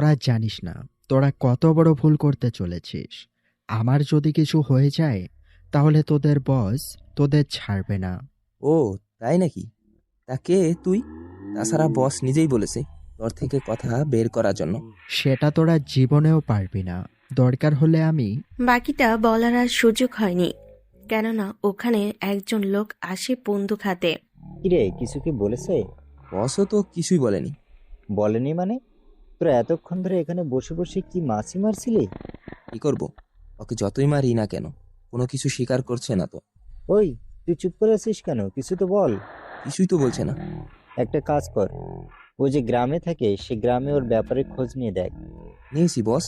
তোরা জানিস না তোরা কত বড় ভুল করতে চলেছিস। আমার যদি কিছু হয়ে যায় তাহলে তোদের বস তোদের ছাড়বে না। ও তাই নাকি? তা কে তুই? তাছাড়া বস নিজেই বলেছে তোর থেকে কথা বের করার জন্য। সেটা তোরা জীবনেও পারবি না। দরকার হলে আমি বাকিটা বলার আর সুযোগ হয়নি, কেননা ওখানে একজন লোক আসে বন্দুক হাতে। কিরে, কিছু কি বলেছে? বসও তো কিছুই বলেনি। বলেনি মানে? তোরা এতক্ষণ ধরে এখানে বসে বসে কি মাছি মারছিলি? কি করব? ওকে যতই মারি না কেন কোনো কিছু স্বীকার করছে না তো। ওই, তুই চুপ করে আছিস কেন? কিছু তো বল। কিছুই তো বলছে না। একটা কাজ কর, ও যে গ্রামে থাকে সে গ্রামে ওর ব্যাপারে খোঁজ নিয়ে দেখ। নিয়েছি বস,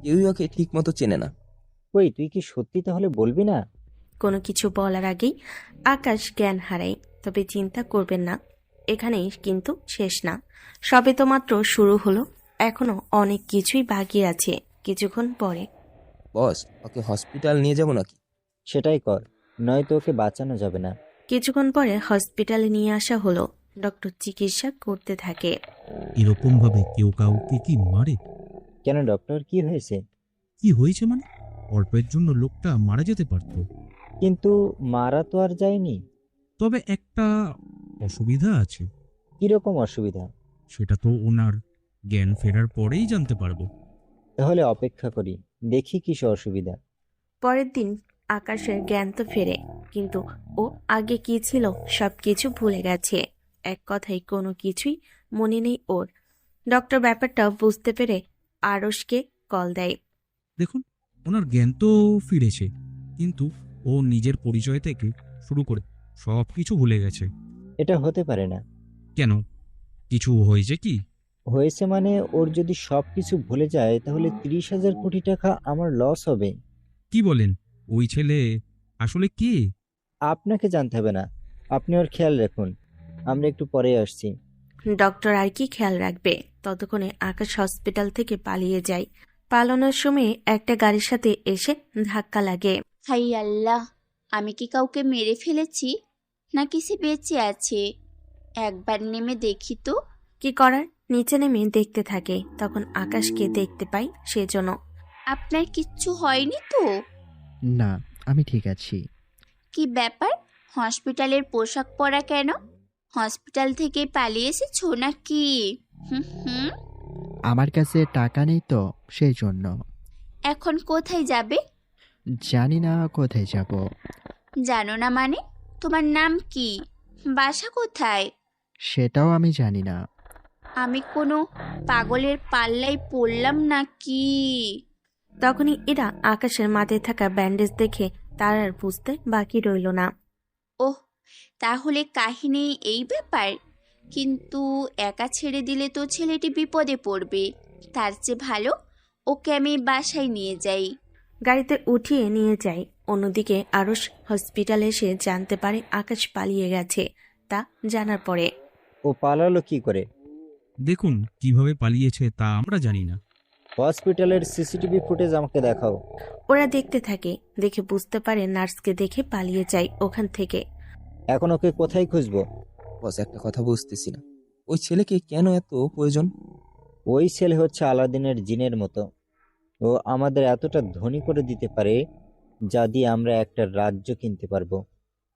কেউই ওকে ঠিক মতো চেনে না। ওই, তুই কি সত্যি তাহলে বলবি না? কোনো কিছু বলার আগেই আকাশ জ্ঞান হারায়। তবে চিন্তা করবেন না, এখানেই কিন্তু শেষ না, সবে তো মাত্র শুরু হলো। এখনো অনেক কিছুই বাকি আছে কিছুক্ষণ পরে। বস, ওকে হসপিটাল নিয়ে যাব নাকি? সেটাই কর, নয়তো ওকে বাঁচানো যাবে না। কিছুক্ষণ পরে হসপিটালে নিয়ে আসা হলো। ডক্টর চিকিৎসা করতে থাকে। এরকম ভাবে কেউ কাউকে কি মারে? কেন ডক্টর, কি হয়েছে? কি হয়েছে মানে? অল্পের জন্য লোকটা মারা যেতে পারত। কিন্তু মারা তো আর যায়নি। তবে একটা অসুবিধা আছে। কিরকম অসুবিধা? সেটা তো ওনার জ্ঞান ফেরার পরেই জানতে পারবো। তাহলে অপেক্ষা করি, দেখি কিসে অসুবিধা। পরের দিন আকাশের জ্ঞান তো ফেরে, কিন্তু ও আগে কি ছিল সব কিছু ভুলে গেছে। এক কথায় কোনো কিছুই মনে নেই ওর। ডক্টর ব্যাপারটা বুঝতে পেরে আরশকে কল দেয়। দেখুন, ওনার জ্ঞান তো ফিরেছে, কিন্তু ও নিজের পরিচয় থেকে শুরু করে সব কিছু ভুলে গেছে। এটা হতে পারে না। কেন? কিছু হয়েছে কি? হয়েছে মানে, ওর যদি সবকিছু ভুলে যায় তাহলে 30,000 কোটি টাকা আমার লস হবে। কি বলেন? ওই ছেলে আসলে কে? আপনাকে জানতে হবে না, আপনি ওর খেয়াল রাখুন, আমরা একটু পরে আসছি। ডক্টর আর কি খেয়াল রাখবে? ততক্ষণে আকাশ হসপিটাল থেকে পালিয়ে যায়। পালানোর সময় একটা গাড়ির সাথে এসে ধাক্কা লাগে। হাই আল্লাহ, আমি কি কাউকে মেরে ফেলেছি নাকি সে বেঁচে আছে? একবার নেমে দেখি তো। কি করার, নিচে নেমে দেখতে থাকে। তখন আকাশকে দেখতে পাই সেজন্য। আপনার কিচ্ছু হয়নি তো? না, আমি ঠিক আছি। কি ব্যাপার, হসপিটালের পোশাক পরা কেন? হসপিটাল থেকে পালিয়ে এসেছো নাকি? হুম হুম। আমার কাছে টাকা নেই তো, সেই জন্য। এখন কোথায় যাবে? জানি না কোথায় যাব। জানো না মানে? তোমার নাম কি? বাসা কোথায়? সেটাও আমি জানি না। আমি কোনো পাগলের পাল্লায় পড়লাম নাকি? তখনই এরা আকাশের মাথায় থাকা ব্যান্ডেজ দেখে তার আর বুঝতে বাকি রইল না। ওহ, তাহলে কাহিনী এই ব্যাপার। কিন্তু একা ছেড়ে দিলে তো ছেলেটি বিপদে পড়বে। তার চেয়ে ভালো ওকে আমি বাসায় নিয়ে যাই। গাড়িতে উঠিয়ে নিয়ে যায়। অন্যদিকে আরশ হসপিটালে এসে জানতে পারে আকাশ পালিয়ে গেছে। তা জানার পরে ও পালালো কি করে? দেখুন, কিভাবে পালিয়েছে তা আমরা জানি না। হসপিটালের সিসিটিভি ফুটেজ আমাকে দেখাও। ওরা দেখতে থাকে, দেখে বুঝতে পারে নার্সকে দেখে পালিয়ে যায় ওখান থেকে। এখন ওকে কোথায় খুঁজবো? বস, একটা কথা বুঝতেছি না, ওই ছেলেকে কেন এত প্রয়োজন? ওই ছেলে হচ্ছে আলাদিনের জিনের মতো। ও আমাদের এতটা ধনী করে দিতে পারে যা দিয়ে আমরা একটা রাজ্য কিনতে পারবো।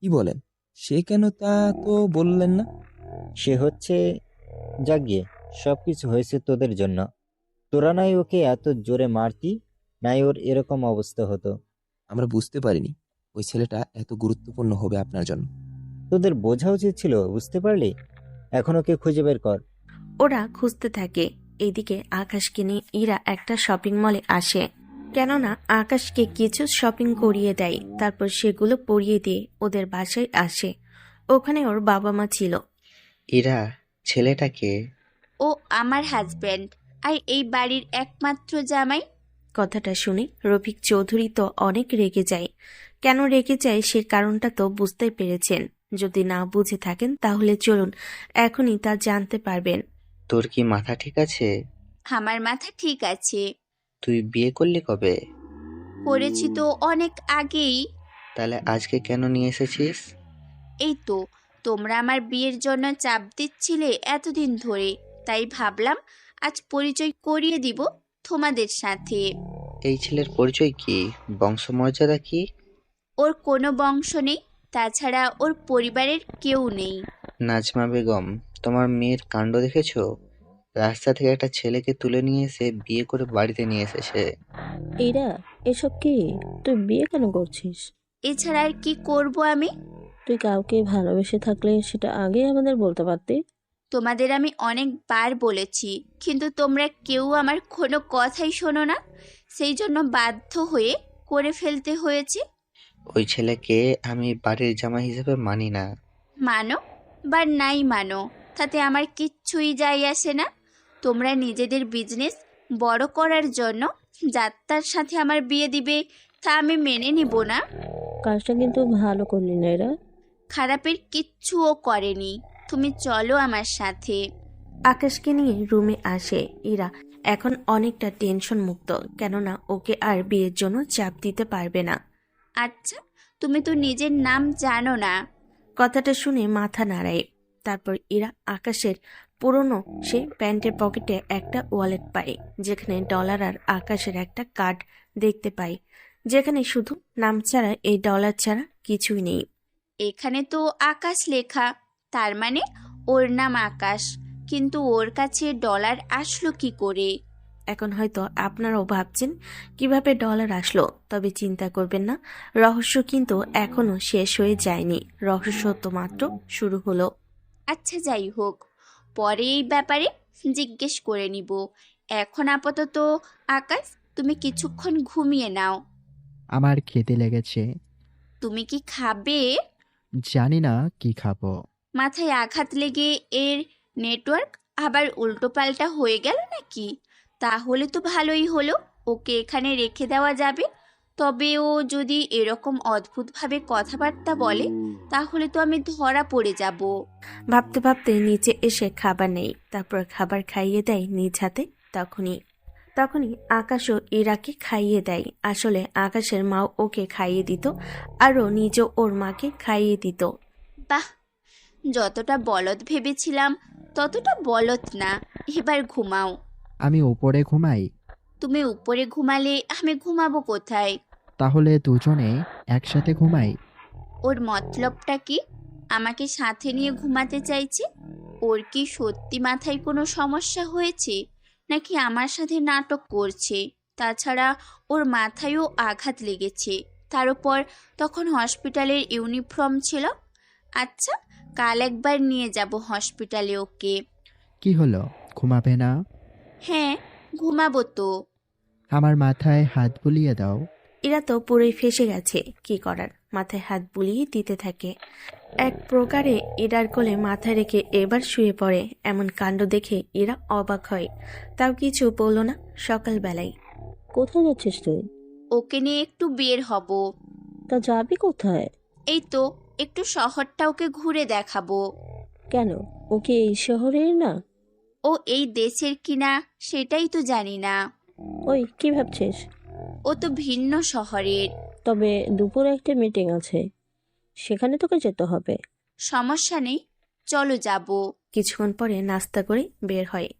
কি বলেন? সে কেন তা তো বললেন না। সে হচ্ছে, জাগিয়ে সবকিছু হয়েছে তোদের জন্য। তোরা নাই ওকে এত জোরে মারতি, নাই ওর এরকম অবস্থা হতো। আমরা বুঝতে পারিনি ওই ছেলেটা এত গুরুত্বপূর্ণ হবে আপনার জন্য। তোদের বোঝা উচিত ছিল, বুঝতে পারলি? এখন ওকে খুঁজে বের কর। ওরা খুঁজতে থাকে। এইদিকে আকাশকে নিয়ে ইরা একটা শপিং মলে আসে, কেননা আকাশকে কিছু শপিং করিয়ে দেয়। তারপর সেগুলো পরিয়ে দিয়ে ওদের বাসায় আসে। ওখানে ওর বাবা মা ছিল। ইরা, ছেলেটাকে? ও আমার হাজব্যান্ড আর এই বাড়ির একমাত্র জামাই। কথাটা শুনে রফিক চৌধুরী তো অনেক রেগে যায়। কেন রেগে যায় সে কারণটা তো বুঝতে পেরেছেন। যদি না বুঝে থাকেন তাহলে চলুন এখনই তা জানতে পারবেন। তোর কি মাথা ঠিক আছে? আমার মাথা ঠিক আছে। তুই বিয়ে করলি কবে? করেছি তো অনেক আগেই। তাহলে আজকে কেন নিয়ে এসেছিস? এই তো, তোমরা আমার বিয়ের জন্য চাপ দিচ্ছিলে এতদিন ধরে, তাই ভাবলাম আজ পরিচয় করিয়ে দিব তোমাদের সাথে। এই ছেলের পরিচয় কি? বংশমর্যাদা কি? ওর কোনো বংশ নেই, তাছাড়া ওর পরিবারের কেউ নেই। নাজমা বেগম, তোমার মেয়ের কাণ্ড দেখেছো? রাস্তা থেকে একটা ছেলেকে তুলে নিয়ে এসে বিয়ে করে বাড়িতে নিয়ে এসেছে। এরা এসব কি? তুই বিয়ে কেন করছিস? এছাড়া আর কি করব আমি? তুই কাউকে ভালোবেসে থাকলে সেটা আগে আমাদের বলতে পারতি। তোমাদের আমি অনেকবার বলেছি, কিন্তু তোমরা কেউ আমার কোনো কথাই শোনো না। সেই জন্য বাধ্য হয়ে করে ফেলতে হয়েছে। ওই ছেলেকে আমি বাড়ির জামাই হিসেবে মানি না। মানো বা নাই মানো, তাতে আমার কিচ্ছুই যায় আসে না। তোমরা নিজেদের বিজনেস বড় করার জন্য যাত্রার সাথে আমার বিয়ে দিবে, তা আমি মেনে নিব না। কাজটা কিন্তু ভালো করলি না। এরা খারাপের কিচ্ছুও করেনি। তুমি চলো আমার সাথে। আকাশকে নিয়ে রুমে আসে ইরা। এখন অনেকটা টেনশন মুক্ত, কেননা ওকে আর বিয়ের জন্য চাপ দিতে পারবে না। আচ্ছা, তুমি তো নিজের নাম জানো না। কথাটা শুনে মাথা নাড়ায়। তারপর ইরা আকাশের পুরনো সে প্যান্টের পকেটে একটা ওয়ালেট পায়, যেখানে ডলার আর আকাশের একটা কার্ড দেখতে পায়, যেখানে শুধু নাম ছাড়া এই ডলার ছাড়া কিছুই নেই। এখানে তো আকাশ লেখা, তার মানে ওর নাম আকাশ। কিন্তু ওর কাছে ডলার আসলো কি করে? এখন হয়তো আপনারাও ভাবছেন কিভাবে ডলার আসলো, তবে চিন্তা করবেন না, রহস্য কিন্তু এখনো শেষ হয়ে যায়নি। রহস্য তো মাত্র শুরু হলো। আচ্ছা, যাই হোক, পরে এই ব্যাপারে জিজ্ঞেস করে নিব। এখন আপাতত আকাশ, তুমি কিছুক্ষণ ঘুমিয়ে নাও। আমার খেতে লেগেছে। তুমি কি খাবে? জানি না কি খাবো। মাথায় আঘাত লেগে এর নেটওয়ার্ক আবার উল্টোপাল্টা হয়ে গেল নাকি? তাহলে তো ভালোই হলো, ওকে এখানে রেখে দেওয়া যাবে। তবে ও যদি এরকম অদ্ভুতভাবে কথাবার্তা বলে, তাহলে তো আমি ধরা পড়ে যাব। ভাবতে ভাবতে নিচে এসে খাবার নেই, তারপর খাবার খাইয়ে দেয় নিজ হাতে। তখনই আকাশও ইরাকে খাইয়ে দেয়। আসলে আকাশের মাও ওকে খাইয়ে দিত, আরও নিজেও ওর মাকে খাইয়ে দিত। বাহ, যতটা বলদ ভেবেছিলাম ততটা বলদ না। এবার ঘুমাও। আমি উপরে ঘুমাই? তুমি উপরে ঘুমালে আমি ঘুমাবো কোথায়? তাহলে দুজনে একসাথে ঘুমাই। ওর মতলবটা কি? আমাকে সাথে নিয়ে ঘুমাতে চাইছে? ওর কি সত্যি মাথায় কোনো সমস্যা হয়েছে, নাকি আমার সাথে নাটক করছে? তাছাড়া ওর মাথায়ও আঘাত লেগেছে, তার উপর তখন হসপিটালের ইউনিফর্ম ছিল। আচ্ছা, কাল একবার নিয়ে যাব হসপিটালে ওকে। কি হলো, ঘুমাবে না? হ্যাঁ, ঘুমাবো তো। আমার মাথায় হাত বুলিয়ে দাও। এরা তো পুরোই ফেসে গেছে, কি করার, মাথায় হাত বুলিয়ে দিতে থাকে। এক প্রকারে ইরার কোলে মাথা রেখে এবার শুয়ে পড়ে। এমন কাণ্ড দেখে এরা অবাক হয়, তাও কিছু বলল না। সকালবেলায় কোথায় যাচ্ছিস তুই? ওকে নিয়ে একটু বের হব। তা যাবি কোথায়? এই তো একটু শহরটা ওকে ঘুরে দেখাবো। কেন, ও কি এই শহরের না? ও এই দেশের কিনা সেটাই তো জানি না। ওই কি ভাবছিস? ও তো ভিন্ন শহরের। তবে দুপুরে একটা মিটিং আছে, সেখানে তোকে যেতে হবে। সমস্যা নেই, চলো যাব। কিছুক্ষণ পরে নাস্তা করে বের হয়।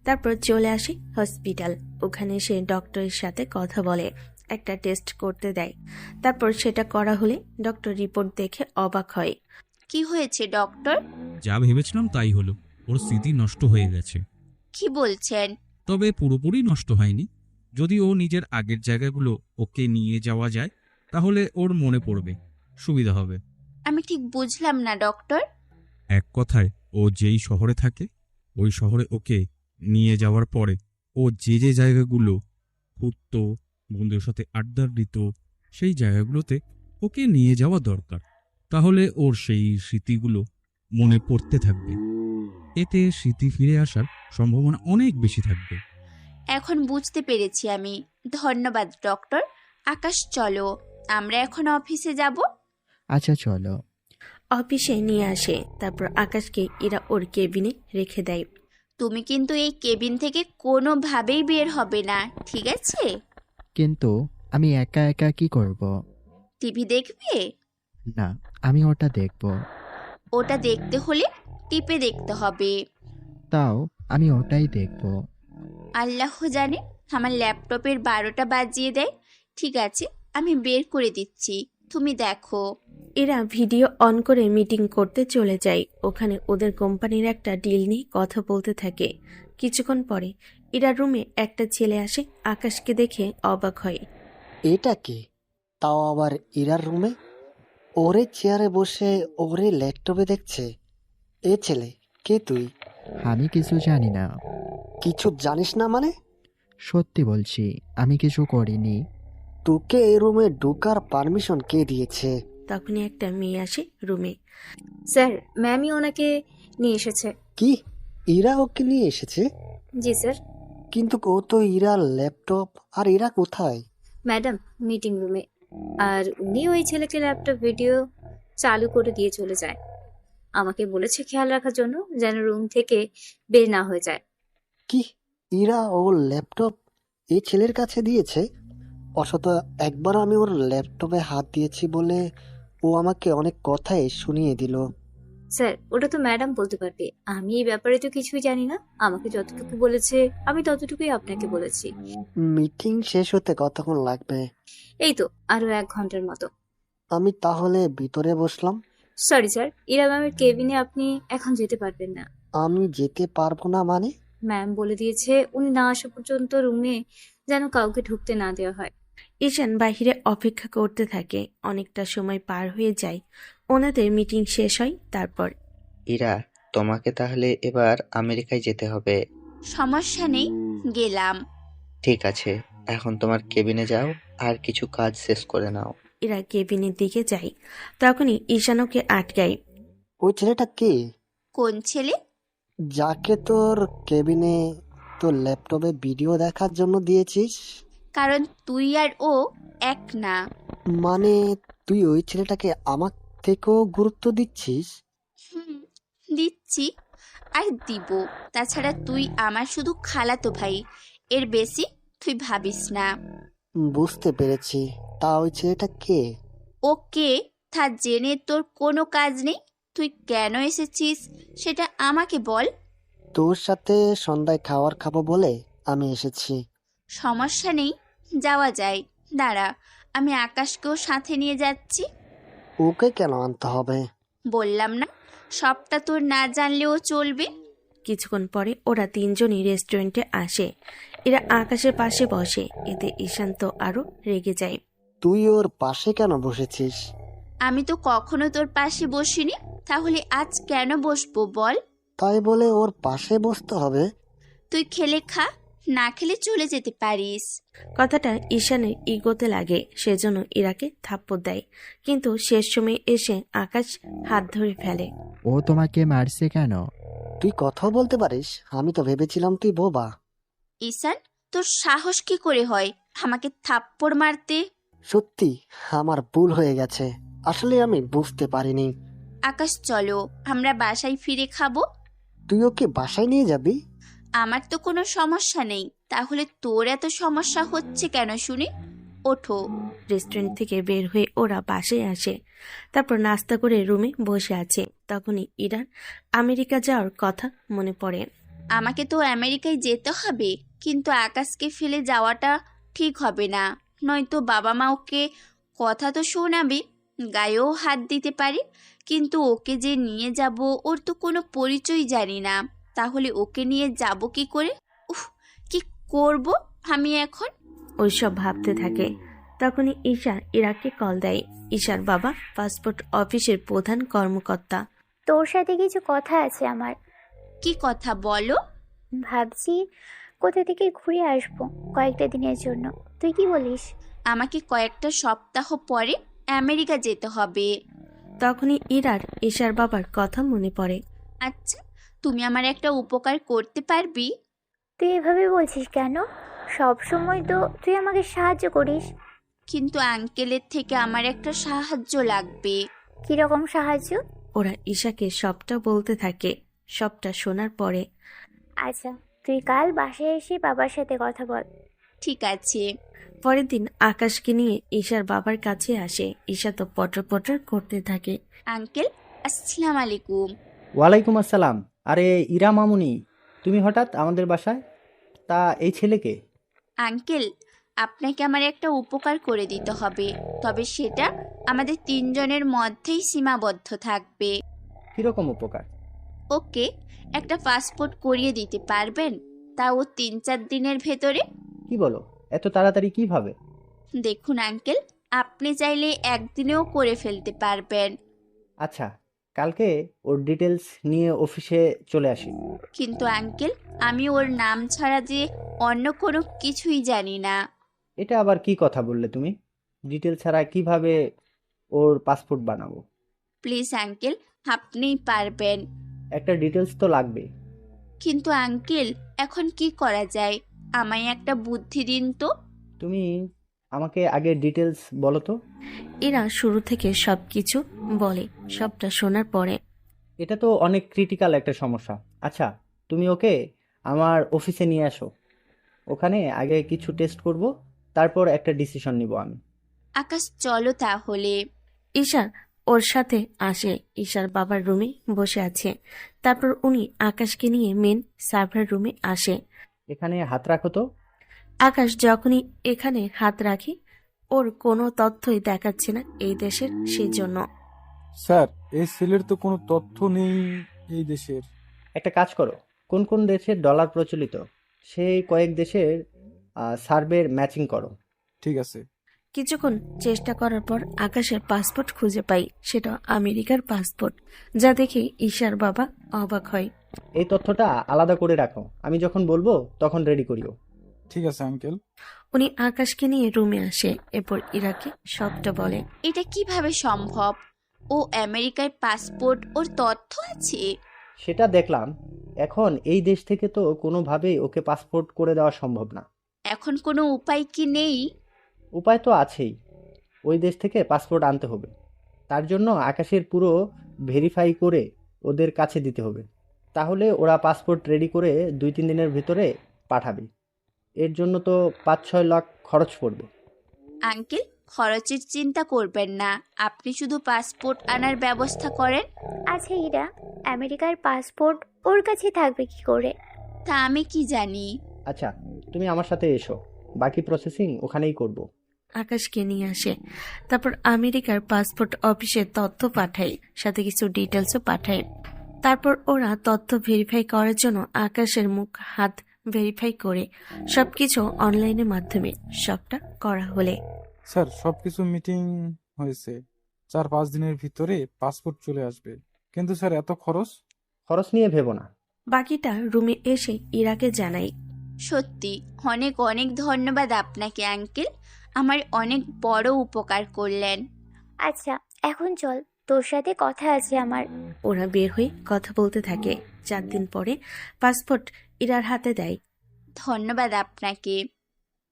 তারপর চলে আসে হসপিটাল। ওখানে সে ডক্টরের সাথে কথা বলে, একটা টেস্ট করতে দেয়। তারপর সেটা করা হলে ডক্টর রিপোর্ট দেখে অবাক হয়। কি হয়েছে ডক্টর? যা ভেবেছিলাম তাই হলো, ওর স্মৃতি নষ্ট হয়ে গেছে। কি বলছেন? তবে পুরোপুরি নষ্ট হয়নি। যদি ও নিজের আগের জায়গাগুলো ওকে নিয়ে যাওয়া যায়, তাহলে ওর মনে পড়বে, সুবিধা হবে। আমি ঠিক বুঝলাম না ডক্টর। এক কথায়, ও যেই শহরে থাকে ওই শহরে ওকে নিয়ে যাওয়ার পরে ও যে যে জায়গাগুলো ঘুরতো, বন্ধুদের সাথে আড্ডা দিত, সেই জায়গাগুলোতে ওকে নিয়ে যাওয়া দরকার। তাহলে ওর সেই স্মৃতিগুলো মনে পড়তে থাকবে। এতে স্মৃতি ফিরে আসার সম্ভাবনা অনেক বেশি থাকবে। এখন বুঝতে পেরেছি আমি। ধন্যবাদ ডক্টর। আকাশ, চলো আমরা এখন অফিসে যাব। আচ্ছা চলো। অফিসে নিয়ে আসে, তারপর আকাশকে এরা ওর কেবিনে রেখে দেয়। তুমি কিন্তু এই কেবিন থেকে কোনোভাবেই বের হবে না, ঠিক আছে? কিন্তু আমি একা একা কি করব? টিভি দেখবে? না, আমি ওটা দেখব। ওটা দেখতে হলে টিপে দেখতে হবে। তাও আমি ওটাই দেখব। আল্লাহ জানে, আমার ল্যাপটপের 12টা বাজিয়ে দেয়। ঠিক আছে, আমি বের করে দিচ্ছি, তুমি দেখো। এরা ভিডিও অন করে মিটিং করতে চলে যায়। ওখানে ওদের কোম্পানির একটা ডিল নিয়ে কথা বলতে থাকে। কিছুক্ষণ পরে ইরার রুমে একটা ছেলে আসে। আকাশকে দেখে অবাক হয়। এটা কি? তাও আবার ইরার রুমে? ওরে চেয়ারে বসে ওরে ল্যাপটপে দেখছে। এ ছেলে, কে তুই? আমি কিছু জানি না। কিছু জানিস না মানে? সত্যি বলছি, আমি কিছু করিনি। তোকে এই রুমে ঢোকার পারমিশন কে দিয়েছে? তখনই একটা মেয়ে আসে রুমে। স্যার, ম্যামই ওনাকে নিয়ে এসেছে। কি? ইরা ওকে নিয়ে এসেছে? জি স্যার। কিন্তু ও তো ইরার ল্যাপটপ, আর ইরা কোথায়? ম্যাডাম মিটিং রুমে, আর উনি ওই ছেলেকে ল্যাপটপ ভিডিও চালু করে দিয়ে চলে যায়। আমাকে বলেছে খেয়াল রাখার জন্য, যেন রুম থেকে বের না হয়ে যায়। কি? ইরা ওর ল্যাপটপ এই ছেলের কাছে দিয়েছে? অসত একবার আমি ওর ল্যাপটপে হাত দিয়েছি বলে ও আমাকে অনেক কথাই শুনিয়ে দিল। স্যার, ওটা তো ম্যাডাম বলতে পারবে, আমি এই ব্যাপারে তো কিছুই জানি না। আমাকে যতটুকু বলেছে আমি ততটুকুই আপনাকে বলেছি। মিটিং শেষ হতে কতক্ষণ লাগবে? এই তো আরো 1 ঘন্টার মতো। আমি তাহলে ভিতরে বসলাম। সরি স্যার, ইরা ম্যামের কেবিনে আপনি এখন যেতে পারবেন না। আমি যেতে পারবো না মানে? ম্যাম বলে দিয়েছে উনি না আসা পর্যন্ত রুমে যেন কাউকে ঢুকতে না দেওয়া হয়। ঈশান বাহিরে অপেক্ষা করতে থাকে। অনেকটা সময় পার হয়ে যায়। ওনাদের মিটিং শেষ হয়। তারপর ইরা, তোমাকে তাহলে এবার আমেরিকায় যেতে হবে। সমস্যা নেই, গেলাম। ঠিক আছে, এখন তোমার কেবিনে যাও আর কিছু কাজ শেষ করে নাও। এরা কেবিনের দিকে যায়। তখনই ঈশান ওকে আটকায়। ওই ছেলেটা কে? কোন ছেলে? যাকে তোর কেবিনে তোর ল্যাপটপে ভিডিও দেখার জন্য দিয়েছিস? কারণ তুই আর ও এক না। মানে তুই ওই ছেলেটাকে আমার থেকেও গুরুত্ব দিচ্ছিস? হুম, দিচ্ছি, আর দিব। তাছাড়া তুই আমার শুধু খালাতো ভাই, এর বেশি তুই ভাবিস না। বুঝতে পেরেছি। তা ওই ছেলেটা কে? ওকে, তা জেনে তোর কোনো কাজ নেই। তুই কেন এসেছিস সেটা আমাকে বল। তোর সাথে সন্ধ্যায় খাবার খাবো বলে আমি এসেছি। সমস্যা নেই, যাওয়া যায়। দাঁড়া, আমি আকাশকেও সাথে নিয়ে যাচ্ছি। ওকে কেন আনতে হবে? বললাম না, সবটা তোর না জানলেও চলবে। কিছুক্ষণ পরে ওরা তিনজনই রেস্টুরেন্টে আসে। এরা আকাশের পাশে বসে। এতে ঈশান তো আরো রেগে যায়। তুই ওর পাশে কেন বসেছিস? আমি তো কখনো তোর পাশে বসিনি, তাহলে আজ কেন বসবো বল? তাই বলে ওর পাশে বসতে হবে? তুই খেলে খা, না খেলে চলে যেতে পারিস। কথাটা ঈশানের ইগোতে লাগে, সেজন্য ইরাকে থাপ্পড় দেয়। কিন্তু শেষ সময় এসে আকাশ হাত ধরে ফেলে। ও তোমাকে মারছে কেন? তুই কথা বলতে পারিস? আমি তো ভেবেছিলাম তুই বোবা। ঈশান, তোর সাহস কি করে হয় আমাকে থাপ্পড় মারতে? সত্যি আমার ভুল হয়ে গেছে, আসলে আমি বুঝতে পারিনি। আকাশ, চলো আমরা বাসায় ফিরে খাবো। তুই ওকে বাসায় নিয়ে যাবি? আমার তো কোনো সমস্যা নেই, তাহলে তোর এত সমস্যা হচ্ছে কেন শুনি? ওঠো। রেস্টুরেন্ট থেকে বের হয়ে ওরা বাসায় আসে। তারপর নাস্তা করে রুমে বসে আছে। তখনই ইরার আমেরিকা যাওয়ার কথা মনে পড়ে। আমাকে তো আমেরিকায় যেতে হবে, কিন্তু আকাশকে ফেলে যাওয়াটা ঠিক হবে না। নয়তো বাবা মা ওকে কথা তো শোনাবে, গায়েও হাত দিতে পারে, কিন্তু ওকে যে নিয়ে যাব ওর তো কোনো পরিচয় জানি না। তাহলে ওকে নিয়ে যাব কি করে? উফ, কি করব আমি এখন? ওইসব ভাবতে থাকে। তখনই ঈশা ইরাকে কল দেয়। ঈশার বাবা পাসপোর্ট অফিসের প্রধান কর্মকর্তা। তোর সাথে কিছু কথা আছে আমার। কি কথা বলো? ভাবছি কোথা থেকে ঘুরে আসবো কয়েকটা দিনের জন্য, তুই কি বলিস? আমাকে কয়েকটা সপ্তাহ পরে আমেরিকা যেতে হবে। তখনই ইরার ঈশার বাবার কথা মনে পড়ে। আচ্ছা, তুমি আমার একটা উপকার করতে পারবি? তুই এভাবে বলছিস কেন? সব সময় তো তুই আমাকে সাহায্য করিস। কিন্তু আঙ্কেলের থেকে আমার একটা সাহায্য লাগবে। কিরকম সাহায্য? ওরা ঈশাকে সবটা বলতে থাকে। সবটা শোনার পরে আচ্ছা, তুই কাল বাসায় এসে বাবার সাথে কথা বল। ঠিক আছে। পরের দিন আকাশকে নিয়ে ঈশার বাবার কাছে আসে। ঈশা তো পটর পটর করতে থাকে। আঙ্কেল, আসসালামু আলাইকুম। ওয়ালাইকুম আসসালাম। আরে ইরা মামুনি, তুমি হঠাৎ আমাদের বাসায়? তা এই ছেলেকে? আঙ্কেল, আপনাকে আমার একটা উপকার করে দিতে হবে, তবে সেটা আমাদের তিনজনের মধ্যেই সীমাবদ্ধ থাকবে। কিরকম উপকার? ওকে একটা পাসপোর্ট করিয়ে দিতে পারবেন? তাও 3-4 দিনের ভেতরে। কি বলো, এত তাড়াতাড়ি কিভাবে? দেখুন আঙ্কেল, আপনি চাইলে একদিনেও করে ফেলতে পারবেন। আচ্ছা, কালকে ওর ডিটেলস নিয়ে অফিসে চলে আসি। কিন্তু আঙ্কেল, আমি ওর নাম ছাড়া যে অন্য কোনো কিছুই জানি না। এটা আবার কি কথা বললে তুমি? ডিটেল ছাড়া কিভাবে ওর পাসপোর্ট বানাবো? প্লিজ আঙ্কেল, আপনিই পারবেন। একটা ডিটেলস তো লাগবে। কিন্তু আঙ্কেল, এখন কি করা যায়? আমায় একটা বুদ্ধি দিন তো। তুমি আমাকে আগে ডিটেলস বলো তো। এরা শুরু থেকে সবকিছু বলে। সবটা শোনার পরে এটা তো অনেক ক্রিটিক্যাল একটা সমস্যা। আচ্ছা, তুমি ওকে আমার অফিসে নিয়ে আসো। ওখানে আগে কিছু টেস্ট করব, তারপর একটা ডিসিশন নিব আমি। আকাশ, চলো তাহলে। ঈশা ওর সাথে আসে। ঈশার বাবার রুমে বসে আছে। তারপর উনি আকাশকে নিয়ে মেন সার্ভার রুমে আসে। এখানে হাত রাখো তো। আকাশ যখনই এখানে হাত রাখে, ওর কোনো তথ্যই দেখাচ্ছে না এই দেশের, সেই জন্য। স্যার, এই ছেলের তো কোনো তথ্য নেই এই দেশের। একটা কাজ করো, কোন কোন দেশের ডলার প্রচলিত সেই কয়েক দেশের সার্ভের ম্যাচিং করো। ঠিক আছে। কিছুক্ষণ চেষ্টা করার পর আকাশের পাসপোর্ট খুঁজে পাই। সেটা আমেরিকার পাসপোর্ট, যা দেখে ঈশার বাবা অবাক হয়। এই তথ্যটা আলাদা করে রাখো, আমি যখন বলবো তখন রেডি করিও। ঠিক আছে আঙ্কেল। উনি আকাশকে নিয়ে রুমে আসে। এরপর ইরাকে সবটা বলে। এটা কিভাবে সম্ভব? ও আমেরিকায় পাসপোর্ট, ওর তথ্য আছে? সেটা দেখলাম। এখন এই দেশ থেকে তো কোনোভাবেই ওকে পাসপোর্ট করে দেওয়া সম্ভব না। এখন কোনো উপায় কি নেই? উপায় তো আছেই, ওই দেশ থেকে পাসপোর্ট আনতে হবে। তার জন্য আকাশের পুরো ভেরিফাই করে ওদের কাছে দিতে হবে। তাহলে ওরা পাসপোর্ট রেডি করে 2-3 দিনের ভিতরে পাঠাবে। এর জন্য তো 5-6 লাখ খরচ পড়বে। আঙ্কেল, খরচের চিন্তা করবেন না, আপনি শুধু পাসপোর্ট আনার ব্যবস্থা করেন। আচ্ছা ইরা, আমেরিকার পাসপোর্ট ওর কাছে থাকবে কি করে? তা আমি কি জানি। আচ্ছা, তুমি আমার সাথে এসো, বাকি প্রসেসিং ওখানেই করব। আকাশকে নিয়ে আসে। তারপর আমেরিকার পাসপোর্ট অফিসে তথ্য পাঠায়, সাথে কিছু ডিটেলসও পাঠায়। তারপর ওরা তথ্য ভেরিফাই করার জন্য আকাশের মুখ হাত ভেরিফাই করে সবকিছু অনলাইনের মাধ্যমে সবটা করা হলে। স্যার, সবকিছু মিটিং হয়েছে, 4-5 দিনের ভিতরে পাসপোর্ট চলে আসবে। কিন্তু স্যার, এত খরচ? খরচ নিয়ে ভেবো না। বাকিটা রুমে এসে ইরাকে জানাই। সত্যি অনেক অনেক ধন্যবাদ আপনাকে আঙ্কেল, আমার অনেক বড় উপকার করলেন। আচ্ছা এখন চল, তোর সাথে কথা আছে আমার। ওরা বের হয়ে কথা বলতে থাকে। 4 দিন পরে পাসপোর্ট ইরার হাতে দেয়। ধন্যবাদ আপনাকে।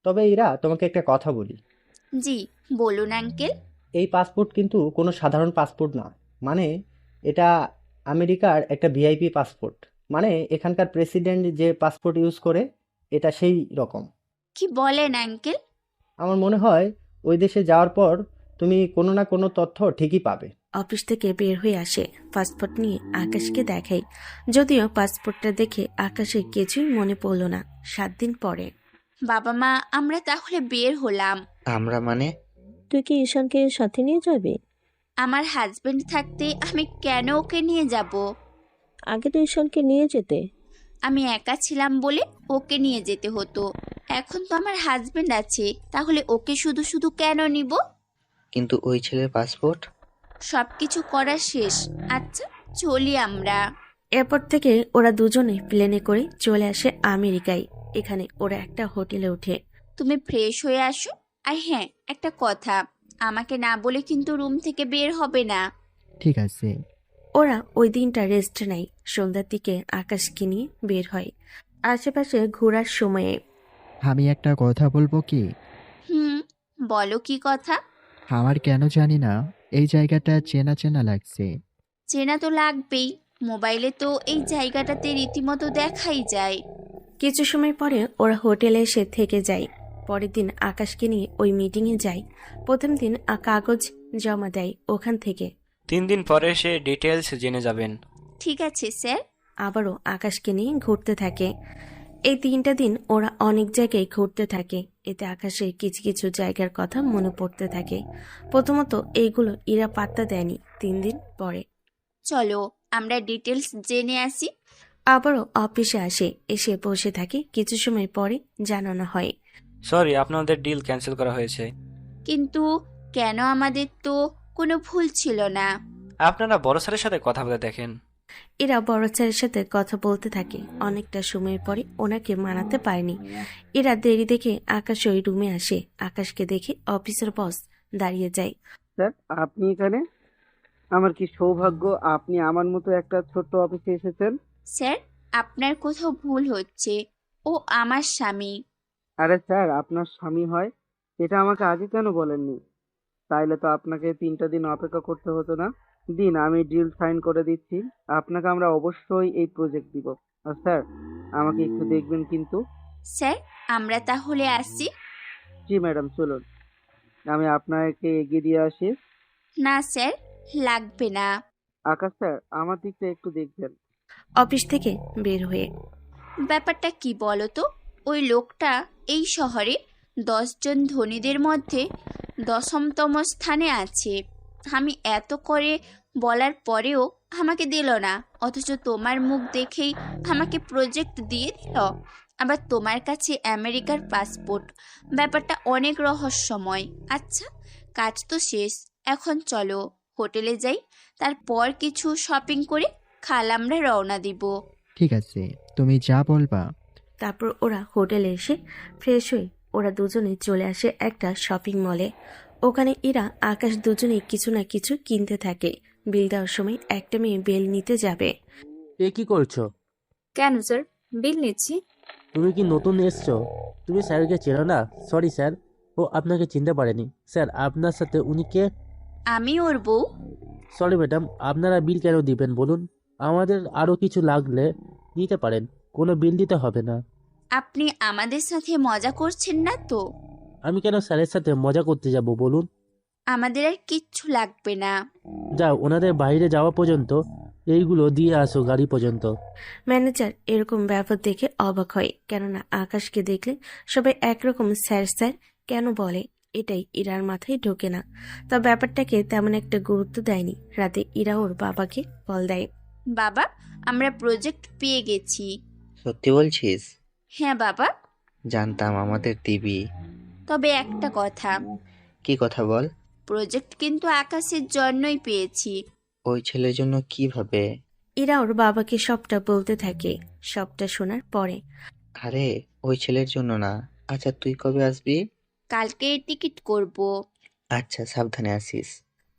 তবে ইরা, তোমাকে একটা কথা বলি। জি বলুন আঙ্কেল। এই পাসপোর্ট কিন্তু কোনো সাধারণ পাসপোর্ট না। মানে এটা আমেরিকার একটা ভিআইপি পাসপোর্ট। মানে এখানকার প্রেসিডেন্ট যে পাসপোর্ট ইউজ করে, এটা সেই রকম। কি বলেন আঙ্কেল? আমার মনে হয় ওই দেশে যাওয়ার পর তুমি কোনো না কোনো তথ্য ঠিকই পাবে। অফিস থেকে বের হয়ে আসে, পাসপোর্ট নিয়ে আকাশকে দেখাই। যদিও পাসপোর্টটা দেখে আকাশের কিছুই মনে পড়ল না। 7 দিন পরে। বাবা মা, আমরা তাহলে বের হলাম। আমরা মানে? তুই কি ঈশানকে সাথে নিয়ে যাবি? আমার হাজবেন্ড থাকতে আমি কেন ওকে নিয়ে যাব? আগে তো ঈশানকে নিয়ে যেতে। আমি একা ছিলাম বলে ওকে নিয়ে যেতে হতো। এখন তো আমার হাজবেন্ড আছে, তাহলে ওকে শুধু শুধু কেন নিব? কিন্তু ওই ছেলের পাসপোর্ট? সবকিছু করা শেষ। আচ্ছা চলি আমরা। এরপর থেকে ওরা দুজনে প্লেনে করে চলে আসে আমেরিকায়। এখানে ওরা একটা হোটেলে ওঠে। তুমি ফ্রেশ হয়ে আসো। আর হ্যাঁ, একটা কথা, আমাকে না বলে কিন্তু রুম থেকে বের হবে না। ঠিক আছে। ওরা ওই দিনটা রেস্ট নেয়। সন্ধ্যার দিকে আকাশকে নিয়ে বের হয় আশেপাশে ঘোরার সময়ে। আমি একটা কথা বলবো কি? বলো কি কথা? আমার কেন জানি না এই জায়গাটা চেনা চেনা লাগছে। চেনা তো লাগবেই, মোবাইলে তো এই জায়গাটাতে রীতিমতো দেখাই যায়। কিছু সময় পরে ওরা হোটেলে এসে থেকে যায়। পরের দিন আকাশকে নিয়ে ওই মিটিংয়ে যায়। প্রথম দিন কাগজ জমা দেয় ওখান থেকে। 3 দিন পরে সে ডিটেলস জেনে যাবেন। ঠিক আছে স্যার। আবারও আকাশকে নিয়ে ঘুরতে থাকে। এই 3টা দিন ওরা অনেক জায়গায় ঘুরতে থাকে। এতে আকাশের কিছু কিছু জায়গার কথা মনে পড়তে থাকে। প্রথমত এইগুলো ইরা পাত্তা দেয়নি। 3 দিন পরে চলো আমরা ডিটেলস জেনে আসি। আবারও অফিসে আসে, এসে বসে থাকে। কিছু সময় পরে জানানো হয়, সরি, আপনাদের ডিল ক্যান্সেল করা হয়েছে। কিন্তু কেন? আমাদের তো কোনো ভুল ছিল না। আপনারা বড় স্যারের সাথে কথা বলে দেখেন। এরা বড় স্যারের সাথে কথা বলতে থাকে। অনেকটা সময় পরে ওনাকে মানাতে পারেনি। এরা দেরি দেখে আকাশ ওই রুমে আসে। আকাশকে দেখে অফিসের বস দাঁড়িয়ে যায়। স্যার, আপনি এখানে? আমার কি সৌভাগ্য আপনি আমার মতো একটা ছোট্ট অফিসে এসেছেন। স্যার, আপনার কোথাও ভুল হচ্ছে। ও আমার স্বামী। আরে স্যার, আপনার স্বামী হয় এটা আমাকে আগে কেন বলেননি? তাইলে তো আপনাকে 3টা দিন অপেক্ষা করতে হতো না। দিন, আমি ডিল সাইন করে দিচ্ছি। আপনাকে আমরা অবশ্যই এই প্রজেক্ট দিব। আর স্যার, আমাকে একটু দেখবেন কিন্তু। স্যার, আমরা তাহলে আসি। জি ম্যাডাম, চলুন আমি আপনাকে এগিয়ে দিয়ে আসি। না স্যার, লাগবে না। আকাশ স্যার, আমার দিকটা একটু দেখবেন। অফিস থেকে বের হয়ে, ব্যাপারটা কি বলো তো? ওই লোকটা এই শহরে 10 জন ধনীদের মধ্যে 10তম স্থানে আছে। আমি এত করে বলার পরেও আমাকে দিল না, অথচ তোমার মুখ দেখেই আমাকে প্রজেক্ট দিয়ে দিল। আবার তোমার কাছে আমেরিকার পাসপোর্ট। ব্যাপারটা অনেক রহস্যময়। আচ্ছা, কাজ তো শেষ, এখন চলো হোটেলে যাই, তারপর কিছু শপিং করে কাল আমরা রওনা দিব। ঠিক আছে, তুমি যা বলবা। তারপর ওরা হোটেলে এসে ফ্রেশ হয়ে ওরা দুজনে চলে আসে একটা শপিং মলে। ওখানে ইরা আকাশ দুজনেই কিছু না কিছু কিনতে থাকে। বিল দেওয়ার সময় একটা মেয়ে বিল নিতে যাবে। এ কি করছো? কেন স্যার, বিল নিচ্ছি। তুমি কি নতুন এসছো? তুমি স্যারকে চেনো না? সরি স্যার, ও আপনাকে চিনতে পারেনি। স্যার, আপনার সাথে উনি কে? আমি ওর বউ। সরি ম্যাডাম, আপনারা বিল কেন দিবেন বলুন? আমাদের আরও কিছু লাগলে নিতে পারেন, কোনো বিল দিতে হবে না। আপনি আমাদের সাথে মজা করছেন না তো? আমি কেন স্যারের সাথে মজা করতে যাব বলুন? আমাদের আর কিচ্ছু লাগবে না। যাও, ওনাদের বাইরে যাওয়া পর্যন্ত এইগুলো দিয়ে আসো গাড়ি পর্যন্ত। ম্যানেজার এরকম ব্যবহার দেখে অবাক হয়, কেননা আকাশকে দেখলে সবাই একরকম স্যার স্যার কেন বলে, এটাই ইরার মাথায় ঢোকে না। তা ব্যাপারটাকে তেমন একটা গুরুত্ব দেয়নি। রাতে ইরা ওর বাবাকে কল দেয়। বাবা, আমরা প্রজেক্ট পেয়ে গেছি। সত্যি বলছিস? হ্যাঁ বাবা। জানতাম আমাদের দিবি। তবে একটা কথা। কি কথা বল? প্রজেক্ট কিন্তু আকাশের জন্যই পেয়েছি। ওই ছেলের জন্য কিভাবে? ইরা ওর বাবাকে সবটা বলতে থাকে। সবটা শোনার পরে, আরে ওই ছেলের জন্য না। আচ্ছা, তুই কবে আসবি? কালকে টিকিট করব। আচ্ছা, সাবধানে আসিস।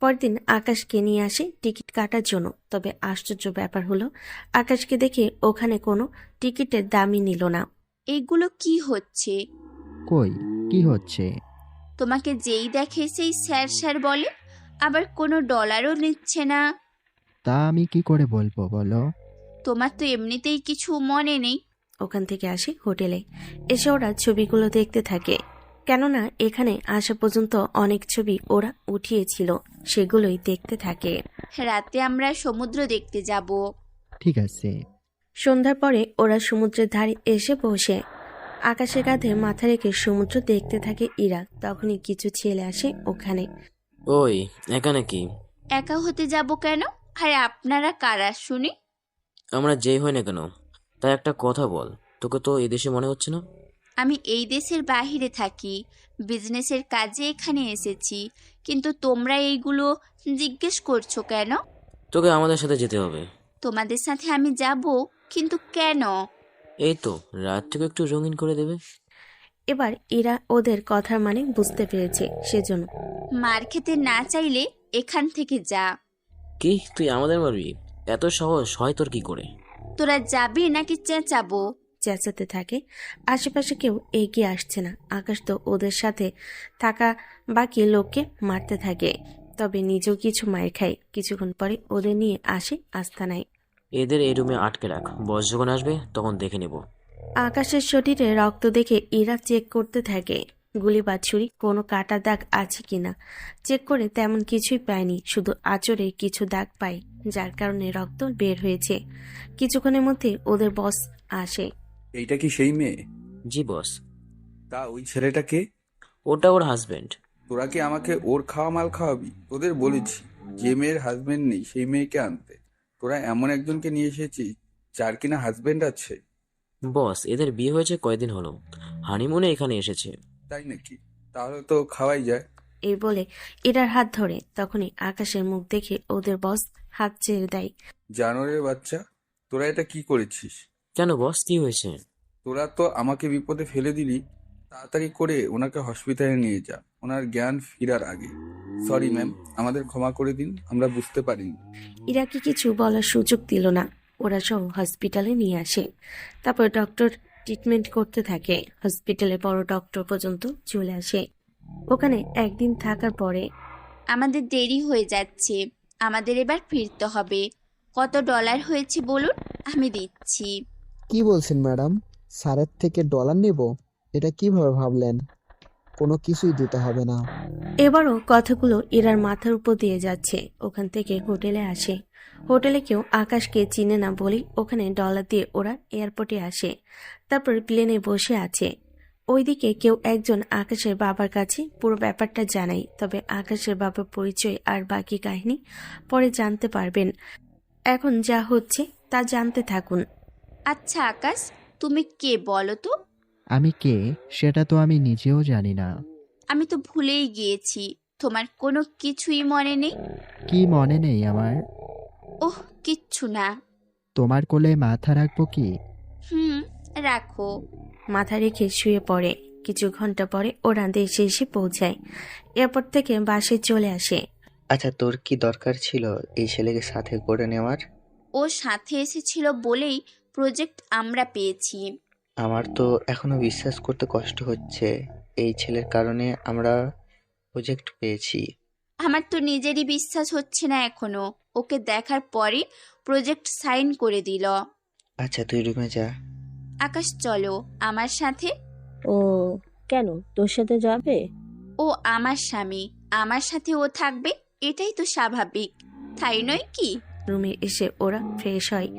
পরদিন আকাশকে নিয়ে আসে টিকিট কাটার জন্য। তবে আশ্চর্য ব্যাপার হলো, আকাশকে দেখে ওখানে কোনো টিকিটের দামই নিল না। এইগুলো কি হচ্ছে? কই, কি হচ্ছে? তোমাকে যেই দেখে সেই স্যার স্যার বলে, আবার কোনো ডলারও নিচ্ছে না। তা আমি কি করে বলবো বলো? তোমার তো এমনিতেই কিছু মনে নেই। ওখান থেকে আসে হোটেলে। এসে ওরা ছবিগুলো দেখতে থাকে, কেননা এখানে আসা পর্যন্ত অনেক ছবি ওরা উঠিয়েছিল, সেগুলোই দেখতে থাকে। রাতে আমরা সমুদ্র দেখতে যাব। ঠিক আছে। সন্ধ্যার পরে ওরা সমুদ্রের ধারে এসে বসে। আকাশের কাঁধে মাথা রেখে সমুদ্র দেখতে থাকে ইরা। তখনই কিছু ছেলে আসে ওখানে। ওই, এখানে কি? একা হতে যাব কেন? আর আপনারা কারা শুনি? আমরা যেই হই না কেন, তাই একটা কথা বল, তোকে তো এদেশে মনে হচ্ছে না? আমি এই দেশের বাহিরে থাকি, বিজনেসের কাজে এখানে এসেছি, কিন্তু তোমরা এইগুলো জিজ্ঞেস করছো কেন? তোকে আমাদের সাথে যেতে হবে। তোমাদের সাথে আমি যাব, কিন্তু কেন? এই তো, রাতটাকে একটু রঙিন করে দেবে। এবার ইরা ওদের কথার মানে বুঝতে পেরেছে, সেজন্য। মার খেতে না চাইলে এখান থেকে যা। কি, তুই আমাদের মারবি? এত সহজ হয় তোর কি করে? তোরা যাবি নাকি চেঁচাবো? চেঁচাতে থাকে। আশেপাশে কেউ এগিয়ে আসছে না। আকাশ তো ওদের সাথে থাকা বাকি লোককে মারতে থাকে, তবে নিজেও কিছু মায়ের খায়। কিছুক্ষণ পরে ওদের নিয়ে আসে আস্তানায়। এদের এই রুমে আটকে রাখ, বস যখন আসবে তখন দেখে নেব। আকাশের শরীরে রক্ত দেখে ইরা চেক করতে থাকে, গুলি বা ছুরি কোনো কাটা দাগ আছে কিনা। চেক করে তেমন কিছুই পায়নি, শুধু আঁচড়ে কিছু দাগ পায়, যার কারণে রক্ত বের হয়েছে। কিছুক্ষণের মধ্যে ওদের বস আসে। এইটা কি সেই মেয়ে? জি বস। তা ওই ছেলেটাকে? ওটা ওর হাজবেন্ড। তোরা কি আমাকে ওর খাওয়া মাল খাওয়াবি? তোদের বলেছি যে মেয়ের হাজবেন্ড নেই সেই মেয়েকে আনতে। তোরা এমন একজনকে নিয়ে এসেছিস যার কিনা হাজবেন্ড আছে। বস, এদের বিয়ে হয়েছে কয়দিন হলো, হানিমুনে এখানে এসেছে। তাই নাকি? তাহলে তো খাওয়াই যায়। এই বলে ইরার হাত ধরে তখনই আকাশের মুখ দেখে ওদের বস হাত ছেড়ে দেয়। জানোয়ারের বাচ্চা, তোরা এটা কি করেছিস? কেন বস, কি হয়েছে? তোরা তো আমাকে বিপদে ফেলে দিলি। তাড়াতাড়ি করে ওনাকে হসপিটালে নিয়ে যা, ওনার জ্ঞান ফিরার আগে। সরি ম্যাম, আমাদের ক্ষমা করে দিন, আমরা বুঝতে পারিনি। ইরাকে কিছু বলার সুযোগ দিল না। ওরা সব হসপিটালে নিয়ে আসে। তারপর ডক্টর ট্রিটমেন্ট করতে থাকে। হসপিটালে বড় ডক্টর পর্যন্ত চলে আসে। ওখানে একদিন থাকার পরে আমাদের দেরি হয়ে যাচ্ছে, আমাদের এবার ফিরতে হবে। কত ডলার হয়েছে বলুন, আমি দিচ্ছি। কি বলছেন ম্যাডাম? স্যারের থেকে ডলার নেব? এটা কিভাবে ভাবলেন? কোনো কিছুই দিতে হবে না। এবারও কথাগুলো ইরার মাথার উপর দিয়ে যাচ্ছে। ওখান থেকে হোটেলে আসে। হোটেলে কেউ আকাশকে চিনে না বলেই ওখানে ডলার দিয়ে ওরা এয়ারপোর্টে আসে। তারপর প্লেনে বসে আছে। ওইদিকে কেউ একজন আকাশের বাবার কাছে পুরো ব্যাপারটা জানায়। তবে আকাশের বাবার পরিচয় আর বাকি কাহিনী পরে জানতে পারবেন। এখন যা হচ্ছে তা জানতে থাকুন। আচ্ছা আকাশ, তুমি কে বলো তো? আমি কে সেটা তো আমি নিজেও জানি না। আমি তো ভুলেই গিয়েছি। তোমার কোনো কিছুই মনে নেই? কি মনে নেই আমার? ওহ, কিচ্ছু না। তোমার কোলে মাথা রাখবো কি? রাখো। মাথা রেখে শুয়ে পড়ে। কিছু ঘন্টা পরে ওরা দেশে এসে পৌঁছায়। এয়ারপোর্ট থেকে বাসে চলে আসে। আচ্ছা, তোর কি দরকার ছিল এই ছেলেকে সাথে করে নেওয়ার? ও সাথে এসেছিল বলেই প্রজেক্ট আমরা পেয়েছি। আমার তো এখনো বিশ্বাস করতে কষ্ট হচ্ছে এই ছেলের কারণে আমরা প্রজেক্ট পেয়েছি। আমার তো নিজেরই বিশ্বাস হচ্ছে না এখনো। ওকে দেখার পরে প্রজেক্ট সাইন করে দিল। আচ্ছা, তুই রুমে যা। আকাশ, চলো আমার সাথে। ও কেন, তোর সাথে যাবে? ও আমার স্বামী, আমার সাথে ও থাকবে, এটাই তো স্বাভাবিক, তাই নয় কি? রুমে এসে ওরা ফ্রেশ হয়।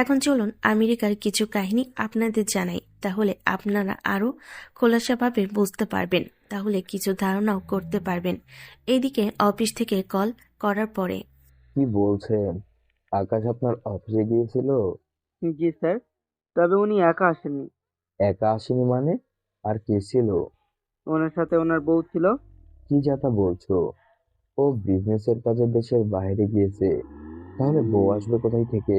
এখন চলুন আমেরিকার কিছু কাহিনী আপনাদের জানাই, তাহলে আপনারা আরো খোলাসাভাবে বুঝতে পারবেন, তাহলে কিছু ধারণাও করতে পারবেন। এইদিকে অফিস থেকে কল করার পরে। কি বলছেন? আকাশ আপনার অফিসে গিয়েছিল? জি স্যার, তবে উনি একা আসেননি। একা আসেনি মানে? আর কে ছিল? ওনার সাথে ওনার বউ ছিল। কি যাতা বলছো? ও বিজনেসের কাজে দেশের বাইরে গিয়েছে, তাহলে বউ আসবে কোথায় থেকে?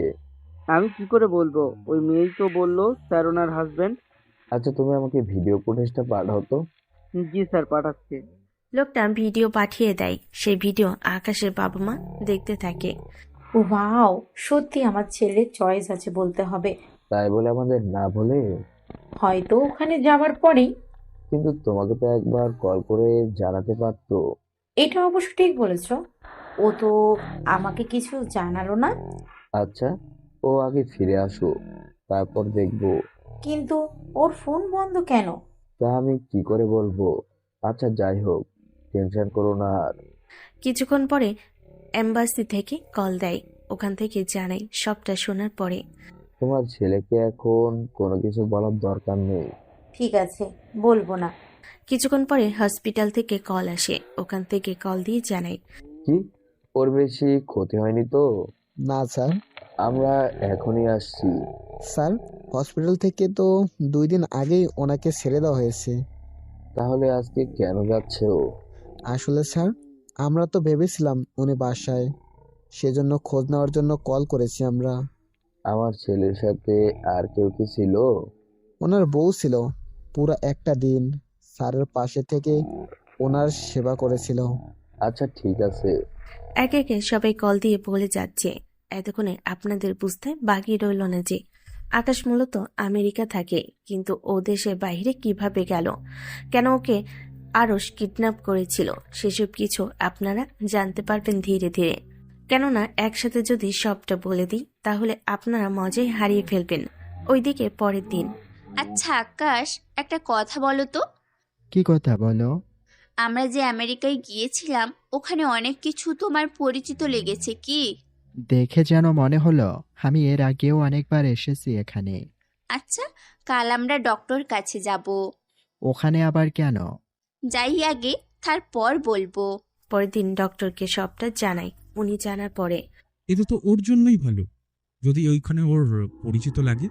আমি কি করে বলবো? ওই মেয়েই তো বললো স্যার ওনার হাজবেন্ড। আচ্ছা, তুমি আমাকে ভিডিও ফুটেজটা পাঠাও তো। জি স্যার, পাঠাচ্ছি। লোকটা ভিডিও পাঠিয়ে দেয়। সেই ভিডিও আকাশের বাবা মা দেখতে থাকে। ওয়াও, সত্যি আমার ছেলের চয়েস আছে বলতে হবে। তাই বলে আমাদের না বলে? হয়তো ওখানে যাওয়ার পরেই। কিন্তু তোমাকে তো একবার কল করে জানাতে পারতো। এটা অবশ্য ঠিক বলেছ, ও তো আমাকে কিছু জানালো না। আচ্ছা, ও আগে ফিরে আসুক, তারপর দেখবো। কিন্তু ওর ফোন বন্ধ কেন? তা আমি কি করে বলবো? আচ্ছা যাই হোক, টেনশন করো না আর। কিছুক্ষণ পরে এম্বাসি থেকে কল দেয়। ওখান থেকে জানাই। সবটা শোনার পরে তোমার ছেলেকে এখন কোনো কিছু বলার দরকার নেই। ঠিক আছে, বলবো না। কিছুক্ষণ পরে হসপিটাল থেকে কল আসে। ওখান থেকে কল দিয়ে জানাই। কি, ওর বেশি ক্ষতি হয়নি তো? না স্যার। আমরা এখনই আসছি। স্যার, হসপিটাল থেকে তো 2 দিন আগেই ওনাকে ছেড়ে দেওয়া হয়েছে। তাহলে আজকে কেন যাচ্ছে ও? আসলে স্যার, আমরা তো ভেবেছিলাম উনি বাসায়, সেজন্য খোঁজ নেওয়ার জন্য কল করেছি আমরা। আমার ছেলের সাথে আর কেউ কি ছিল? ওনার বউ ছিল। পুরো একটা দিন স্যারের পাশে থেকে ওনার সেবা করেছিল। আচ্ছা ঠিক আছে। একে একে সবাই কল দিয়ে বলে যাচ্ছে। এতক্ষণে আপনাদের বুঝতে বাকি রইল না যে আকাশ মূলত আমেরিকা থাকে, কিন্তু ও দেশের বাইরে কিভাবে গেল, কেন ওকে আরশ কিডন্যাপ করেছিল, সেসব কিছু আপনারা জানতে পারবেন ধীরে ধীরে। কেননা একসাথে যদি সবটা বলে দিই তাহলে আপনারা মজায় হারিয়ে ফেলবেন। ওইদিকে পরের দিন। আচ্ছা আকাশ, একটা কথা বলো তো। কি কথা বলো? আমরা যে আমেরিকায় গিয়েছিলাম, ওখানে অনেক কিছু তোমার পরিচিত লেগেছে কি? দেখে যেন মনে হলো আমি এর আগেও অনেকবার এসেছি এখানে। আচ্ছা, কাল আমরা ডক্টর কাছে যাব। ওখানে আবার কেন? যাই আগে, তারপর বলবো। পরের দিন ডক্টরকে সবটা জানাই। উনি জানার পরে এটা তো ওর জন্যই ভালো। যদি ওইখানে ওর পরিচিত লাগে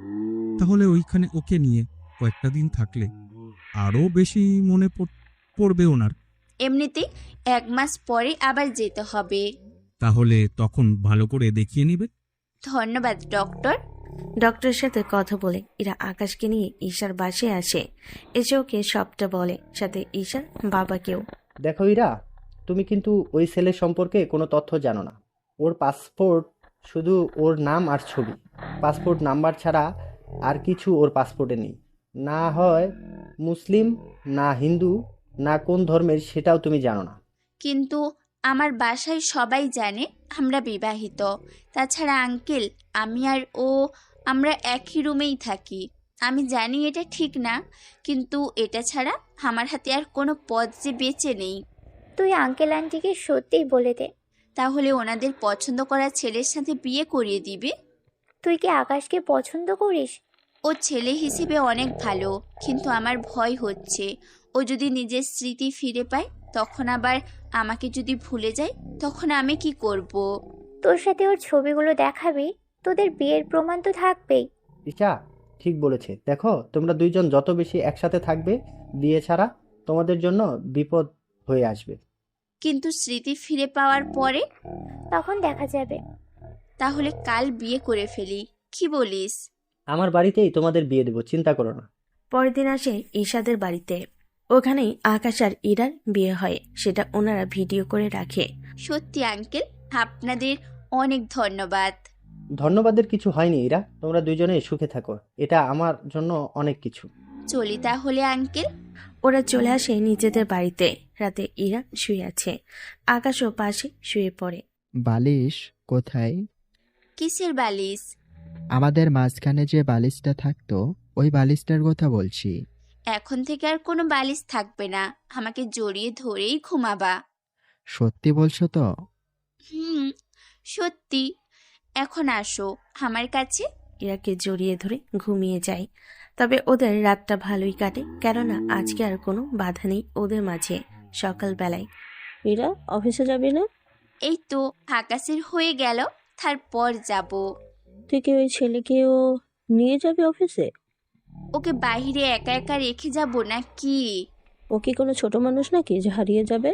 তাহলে ওইখানে ওকে নিয়ে কয়েকটা দিন থাকলে আরও বেশি মনে পড়বে ওনার। এমনিতেই 1 মাস পরে আবার যেতে হবে। তাহলে তখন ভালো করে দেখিয়ে নিবে। ধন্যবাদ ডক্টর। ডক্টরের সাথে কথা বলে ইরা আকাশকে নিয়ে ঈশার বাসায় আসে। এসে ওকে সবটা বলে, সাথে ঈশার বাবাকেও। দেখো ইরা, তুমি কিন্তু ওই ছেলের সম্পর্কে কোনো তথ্য জানো না। ওর পাসপোর্ট শুধু ওর নাম আর ছবি, পাসপোর্ট নাম্বার ছাড়া আর কিছু ওর পাসপোর্টে নেই। না হয় মুসলিম, না হিন্দু, না কোন ধর্মের সেটাও তুমি জানো না। কিন্তু আমার বাসায় সবাই জানে আমরা বিবাহিত। তাছাড়া আঙ্কেল, আমি আর ও আমরা একই রুমেই থাকি। আমি জানি এটা ঠিক না, কিন্তু এটা ছাড়া আমার হাতে আর কোনো পথ যে বেঁচে নেই। তুই আঙ্কেল আন্টিকে সত্যিই বলে দে। তাহলে ওনাদের পছন্দ করা ছেলের সাথে বিয়ে করিয়ে দিবে। তুই কি আকাশকে পছন্দ করিস? ও ছেলে হিসেবে অনেক ভালো, কিন্তু আমার ভয় হচ্ছে ও যদি নিজের স্মৃতি ফিরে পায়, তখন আবার আমাকে যদি ভুলে যায়, তখন আমি কি করব? তোর সাথে ওর ছবিগুলো দেখাবি, তোদের বিয়ের প্রমাণ তো থাকবেই। ইচ্ছা ঠিক বলেছে। দেখো, তোমরা দুইজন যত বেশি একসাথে থাকবে, বিয়ে ছাড়া তোমাদের জন্য বিপদ হয়ে আসবে। কিন্তু স্মৃতি ফিরে পাওয়ার পরে? তখন দেখা যাবে। তাহলে কাল বিয়ে করে ফেলি, কি বলিস? আমার বাড়িতেই তোমাদের বিয়ে দেবো, চিন্তা করো না। পরের দিন আসে ঈশাদের বাড়িতে। ওখানেই আকাশ আর ইরার বিয়ে হয়, সেটা ওনারা ভিডিও করে রাখে। সত্যি আঙ্কেল, আপনাদের অনেক ধন্যবাদ। ধন্যবাদের কিছু হয়নি ইরা, তোমরা দুইজনেই সুখে থাকো, এটা আমার জন্য অনেক কিছু। চলি তাহলে আঙ্কেল। ওরা চলে আসে নিজেদের বাড়িতে। রাতে ইরা শুয়ে আছে, আকাশও পাশে শুয়ে পড়ে। বালিশ কোথায়? কিসের বালিশ? আমাদের মাঝখানে যে বালিশটা থাকতো, ওই বালিশটার কথা বলছি। এখন থেকে আর কোনো বালিশ থাকবে না, আমাকে জড়িয়ে ধরেই ঘুমাবা। সত্যি বলছো তো? সত্যি। এখন আসো আমার কাছে। ইরাকে জড়িয়ে ধরে ঘুমিয়ে যায়। তবে ওদের রাতটা ভালোই কাটে, কেননা আজকে আর কোনো বাধা নেই ওদের মাঝে। সকালবেলায় ইরা, অফিসে যাবি না? এই তো আকাশের হয়ে গেল, তারপর যাব। তুই কি ওই ছেলেকেও নিয়ে যাবি অফিসে? ওকে বাইরে একা একা রেখে যাব নাকি? ও কি কোনো ছোট মানুষ নাকি যে হারিয়ে যাবে?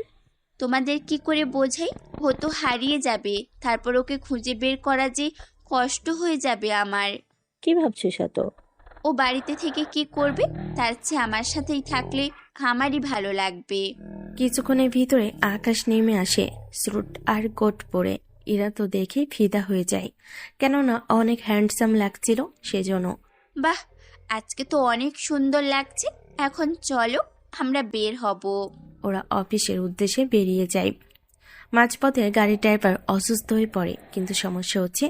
তোমাদের কি করে বোঝাই? ও তো হারিয়ে যাবে, তারপর ওকে খুঁজে বের করা যে কষ্ট হয়ে যাবে আমার। কি ভাবছিস এত? ও বাড়িতে থেকে কি করবে, তার চেয়ে আমার সাথেই থাকলে আমারই ভালো লাগবে। কিছুক্ষণের ভিতরে আকাশ নেমে আসে, স্যুট আর কোট পরে। ইরা তো দেখে ফিদা হয়ে যায়, কেননা অনেক হ্যান্ডসাম লাগছিল সেজন্য। বাহ, আজকে তো অনেক সুন্দর লাগছে। এখন চলো আমরা বের হব। ওরা অফিসের উদ্দেশ্যে বেরিয়ে যায়। মাঝপথে গাড়ির ড্রাইভার অসুস্থ হয়ে পড়ে, কিন্তু সমস্যা হচ্ছে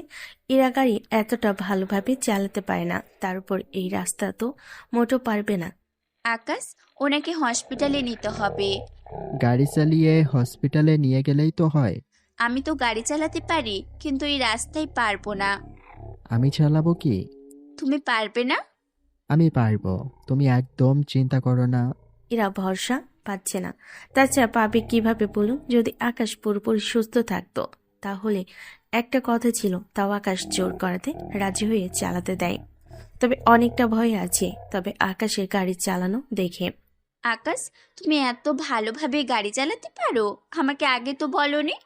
ইরা গাড়ি এতটা ভালোভাবে চালাতে পারে না। তার উপর এই রাস্তা তো মোটো পারবে না। আকাশ, ওনাকে হসপিটালে নিতে হবে। গাড়ি চালিয়ে হসপিটালে নিয়ে গেলেই তো হয়। আমি তো গাড়ি চালাতে পারি, কিন্তু এই রাস্তায় পারবো না। আমি চালাবো কি? তুমি পারবে না? আমি পারবো, তুমি একদম চিন্তা করো না। এরা ভরসা পাচ্ছে না। তাছাড়া পাবে কিভাবে বলুন? যদি আকাশ পুরোপুরি সুস্থ থাকতো তাহলে একটা কথা ছিল, তাও আকাশ জোর করাতে রাজি হয়ে চালাতে দেয়। তবে অনেকটা ভয় আছে, তবে আকাশের গাড়ি চালানো দেখে। আকাশ, তুমি এত ভালোভাবে গাড়ি চালাতে পারো, আমাকে আগে তো বলোনি।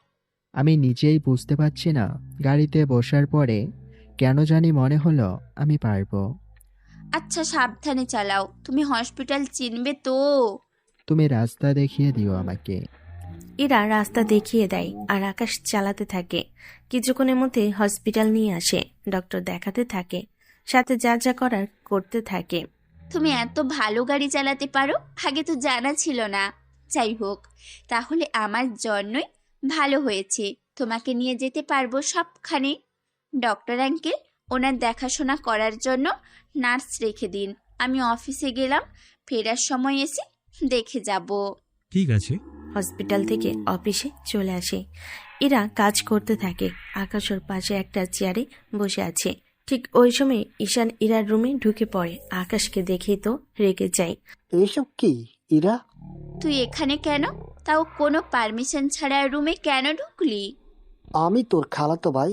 আমি নিজেই বুঝতে পারছি না, গাড়িতে বসার পরে কেন জানি মনে হলো আমি পারবো। আচ্ছা, সাবধানে চালাও। তুমি হসপিটাল চিনবে তো? তুমি রাস্তা দেখিয়ে দিও আমাকে। এরা রাস্তা দেখিয়ে দেয় আর আকাশ চালাতে থাকে। কিছুক্ষণের মধ্যে হসপিটাল নিয়ে আসে, ডক্টর দেখাতে থাকে, সাথে যা যা করার করতে থাকে। তুমি এত ভালো গাড়ি চালাতে পারো, আগে তো জানা ছিল না। যাই হোক, তাহলে আমার জন্যই ভালো হয়েছে, তোমাকে নিয়ে যেতে পারবো সবখানে। ডক্টর আঙ্কেল, ওনার দেখাশোনা করার জন্য নার্স রেখে দিন। আমি অফিসে গেলাম, ফেরার সময় এসে দেখে যাব। ঠিক আছে। হসপিটাল থেকে অফিসে চলে আসে। এরা কাজ করতে থাকে। আকাশ ওর পাশে একটা চেয়ারে বসে আছে। ঠিক ওই সময় ঈশান ইরার রুমে ঢুকে পড়ে। আকাশকে দেখেই তো রেগে যায়। এইসব কি ইরা? তুই এখানে কেন? তাও কোনো পারমিশন ছাড়া রুমে কেন ঢুকলি? আমি তোর খালাতো ভাই,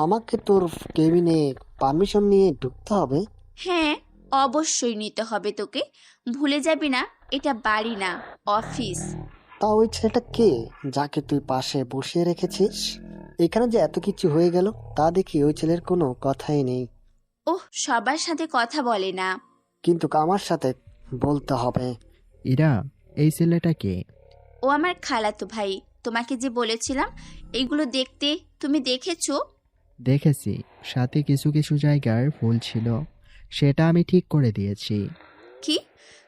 আমাকে তোর কেবিনে পারমিশন নিয়ে ঢুকতে হবে? হ্যাঁ, অবশ্যই নিতে হবে তোকে। ভুলে যাবি না, এটা বাড়ি না, অফিস। তা ওই ছেলেটা কে যাকে তুই পাশে বসিয়ে রেখেছিস? এখানে যে এত কিছু হয়ে গেল তা দেখি ওই ছেলের কোনো কথাই নেই। ওহ, সবার সাথে কথা বলে না। কিন্তু আমার সাথে বলতে হবে। ইরা, এই ছেলেটা কে? ও আমার খালাতো ভাই। তোমাকে যে বলেছিলাম এইগুলো দেখতে, তুমি দেখেছো? দেখেছি, সাথে কিছু কিছু জায়গার ভুল ছিল, সেটা আমি ঠিক করে দিয়েছি। কি,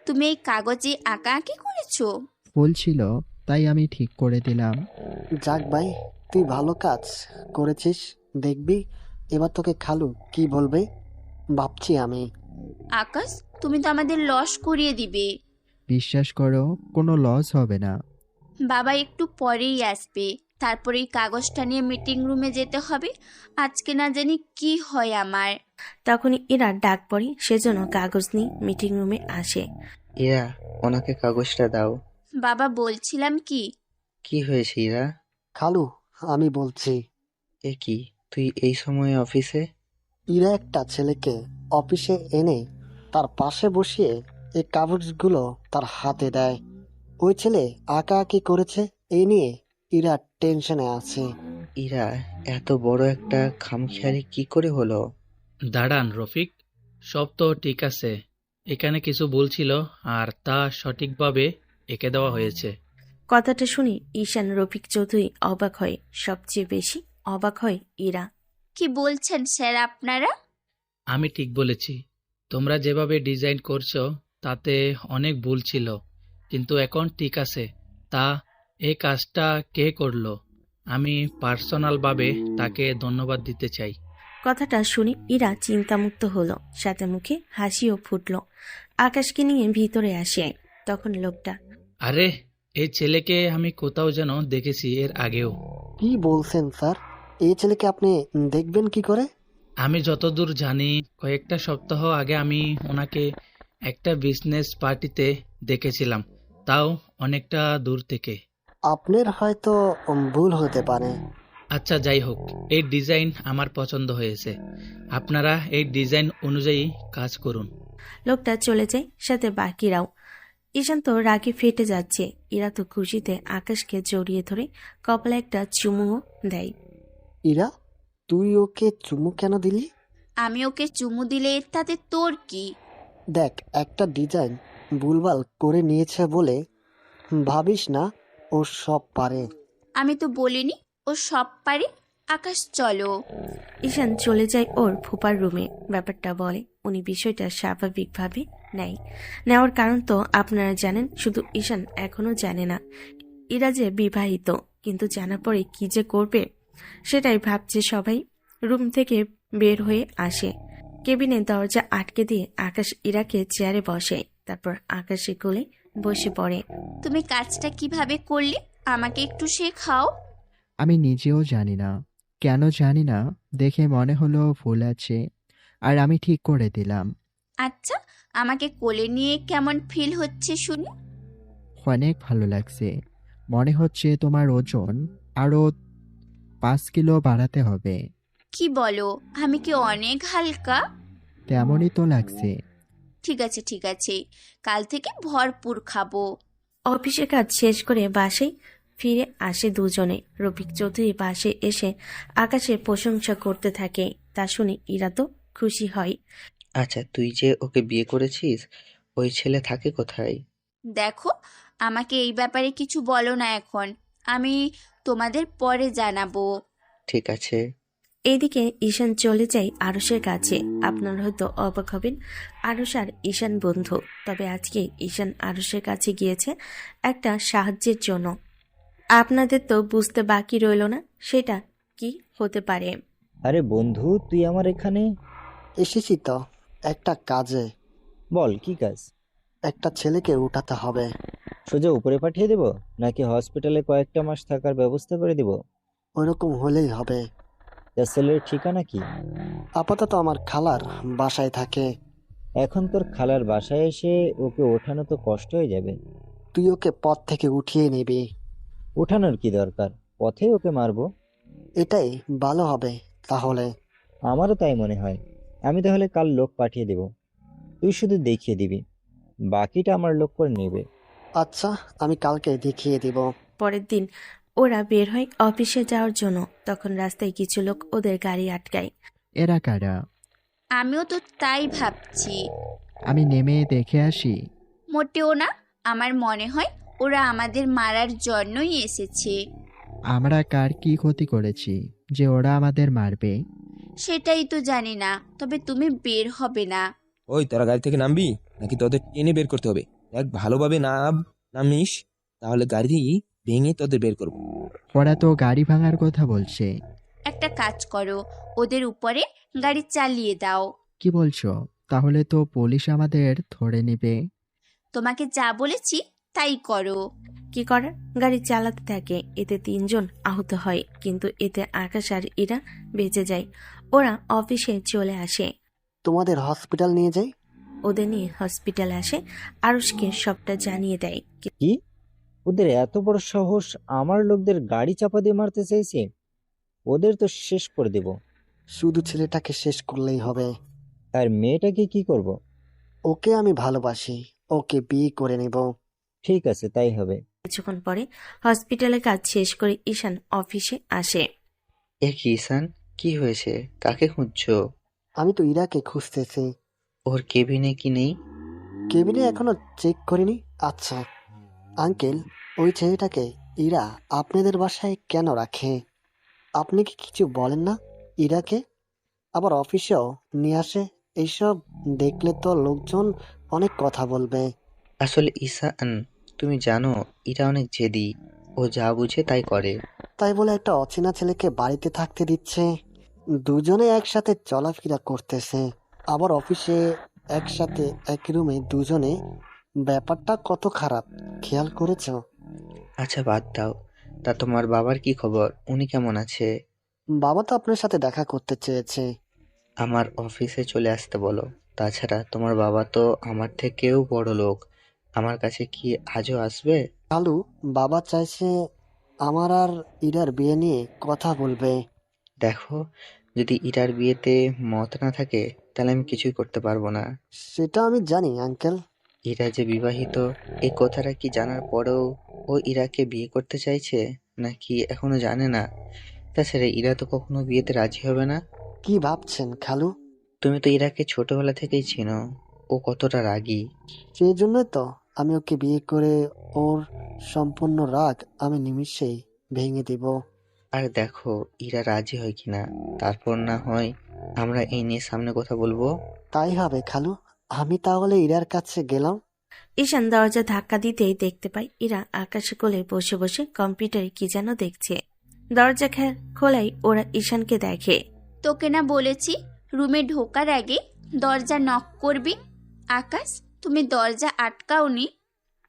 তুমি এই কাগজে আঁকাআঁকি করেছো? ভুল ছিল, তাই আমি ঠিক করে দিলাম। যাক ভাই, তুই ভালো কাজ করেছিস। দেখবি এবার তোকে খালু কি বলবে ভাবছি আমি। আকাশ, তুমি তো আমাদের লস করিয়ে দিবে। বিশ্বাস করো, কোনো লস হবে না। বাবা একটু পরেই আসবে, তারপরে এই কাগজটা নিয়ে মিটিং রুমে যেতে হবে। আজকে না জানি কি হয় আমার। তখনই ইরা ডাক পড়ে, সেজন্য কাগজ নিয়ে মিটিং রুমে আসে। ইরা, ওনাকে কাগজটা দাও। বাবা, বলছিলাম কি? কি হয়েছে ইরা? খালু, আমি বলছি। এ কি, তুই এই সময়ে অফিসে? ইরা একটা ছেলেকে অফিসে এনে তার পাশে বসিয়ে এই কাগজগুলো তার হাতে দেয়। ওই ছেলে আঁকাআঁকি করেছে, এই নিয়ে ইরা টেনশনে আছে। ইরা, এত বড় একটা খামখেয়ালি কি করে হলো? দাঁড়ান রফিক, সব তো ঠিক আছে। এখানে কিছু ভুল ছিল আর তা সঠিকভাবে এঁকে দেওয়া হয়েছে। কথাটা শুনে ঈশান রফিক চৌধুরী অবাক হয়। সবচেয়ে বেশি অবাক হয় ইরা। কি বলছেন স্যার আপনারা? আমি ঠিক বলেছি। তোমরা যেভাবে ডিজাইন করছো তাতে অনেক ভুল ছিল, কিন্তু এখন ঠিক আছে। তা এই কাজটা কে করলো? আমি পার্সোনালভাবে তাকে ধন্যবাদ দিতে চাই। কথাটা শুনে ইরা চিন্তামুক্ত হলো, সাথে মুখে হাসিও ফুটল। আকাশকে নিয়ে ভিতরে আসে। তখন লোকটা, আরে, এই ছেলেকে আমি কোথাও যেন দেখেছি এর আগেও। কি বলছেন স্যার? এই ছেলেকে আপনি দেখবেন কি করে? আমি যতদূর জানি কয়েকটা সপ্তাহ আগে আমি ওনাকে একটা বিজনেস পার্টিতে দেখেছিলাম, তাও অনেকটা দূর থেকে। আপনার হয়তো ভুল হতে পারে। আচ্ছা, যাই হোক, এই ডিজাইন আমার পছন্দ হয়েছে। আপনারা এই ডিজাইন অনুযায়ী কাজ করুন। লোকটা চলে যায়, সাথে বাকিরাও। ঈশান তো রাগে ফেটে যাচ্ছে। ইরা তো খুশিতে আকাশকে জড়িয়ে ধরে কপালে একটা চুমুও দেয়। ইরা, তুই ওকে চুমু কেন দিলি? আমি ওকে চুমু দিলে তাতে তোর কি? দেখ, একটা ডিজাইন ভুলভাল করে নিয়েছে বলে ভাবিস না ও সব পারে। আমি তো বলিনি ও সব পারে। আকাশ, চলো। ঈশান চলে যায় ওর ফুপার রুমে। ব্যাপারটা বলে, উনি বিষয়টা স্বাভাবিকভাবে নেয়। নেওয়ার কারণ তো আপনারা জানেন, শুধু ঈশান এখনো জানে না ইরা যে বিবাহিত। কিন্তু জানার পরে কি যে করবে সেটাই ভাবছে সবাই। রুম থেকে বের হয়ে আসে। কেবিনে দরজা আটকে দিয়ে আকাশ ইরাকে চেয়ারে বসে, তারপর আকাশের কোলে বসে পড়ে। তুমি কাজটা কিভাবে করলে আমাকে একটু শেখাও। আমি নিজেও জানি না, কেন জানি না, দেখে মনে হলো ভুল আছে, আর আমি ঠিক করে দিলাম। আচ্ছা, আমাকে কোলে নিয়ে কেমন ফিল হচ্ছে শুনি? অনেক ভালো লাগছে। মনে হচ্ছে তোমার ওজন আরো 5 কিলো বাড়াতে হবে। কি বলো, আমি কি অনেক হালকা? তেমনই তো লাগছে। ঠিক আছে ঠিক আছে, কাল থেকে ভরপুর খাবো। অফিসের কাজ শেষ করে বাসায় ফিরে আসে দুজনে। রফিক চৌধুরী বাসে এসে আকাশের প্রশংসা করতে থাকে। তা শুনে ইরা তো খুশি হয়। আচ্ছা, তুই যে ওকে বিয়ে করেছিস, ওই ছেলে থাকে কোথায়? দেখো, আমাকে এই ব্যাপারে কিছু বলো না এখন। আমি তোমাদের পরে জানাবো। ঠিক আছে। এইদিকে ঈশান চলে যায় আরুষের কাছে। আপনারা হয়তো অবাক হবেন, আরুষ আর ঈশান বন্ধু। তবে আজকে ঈশান আরুষের কাছে গিয়েছে একটা সাহায্যের জন্য। আপনাদের তো বুঝতে বাকি রইল না, সেটা কি হতে পারে। আরে বন্ধু, তুই আমার এখানে? এসেছি তো একটা কাজে। বল, কি কাজ? একটা ছেলেকে উঠাতে হবে। সোজা উপরে পাঠিয়ে দেব নাকি হসপিটালে কয়েকটা মাস থাকার ব্যবস্থা করে দেব? ওইরকম হলেই হবে। তার ছেলের ঠিকানা কি? আপাতত আমার খালার বাসায় থাকে। এখন তোর খালার বাসায় এসে ওকে ওঠানো তো কষ্ট হয়ে যাবে। তুই ওকে পথ থেকে উঠিয়ে নিবি। ওঠানোর কি দরকার, পথে ওকে মারবো। এটাই ভালো হবে তাহলে। আমারও তাই মনে হয়। আমি তাহলে কাল লোক পাঠিয়ে দেব, তুই শুধু দেখিয়ে দিবি, বাকিটা আমার লোক করে নেবে। আচ্ছা, আমি কালকে দেখিয়ে দিব। পরের দিন ওরা বের হয় অফিসে যাওয়ার জন্য। তখন রাস্তায় কিছু লোক ওদের গাড়ি আটকায়। এরা কারা? আমিও তো তাই ভাবছি। আমি নেমে দেখে আসি। মোটেও না, আমার মনে হয় ওরা আমাদের মারার জন্যই এসেছে। আমরা কার কি ক্ষতি করেছি যে ওরা আমাদের মারবে? সেটাই তো জানি না, তবে তুমি বের হবে না। ওই তোরা গাড়ি থেকে নামবি নাকি তোদের টেনে বের করতে হবে? দেখ, ভালোভাবে নামিস, তাহলে গাড়ি ভেঙে তোদের বের করবো। ওরা তো গাড়ি ভাঙার কথা বলছে। একটা কাজ করো, ওদের উপরে গাড়ি চালিয়ে দাও। কি বলছো? তাহলে তো পুলিশ আমাদের ধরে নেবে। তোমাকে যা বলেছি তাই করো। কি করার, গাড়ি চালাতে থাকে। এতে 3 জন আহত হয়, কিন্তু এতে আকাশ আর ইরা বেঁচে যায়। ওরা অফিসে চলে আসে। তোমাদের হসপিটাল নিয়ে যাই। ওদের নিয়ে হসপিটালে আসে। আরুষকে সবটা জানিয়ে দেয়। কি, ওদের এত বড় সাহস আমার লোকদের গাড়ি চাপা দিয়ে মারতে চাইছে? ওদের তো শেষ করে দেব। শুধু ছেলেটাকে শেষ করলেই হবে। আর মেয়েটাকে কি করব? ওকে আমি ভালোবাসি, ওকে বিয়ে করে নেব। ঠিক আছে, তাই হবে। কিছুক্ষণ পরে হসপিটালে কাজ শেষ করে ঈশান অফিসে আসে। এ কি ঈশান, কি হয়েছে? কাকে খুঁজছো? আমি তো ইরাকে খুঁজতেছি। ওর কেবিনে কি নেই? কেবিনে এখনো চেক করিনি। আচ্ছা আঙ্কেল, ওই ছেলেটাকে ইরা আপনাদের বাসায় কেন রাখে? আপনি কি কিছু বলেন না ইরাকে? আবার অফিসেও নিয়ে আসে। এইসব দেখলে তো লোকজন অনেক কথা বলবে। আসলে ঈশান, তুমি জানো ইরা অনেক জেদি, ও যা বুঝে তাই করে। তাই বলে একটা অচেনা ছেলেকে বাড়িতে থাকতে দিচ্ছে? দুজনে একসাথে চলাফেরা করতেছে, আবার অফিসে একসাথে এক রুমে দুজনে। ব্যাপারটা কত খারাপ, খেয়াল করেছো? আচ্ছা বাদ দাও, তা তোমার বাবার কি খবর? উনি কেমন আছে? বাবা তো আপনার সাথে দেখা করতে চেয়েছে। আমার অফিসে চলে আসতে বলো। তাছাড়া তোমার বাবা তো আমার থেকেও বড় লোক, আমার কাছে কি আজও আসবে? কালু, বাবা চাইছে আমার আর ইরার বিয়ে নিয়ে কথা বলবে। দেখো, যদি ইরার বিয়েতে মত না থাকে তাহলে আমি কিছুই করতে পারবো না। সেটা আমি জানি আঙ্কেল। ইরা যে বিবাহিত, এই কথাটা কি জানার পরেও ও ইরাকে বিয়ে করতে চাইছে, নাকি এখনো জানে না? তাছাড়া ইরা তো কখনো বিয়েতে রাজি হবে না। কি ভাবছেন খালু? তুমি তো ইরাকে ছোটবেলা থেকেই চিনো, ও কতটা রাগী। সেই জন্যই তো আমি ওকে বিয়ে করে ওর সম্পূর্ণ রাগ আমি নিমিষেই ভেঙে দিব। আর দেখো ইরা রাজি হয় কিনা, তারপর না হয় আমরা এই নিয়ে সামনে কথা বলবো। তাই হবে খালু, আমি তাহলে ইরার কাছে গেলাম। ঈশান দরজা ধাক্কা দিতেই দেখতে পায় ইরা আকাশের কোলে বসে বসে কম্পিউটারে কি যেন দেখছে। দরজা খোলাই ওরা ঈশানকে দেখে। তোকে না বলেছি রুমে ঢোকার আগে দরজা নক করবি? আকাশ, তুমি দরজা আটকাওনি?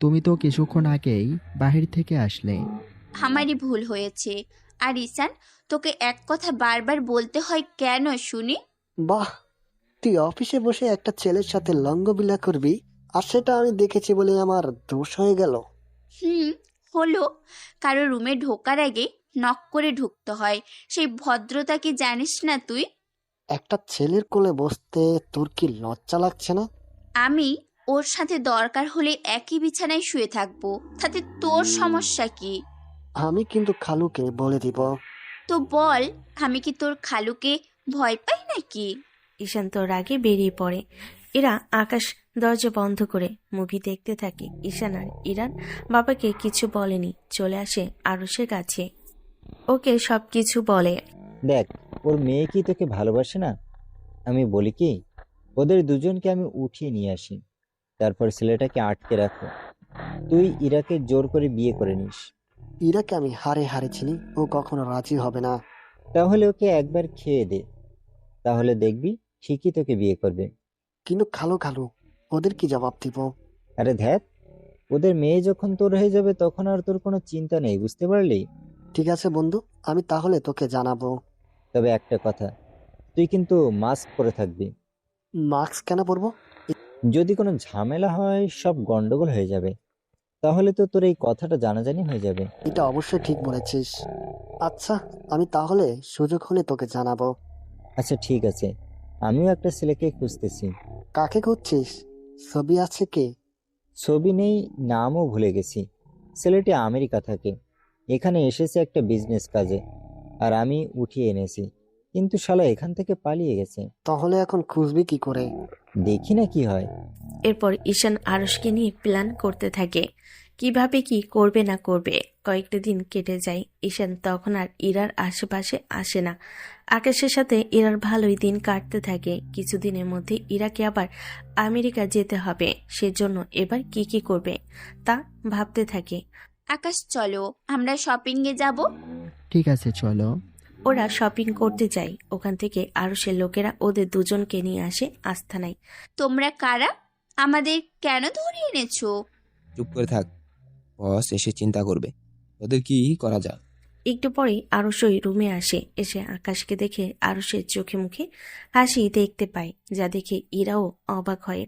তুমি তো কিছুক্ষণ আগেই বাহির থেকে আসলে। আমারই ভুল হয়েছে। আর ঈশান, তোকে এক কথা বারবার বলতে হয় কেন শুনি? বাহ, তুই অফিসে বসে একটা ছেলের সাথে লঙ্গবিলা করবি, আর সেটা আমি দেখেছি বলে আমার দোষ হয়ে গেল? হলো। কারো রুমে ঢোকার আগে নক করে ঢুকতে হয়, সেই ভদ্রতা কি জানিস না তুই? একটা ছেলের কোলে বসতে তোর কি লজ্জা লাগছে না? আমি ওর সাথে দরকার হলে একই বিছানায় শুয়ে থাকবো, তাতে তোর সমস্যা কি? আমি কিন্তু খালুকে বলে দিব। তো বল, আমি কি তোর খালুকে ভয় পাই নাকি? ঈশান তো রাগে বেরিয়ে পড়ে। এরা আকাশ দরজা বন্ধ করে মুভি দেখতে থাকে। ঈশান আর ইরার বাবাকে কিছু বলেনি, চলে আসে আরুষের কাছে। ওকে সবকিছু বলে। দেখ, ওর মেয়ে কি তোকে ভালোবাসে না? আমি বলি কি, ওদের দুজনকে আমি উঠিয়ে নিয়ে আসি, তারপর ছেলেটাকে আটকে রাখো। তুই ইরাকে জোর করে বিয়ে করে নিস। ইরাকে আমি হারে হারে চিনি, ও কখনো রাজি হবে না। তাহলে ওকে একবার খেয়ে দে, তাহলে দেখবি ঠিকই তোকে বিয়ে করবে। কিন্তু খালু, ওদের কি জবাব দিব? আরে ধ্যাত, ওদের মেয়ে যখন তোর হয়ে যাবে তখন আর তোর কোনো চিন্তা নেই, বুঝতে পারলি? ঠিক আছে বন্ধু, আমি তাহলে তোকে জানাবো। তবে একটা কথা, তুই কিন্তু মাস্ক পরে থাকবি। মাস্ক কেন পরবো? যদি কোনো ঝামেলা হয় সব গন্ডগোল হয়ে যাবে, তাহলে তো তোর এই কথাটা জানাজানি হয়ে যাবে। এটা অবশ্যই ঠিক বলেছিস। আচ্ছা, আমি তাহলে সুযোগ হলে তোকে জানাবো। আচ্ছা ঠিক আছে, আমিও একটা ছেলেকে খুঁজতেছি। কাকে খুঁজছিস? ছবি আছে কি? ছবি নেই, নামও ভুলে গেছি। ছেলেটি আমেরিকা থাকে, এখানে এসেছে একটা বিজনেস কাজে, আর আমি উঠিয়ে এনেছি, কিন্তু শালা এখান থেকে পালিয়ে গেছে। তাহলে এখন খুঁজবি কি করে? দেখি না কি হয়। এরপর ঈশান আরশকে নিয়ে প্ল্যান করতে থাকে, কিভাবে কি করবে না করবে। কয়েকটা দিন কেটে যায়। ঈশান তখন আর ইরার আশেপাশে আসে না। আকাশের সাথে ইরার ভালোই দিন কাটতে থাকে। কিছুদিনের মধ্যে ইরাকে আবার আমেরিকা যেতে হবে, সেজন্য এবার কি কি করবে তা ভাবতে থাকে। আকাশ চলো আমরা শপিং এ যাব। ঠিক আছে চলো। ওরা শপিং করতে যায়। ওখান থেকে আরশের লোকেরা ওদের দুজনকে নিয়ে আসে আস্তানায়। তোমরা কারা? আমাদের কেন ধরে এনেছো? চুপ করে থাক, বস এসে চিন্তা করবে ওদের কি করা যায়। একটু পরেই আরশই রুমে আসে। এসে আকাশকে দেখে আরশের চোখে মুখে হাসি দেখতে পায়, যা দেখে ইরাও অবাক হয়।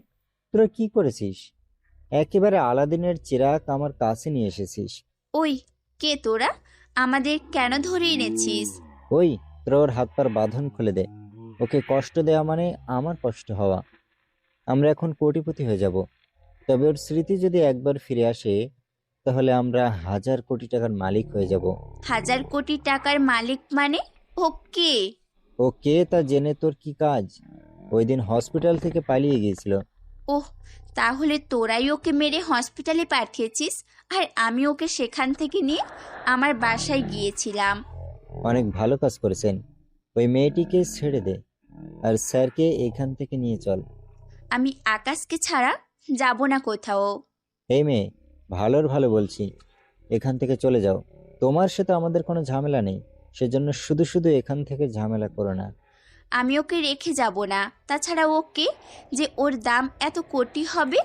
তোরা কি করেছিস? একেবারে আলাদিনের চিরাগ আমার কাছে নিয়ে এসেছিস। ওই কে তোরা? আমাদের কেন ধরে এনেছিস? ওই তোরা ওর হাত পার বাঁধন খুলে দে। ওকে কষ্ট দেওয়া মানে আমার কষ্ট হওয়া। আমরা এখন কোটিপতি হয়ে যাব, তবে ওর স্মৃতি যদি একবার ফিরে আসে তাহলে আমরা 1000 কোটি টাকার মালিক হয়ে যাব। 1000 কোটি টাকার মালিক মানে? ও কে? ও কে তা জেনে তোর কি কাজ? ওই দিন হসপিটাল থেকে পালিয়ে গিয়েছিল। ওহ, তাহলে তোরাই ওকে মেরে হসপিটালে পাঠিয়েছিস, আর আমি ওকে সেখান থেকে নিয়ে আমার বাসায় গিয়েছিলাম। অনেক ভালো কাজ করেছেন। ওই মেয়েটিকে ছেড়ে দে, আর স্যারকে এখান থেকে নিয়ে চল। আমি আকাশকে ছাড়া যাব না কোথাও। এই মেয়ে, ভালোর ভালো বলছি, এখান থেকে চলে যাও। তোমার সাথে আমাদের কোনো ঝামেলা নেই, সেজন্য শুধু শুধু এখান থেকে ঝামেলা করো না। আমি ওকে রেখে যাব না। তাছাড়া ওকে যে ওর দাম এত কোটি হবে।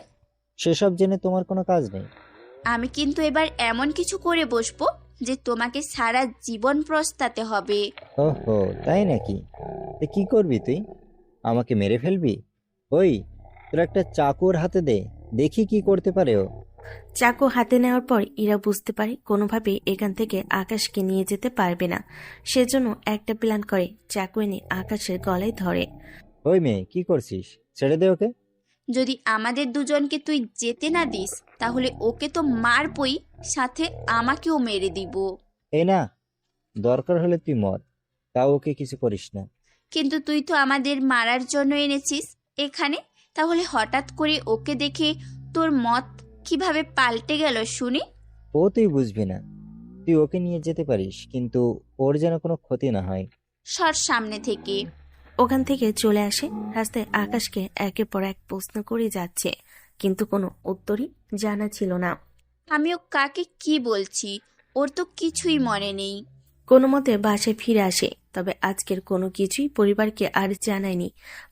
সেসব জেনে তোমার কোনো কাজ নেই। আমি কিন্তু এবার এমন কিছু করে বসবো যে তোমাকে সারা জীবন পস্তাতে হবে। ওহো, তাই নাকি? তো কি করবি তুই? আমাকে মেরে ফেলবি? ওই তোর একটা চাকুর হাতে দে, দেখি কি করতে পারে ও। চাকু হাতে নেওয়ার পর ইরা বুঝতে পারে কোনোভাবেই এখান থেকে আকাশকে নিয়ে যেতে পারবে না। সেজন্য একটা প্ল্যান করে চাকু এনে আকাশের গলায় ধরে। ওই মেয়ে, কি করছিস? ছেড়ে দে ওকে। যদি আমাদের দুজনকে তুই যেতে না দিস তাহলে ওকে তো মারবই, সাথে আমাকেও মেরে দিব। এই না, দরকার হলে তুই মর, তাও ওকে কিছু করিস না। কিন্তু তুই তো আমাদের মারার জন্য এনেছিস এখানে, তাহলে হঠাৎ করে ওকে দেখে তোর মত কিভাবে পাল্টে গেল শুনি? ও তুই বুঝবি না। তুই ওকে নিয়ে যেতে পারিস, কিন্তু ওর যেন কোনো ক্ষতি না হয়। সর সামনে থেকে। ওখান থেকে চলে আসে। রাস্তায় আকাশকে একের পর এক প্রশ্ন করে যাচ্ছে, কিন্তু কোনো উত্তরই জানা ছিল না। আমিও কাকে কি বলছি, ওর তো কিছুই মনে নেই। কোনো মতে বাসায় ফিরে আসে, তবে আজকের কোনো কিছুই পরিবারকে আর জানায়নি।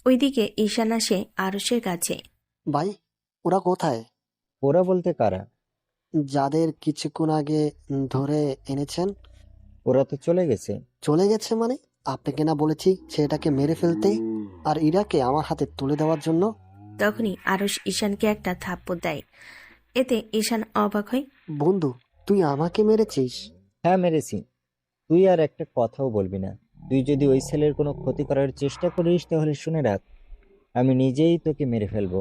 ওইদিকে ঈশান আসে আরশের কাছে। ভাই, ওরা কোথায়? ওরা বলতে কারা? যাদের কিছুক্ষণ আগে ধরে এনেছেন। ওরা তো চলে গেছে। চলে গেছে মানে? আপনাকে না বলেছি ছেলেটাকে মেরে ফেলতে, আর ইরাকে আমার হাতে তুলে দেওয়ার জন্য? তখনই আরশ ঈশানকে একটা থাপ্পড় দেয়। এতে ঈশান অবাক হয়। বন্ধু, তুই আমাকে মেরেছিস? হ্যাঁ মেরেছি। তুই আর একটা কথাও বলবি না। তুই যদি ওই ছেলের কোনো ক্ষতি করার চেষ্টা করিস তাহলে শুনে রাখ, আমি নিজেই তোকে মেরে ফেলবো।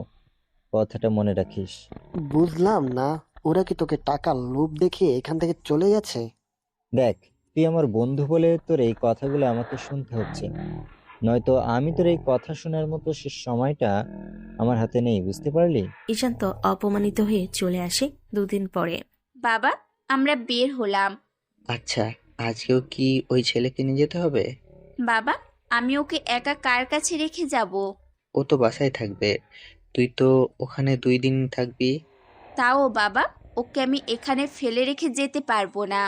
কথাটা মনে রাখিস। বুঝলাম না, ওরা কি তোকে টাকার লোভ দেখিয়ে এখান থেকে চলে গেছে? দেখ, তুই আমার বন্ধু বলে তোর এই কথাগুলো আমাকে শুনতে হচ্ছে, নয়তো আমি তোর এই কথা শোনার মতো সে সময়টা আমার হাতে নেই, বুঝতে পারলি? ঈশান তো অপমানিত হয়ে চলে আসে 2 দিন পরে। বাবা, আমরা বের হলাম। আচ্ছা, আজকেও কি ওই ছেলেকে নিয়ে যেতে হবে? বাবা, আমি ওকে একা কার কাছে রেখে যাব? ও তো বাসায় থাকবে, তুই তো ওখানে 2 দিন থাকবি। তাও বাবা, ওকে আমি এখানে ফেলে রেখে যেতে পারবো না।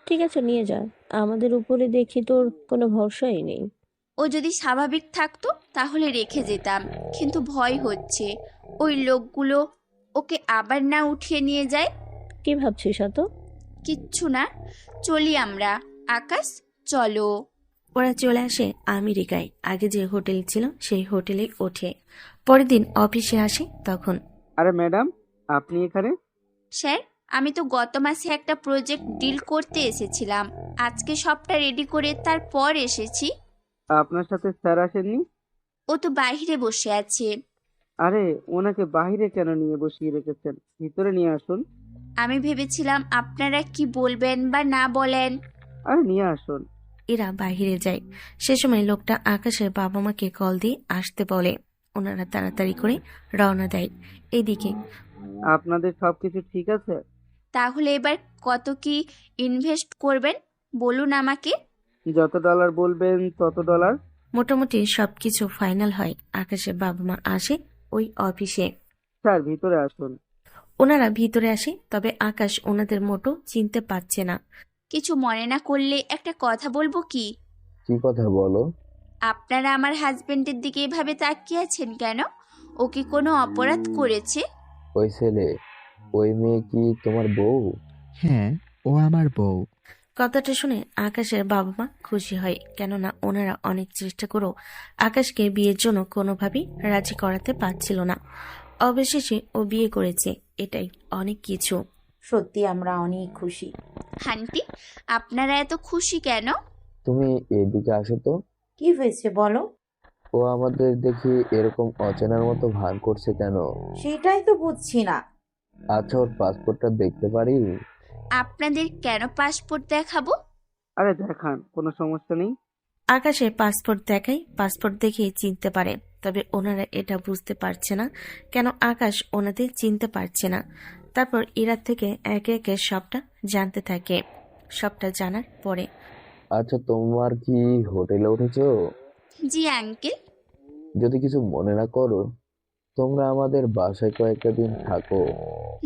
ঠিক আছে, নিয়ে যা। আমাদের উপরে দেখি তোর কোনো ভরসাই নেই। ও যদি স্বাভাবিক থাকতো তাহলে রেখে যেতাম, কিন্তু ভয় হচ্ছে ওই লোকগুলো ওকে আবার না উঠিয়ে নিয়ে যায়। কি ভাবছিস এত? কিচ্ছু না, চলি আমরা। আকাশ চলো। ওরা চলে আসে আমেরিকায়। আগে যে হোটেল ছিল সেই হোটেলে ওঠে। পরের দিন অফিসে আসে তখন। আরে ম্যাডাম, আপনি এখানে? স্যার, আমি তো গত মাসে একটা প্রজেক্ট ডিল করতে এসেছিলাম। আজকে সবটা রেডি করে তারপর এসেছি। আপনার সাথে স্যার আসেননি? ও তো বাইরে বসে আছে। আরে ওনাকে বাইরে কেন নিয়ে বসিয়ে রেখেছেন? ভিতরে নিয়ে আসুন। আমি ভেবেছিলাম আপনারা কি বলবেন বা না বলেন। আরে নিয়ে আসুন। এরা বাহিরে যায়। সে সময় লোকটা আকাশের বাবা মাকে কল দিয়ে আসতে বলে। ওনারা তাড়াতাড়ি করে রওনা দেয়। এদিকে আপনাদের সবকিছু ঠিক আছে? তাহলে এবার কত কি ইনভেস্ট করবেন বলুন আমাকে। যত ডলার বলবেন তত ডলার। মোটামুটি সবকিছু ফাইনাল হয়। আকাশের বাবা মা আসে ওই অফিসে। স্যার ভিতরে আসুন। ওনারা ভিতরে আসে, তবে আকাশ ওনাদের মোটো চিনতে পারছে না। কিছু মনে না করলে একটা কথা বলবো কি? কি কথা বলো? আপনারা আমার হাজবেন্ডের দিকে এভাবে তাকিয়ে আছেন কেন? ও কি কোনো অপরাধ করেছে? ওই ছেলে, ওই মেয়ে কি তোমার বউ? হ্যাঁ, ও আমার বউ। কথাটা শুনে আকাশের বাবা মা খুশি হয়, কেননা ওনারা অনেক চেষ্টা করেও আকাশকে বিয়ের জন্য কোনোভাবেই রাজি করাতে পারছিল না। অবশেষে ও বিয়ে করেছে, এটাই অনেক কিছু। সত্যি আমরা অনেক খুশি। আন্টি, আপনারা এত খুশি কেন? তুমি এদিকে আসো তো। কি হয়েছে বলো? ও আমাদের দেখি এরকম অচেনার মতো ভান করছে কেন? সেটাই তো বুঝছি না। আচ্ছা, ওর পাসপোর্টটা দেখতে পারি? আপনাদের কেন পাসপোর্ট দেখাবো? আরে দেখান, কোনো সমস্যা নেই। আকাশে পাসপোর্ট দেখায়। পাসপোর্ট দেখে চিনতে পারে, তবে ওনারা এটা বুঝতে পারছে না কেন আকাশ ওনাদের চিনতে পারছে না। তারপর ইরার থেকে একে একে সবটা জানতে থাকে। সবটা জানার পরে, আচ্ছা, তোমার কি হোটেলে উঠেছো? জি আঙ্কেল। যদি কিছু মনে না করো, তোমরা আমাদের বাসায় কয়েকটা দিন থাকো।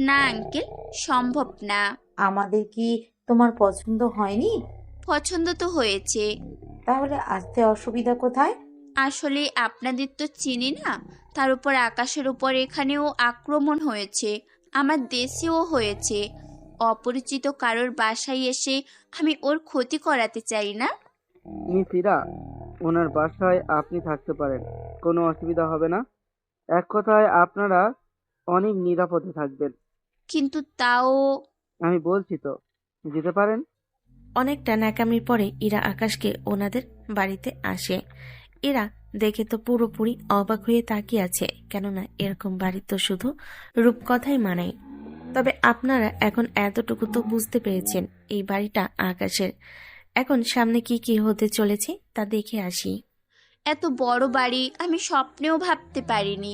না আঙ্কেল, সম্ভব না। আমাদের কি তোমার পছন্দ হয়নি? পছন্দ তো হয়েছে। তাহলে আসতে অসুবিধা কোথায়? আসলে আপনাদের তো চিনি না, তার উপর আকাশের উপর এখানেও আক্রমণ হয়েছে, আমার দেশেও হয়েছে। অপরিচিত কারোর বাসায় এসে আমি ওর ক্ষতি করাতে চাই না। মিস ইরা, ওনার বাসায় আপনি থাকতে পারেন, কোনো অসুবিধা হবে না। এক কথায় আপনারা অনেক নিরাপদে থাকবেন। কিন্তু তাও আমি বলছি তো, যেতে পারেন। অনেকটা ন্যাকামির পরে ইরা আকাশকে ওনাদের বাড়িতে আসে। এরা দেখে তো পুরোপুরি অবাক হয়ে তাকিয়ে আছে, কেননা এরকম বাড়ি তো শুধু রূপকথাই মানায়। তবে আপনারা এখন এতটুকু তো বুঝতে পেরেছেন এই বাড়িটা আকাশের। এখন সামনে কি কি হতে চলেছে তা দেখে আসি। এত বড় বাড়ি আমি স্বপ্নেও ভাবতে পারিনি।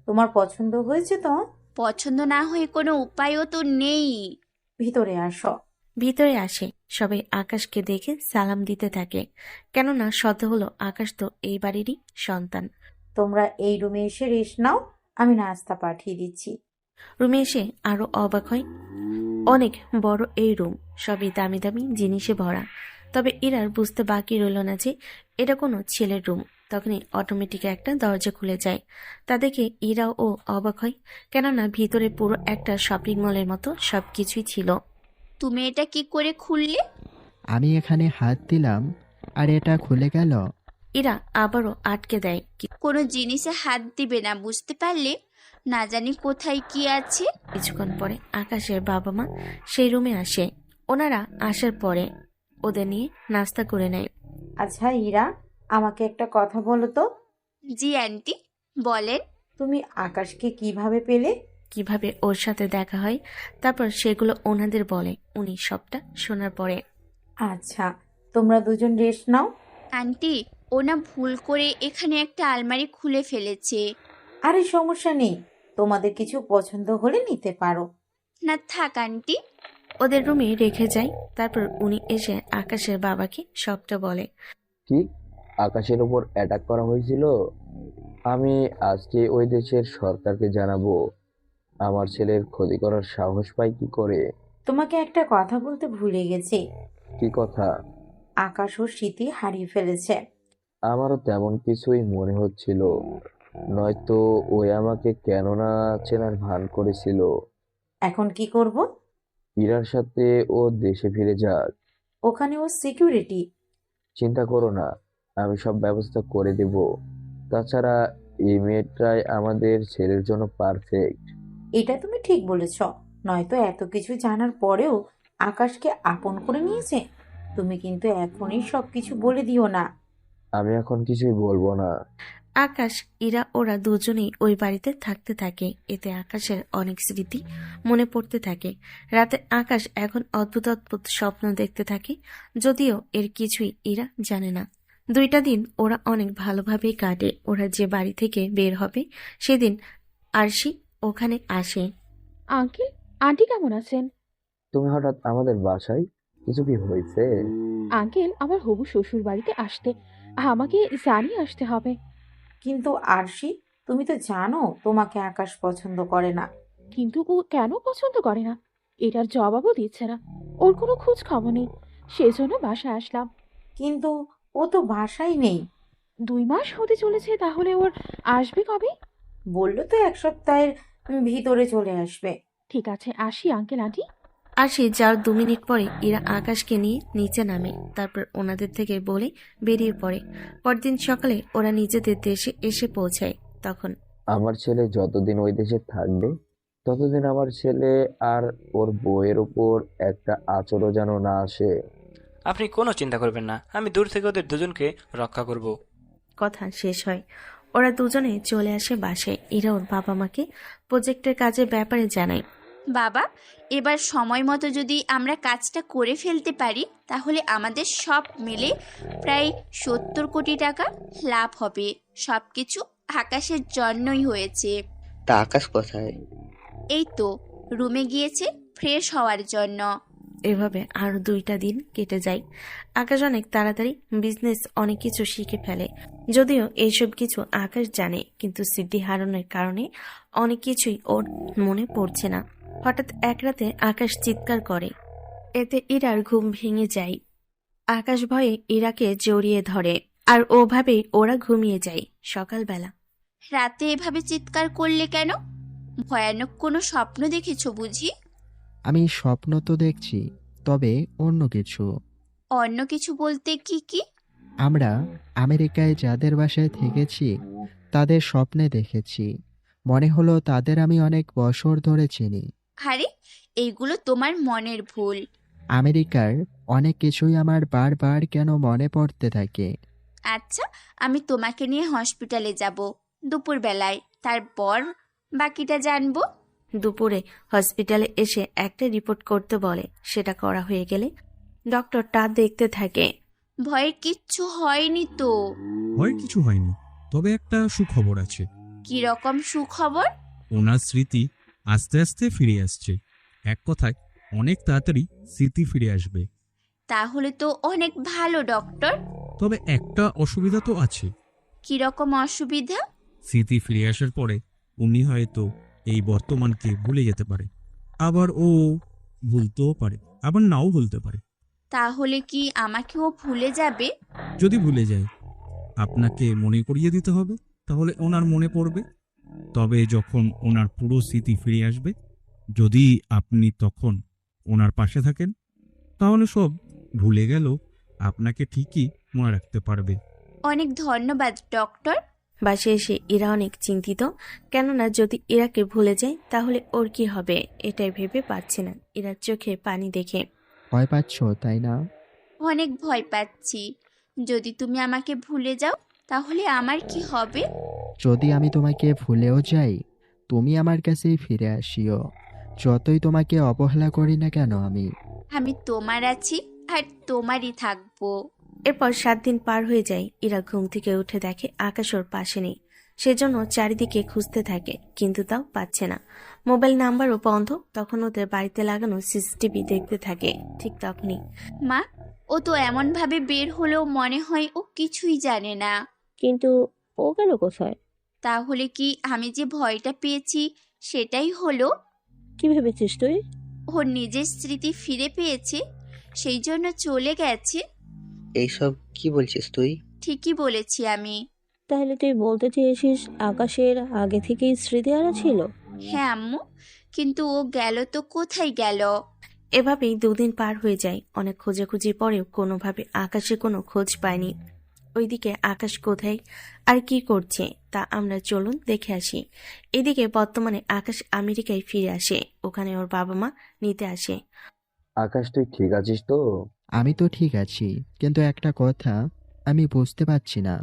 তোমার পছন্দ হয়েছে তো? পছন্দ না হয়ে কোনো উপায়ও তো নেই। ভিতরে আসো। ভিতরে আসে। সবাই আকাশকে দেখে সালাম দিতে থাকে, কেননা শত হলো আকাশ তো এই বাড়িরই সন্তান। তোমরা এই রুমে এসে রেস্ট নাও, আমি নাস্তা পাঠিয়ে দিচ্ছি। রুমে এসে আরো অবাক হয়। অনেক বড় এই রুম, সবই দামি দামি জিনিসে ভরা। তবে ইরার বুঝতে বাকি রইল না যে এটা কোনো ছেলের রুম। তখনই অটোমেটিক একটা দরজা খুলে যায়। তা দেখে ইরাও ও অবাক হয়, কেননা ভিতরে পুরো একটা শপিং মলের মতো সবকিছুই ছিল। তুমি এটা কি করে খুললে? আমি এখানে হাত দিলাম আর এটা খুলে গেল। ইরা আবারও আটকে দেয়। কোনো জিনিসে হাত দিবে না, বুঝতে পারলে? না জানি কোথায় কি আছে। কিছুক্ষণ পরে আকাশের বাবা মা সেই রুমে আসে। ওনারা আসার পরে ওদের নিয়ে নাস্তা করে নেয়। আচ্ছা ইরা, আমাকে একটা কথা বলো তো। জি আন্টি, বলেন। তুমি আকাশকে কিভাবে পেলে? কিভাবে ওর সাথে দেখা হয়, তারপর সেগুলো ওনাদের বলে। উনি সবটা শোনার পরে, আচ্ছা, তোমরা দুজন রেস্ট নাও। আন্টি, ও না ভুল করে এখানে একটা আলমারি খুলে ফেলেছে। আরে সমস্যা নেই, তোমাদের কিছু পছন্দ হলে নিতে পারো। না থাক আন্টি। ওদের রুমে রেখে যায়। তারপর উনি এসে আকাশের বাবাকে সবটা বলে। কি, আকাশের উপর অ্যাটাক করা হয়েছিল? আমি আজকে ওই দেশের সরকারকে জানাবো। আমার ছেলের ক্ষতি করার সাহস পায় কি করে? তোমাকে একটা কথা বলতে ভুলে গেছি। কি কথা? আকাশ ওর স্মৃতি হারিয়ে ফেলেছে। আমারও তেমন কিছুই মনে হচ্ছিল, নয়তো ওই আমাকে কেন না চেনার ভান করেছিল। এখন কি করব? ইরার সাথে ও দেশে ফিরে যাক। ওখানে ও সিকিউরিটি। চিন্তা করো না, আমি সব ব্যবস্থা করে দেব। তাছাড়া এই মেয়েটাই আমাদের ছেলের জন্য পারফেক্ট। এটা তুমি ঠিক বলেছ। নয়তো এত কিছু জানার পরেও আকাশকে আপন করে নিয়েছে। তুমি কিন্তু এখনই সবকিছু বলে দিও না। আমি এখন কিছুই বলবো না। আকাশ, ইরা ওরা দুজনেই ওই বাড়িতে থাকতে থাকে। এতে আকাশের অনেক স্মৃতি মনে পড়তে থাকে। রাতে আকাশ এখন অদ্ভুত অদ্ভুত স্বপ্ন দেখতে থাকে, যদিও এর কিছুই ইরা জানে না। 2টা দিন ওরা অনেক ভালোভাবেই কাটে। ওরা যে বাড়ি থেকে বের হবে সেদিন আরশি ওখানে আসে। আঙ্কেল, আন্টি কেমন আছেন? তুমি হঠাৎ আমাদের বাসায়, কিছু কি হয়েছে? আঙ্কেল, আমার হবু শ্বশুর বাড়িতে আসতে আমাকে জানিয়ে আসতে হবে। কিন্তু আরশি, তুমি তো জানো তোমাকে আকাশ পছন্দ করে না। কিন্তু ও কেন পছন্দ করে না এটার জবাবও দিচ্ছে না। ওর কোনো খোঁজ খবর নেই, সেজন্য বাসায় আসলাম। কিন্তু ও তো বাসায় নেই। 2 মাস হতে চলেছে, তাহলে ওর আসবে কবে? বললো তো 1 সপ্তাহের ভিতরে চলে আসবে। ঠিক আছে, আসি আঙ্কেল আন্টি। আসি যাওয়ার 2 মিনিট পরে ইরা আকাশকে নিয়ে নিচে নামে। তারপর ওনাদের থেকে বলে বেরিয়ে পড়ে। পরদিন সকালে ওরা নিজেদের দেশে এসে পৌঁছায়। তখন আমার ছেলে যতদিন ওই দেশে থাকবে ততদিন আমার ছেলে আর ওর বউয়ের উপর একটা আঁচড়ও যেন না আসে। আপনি কোনো চিন্তা করবেন না, আমি দূর থেকে ওদের দুজনকে রক্ষা করব। কথা শেষ হয়, ওরা দুজনে চলে আসে বাসায়। ইরা ওর বাবা মাকে প্রজেক্টের কাজের ব্যাপারে জানায়। বাবা, এবার সময় মতো যদি আমরা কাজটা করে ফেলতে পারি তাহলে আমাদের সব মিলে প্রায় 70 কোটি টাকা লাভ হবে। সবকিছু আকাশের জন্যই হয়েছে। তা আকাশ কোথায়? এই তো রুমে গিয়েছে ফ্রেশ হওয়ার জন্য। এভাবে আরো 2টা দিন কেটে যায়। আকাশ অনেক তাড়াতাড়ি বিজনেস অনেক কিছু শিখে ফেলে। যদিও এইসব কিছু আকাশ জানে, কিন্তু স্মৃতি হারানোর কারণে অনেক কিছুই ওর মনে পড়ছে না। হঠাৎ এক রাতে আকাশ চিৎকার করে। এতে ইরার ঘুম ভেঙে যায়। আকাশ ভয়ে ইরাকে জড়িয়ে ধরে, আর ওভাবেই ওরা ঘুমিয়ে যায়। সকালবেলা রাতে এভাবে চিৎকার করলে কেন? ভয়ানক কোনো স্বপ্ন দেখেছো বুঝি? আমি স্বপ্ন তো দেখছি, তবে অন্য কিছু। অন্য কিছু বলতে কি কি? আমরা আমেরিকায় যাদের বাসায় থেকেছি তাদের স্বপ্নে দেখেছি। মনে হলো তাদের আমি অনেক বছর ধরে চিনি। আরে, এইগুলো তোমার মনের ভুল। আমেরিকার অনেক কিছুই আমার বারবার কেন মনে পড়তে থাকে। আচ্ছা, আমি তোমাকে নিয়ে হসপিটালে যাব দুপুরবেলায়, তারপর বাকিটা জানবো। দুপুরে হসপিটালে এসে একটা রিপোর্ট করতে বলে। সেটা করা হয়ে গেলে ডক্টর তা দেখতে থাকে। ভয়ের কিচ্ছু হয়নি তো? ভয় কিছু হয়নি, তবে একটা সুখবর আছে। কি রকম সুখবর? ওনার স্মৃতি আস্তে আস্তে ফিরে আসছে। এক কথায় অনেক তাড়াতাড়ি স্মৃতি ফিরে আসবে। তাহলে তো অনেক ভালো ডক্টর। তবে একটা অসুবিধা তো আছে। কি রকম অসুবিধা? স্মৃতি ফিরে আসার পরে উনি হয়তো এই বর্তমানকে ভুলে যেতে পারে। আবার ও ভুলতেও পারে, আবার নাও ভুলতে পারে। তাহলে কি আমাকেও ভুলে যাবে? যদি ভুলে যায়, আপনাকে মনে করিয়ে দিতে হবে, তাহলে ওনার মনে পড়বে। তবে যখন ওনার পুরো স্মৃতি ফিরে আসবে, যদি আপনি তখন ওনার পাশে থাকেন, তাহলে সব ভুলে গেল আপনাকে ঠিকই মনে রাখতে পারবে। অনেক ধন্যবাদ ডক্টর। বাসে এসে ইরা অনেক চিন্তিত, কেননা যদি ইরাকে ভুলে যায় তাহলে ওর কি হবে এটাই ভেবে পাচ্ছে না। ইরার চোখে পানি দেখে। ভয় পাচ্ছ তাই না? অনেক ভয় পাচ্ছি। যদি তুমি আমাকে ভুলে যাও তাহলে আমার কি হবে? যদি আমি তোমাকে ভুলেও যাই, তুমি আমার কাছেই ফিরে আসিও। যতই তোমাকে অবহেলা করি না কেন, আমি তোমার আছি আর তোমারই থাকবো। এরপর 7 দিন পার হয়ে যায়। ইরা ঘুম থেকে উঠে দেখে আকাশ ওর পাশে নেই। সেজন্য চারিদিকে খুঁজতে থাকে, কিন্তু তাও পাচ্ছে না। মোবাইল নাম্বারও বন্ধ। তখন ওদের বাড়িতে লাগানো সিসিটিভি দেখতে থাকে। ঠিক তখনই মা, ও তো এমন ভাবে বের হলেও মনে হয় ও কিছুই জানে না। কিন্তু ও গেল কোথায়? তাহলে কি আমি যে ভয়টা পেয়েছি সেটাই হলো? কি ভেবেছিস তুই? ওর নিজের স্মৃতি ফিরে পেয়েছে, সেই জন্য চলে গেছে। এইসব কি বলছিস তুই? ঠিকই বলেছি আমি। তাহলে তুই বলতে চেয়েছিস আকাশের আগে থেকেই স্মৃতি হারা ছিল? হ্যাঁ আম্মু, কিন্তু ও গেল তো কোথায় গেল? এভাবেই 2 দিন পার হয়ে যায়। অনেক খোঁজাখুঁজির পরেও কোনোভাবে আকাশের কোনো খোঁজ পায়নি। ওইদিকে আকাশ কোথায় আর কি করছে তা আমরা চলুন দেখে আসি। এদিকে বর্তমানে আকাশ আমেরিকায় ফিরে আসে। ওখানে ওর বাবা মা নিতে আসে। আকাশ, তুই ঠিক আছিস তো? আমি তো ঠিক আছি, কিন্তু একটা কথা আমি বুঝতে পারছি না।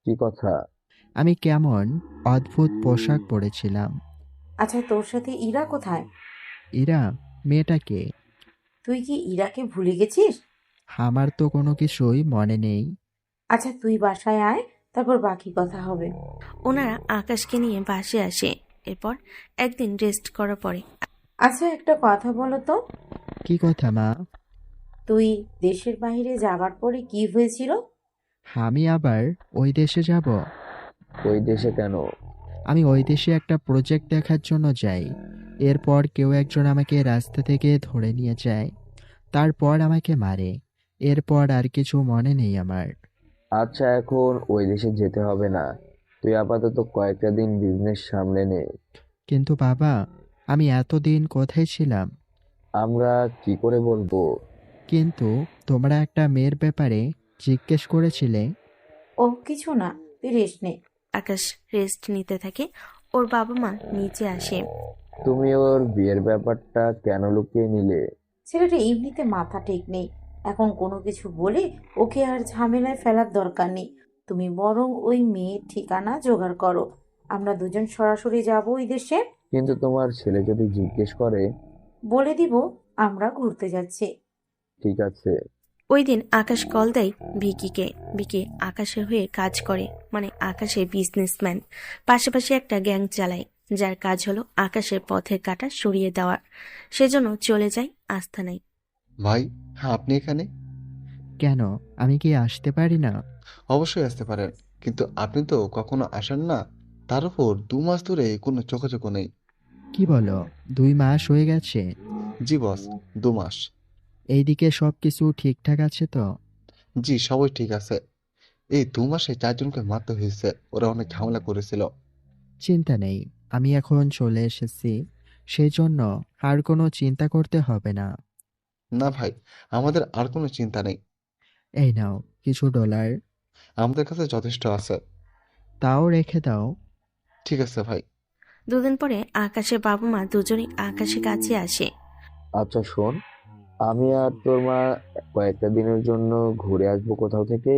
কি কথা? আমি কেমন অদ্ভুত পোশাক পরেছিলাম। আচ্ছা, তোর সাথে ইরা কোথায়? ইরা? মেয়েটাকে? তুই কি ইরাকে ভুলে গেছিস? আমার তো কোনো কিছুই মনে নেই। আচ্ছা, তুই বাসায় আয়, তারপর বাকি কথা হবে। ওনারা আকাশকে নিয়ে বাসে আসে। এরপর একদিন রেস্ট করার পরে আচ্ছা, একটা কথা বলো তো, কি কথা মা? তুই দেশের বাইরে যাবার পরে কি হয়েছিল? আমি আবার ওই দেশে যাব? ওই দেশে কেন? আমি ওই দেশে একটা প্রজেক্ট দেখার জন্য যাই। এরপর কেউ একজন আমাকে রাস্তা থেকে ধরে নিয়ে যায়, তারপর আমাকে মারে। এরপর আর কিছু মনে নেই আমার। আচ্ছা, এখন ওই দেশে যেতে হবে না, তুই আপাতত কয়েকটা দিন বিজনেস সামলে নে। কিন্তু বাবা, আমি এতদিন কোথায় ছিলাম? আমরা কি করে বলবো? কিন্তু তোমরা একটা মেয়ের ব্যাপারে জিজ্ঞেস করেছিলে। ও কিছু না, তুই রেস্ট নে। আকাশ রেস্ট নিতে থাকে। ওর বাবা মা নিচে আসে। তুমি ওর বিয়ের ব্যাপারটা কেন লুকিয়ে নিলে? ছেলেটা এমনিতে মাথা ঠিক নেই, এখন কোনো কিছু বলে ওকে আর ঝামেলায় ফেলার দরকার নেই। তুমি বরং ওই মেয়ের ঠিকানা জোগাড় করো, আমরা দুজন সরাসরি যাব ওই দেশে। কিন্তু তোমার ছেলে যদি জিজ্ঞেস করে? বলে দিব আমরা ঘুরতে যাচ্ছি। ঠিক আছে। ওই দিন আকাশ কল দেয় ভিকিকে। ভিকি আকাশের হয়ে কাজ করে, মানে আকাশের বিজনেসম্যান। পাশাপাশি একটা গ্যাং চালায়, যার কাজ হলো আকাশের পথের কাঁটা সরিয়ে দেওয়ার। সেজন্য চলে যায় আস্তানায়। ভাই, হ্যাঁ আপনি এখানে? কেন, আমি কি আসতে পারি না? অবশ্যই আসতে পারেন, কিন্তু আপনি তো কখনো আসেন না। তার উপর 2 মাস ধরে কোনো যোগাযোগ নেই। কি বলো, 2 মাস হয়ে গেছে? জি বস, 2 মাস। এইদিকে সবকিছু ঠিকঠাক আছে তো? জি, সবই ঠিক আছে। এই 2 মাসে 4জনকে মারতে হয়েছে, ওরা অনেক ঝামেলা করেছিল। চিন্তা নেই, আমি এখন চলে এসেছি, সেই জন্য আর কোনো চিন্তা করতে হবে না। না ভাই, আমাদের আর কোনো চিন্তা নেই। এই নাও কিছু ডলার। আমাদের কাছে যথেষ্ট আছে। তাও রেখে দাও। ঠিক আছে ভাই। 2 দিন পরে আকাশের বাবা মা দুজনেই আকাশের কাছে আসে। আচ্ছা শোন, আমি আর তোর মা কয়েকটা দিনের জন্য ঘুরে আসবো কোথাও থেকে।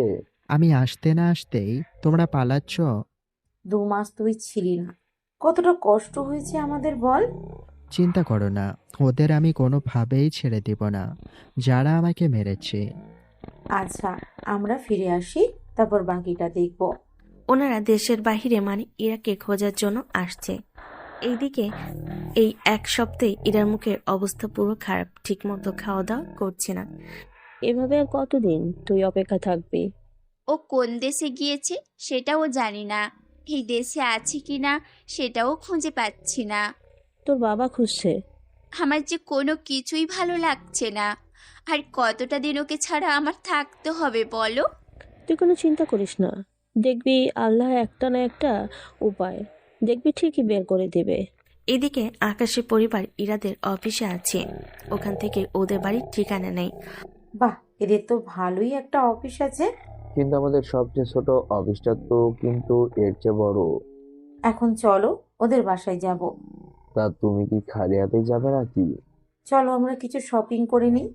আমি আসতে না আসতেই তোমরা পালাচ্ছ? 2 মাস তুই ছিলি না, কতটা কষ্ট হয়েছে আমাদের বল। চিন্তা করো না, ওদের আমি কোনোভাবেই ছেড়ে দেব না, যারা আমাকে মেরেছে। আচ্ছা, আমরা ফিরে আসি, তারপর বাকিটা দেখব। ওনারা দেশের বাহিরে, মানে ইরাকে খোঁজার জন্য আসছে। এইদিকে এই 1 সপ্তাহে ইরার মুখের অবস্থা পুরো খারাপ, ঠিকমতো খাওয়া দাওয়া করছে না। এভাবে আর কতদিন তুই অপেক্ষা থাকবি? ও কোন দেশে গিয়েছে সেটাও জানি না, এই দেশে আছে কিনা সেটাও খুঁজে পাচ্ছি না। তোর বাবা খুঁজছে। আমার যে কোনো কিছুই ভালো লাগছে না। আর কতটা দিন ওকে ছাড়া আমার থাকতে হবে বলো? তুই কোনো চিন্তা করিস না, দেখবি আল্লাহ একটা না একটা উপায়, দেখবি ঠিকই বের করে দেবে। এদিকে আকাশের পরিবার ইরাদের অফিসে আছে। ওখান থেকে ওদের বাড়ির ঠিকানা নেই। বাহ, এদের তো ভালোই একটা অফিস আছে। কিন্তু আমাদের সবচেয়ে ছোট অফিসটা তো কিন্তু এর চেয়ে বড়। এখন চলো ওদের বাসায় যাব। তা তুমি কি খালি হাতেই যাবে নাকি? চলো আমরা কিছু শপিং করে নিই।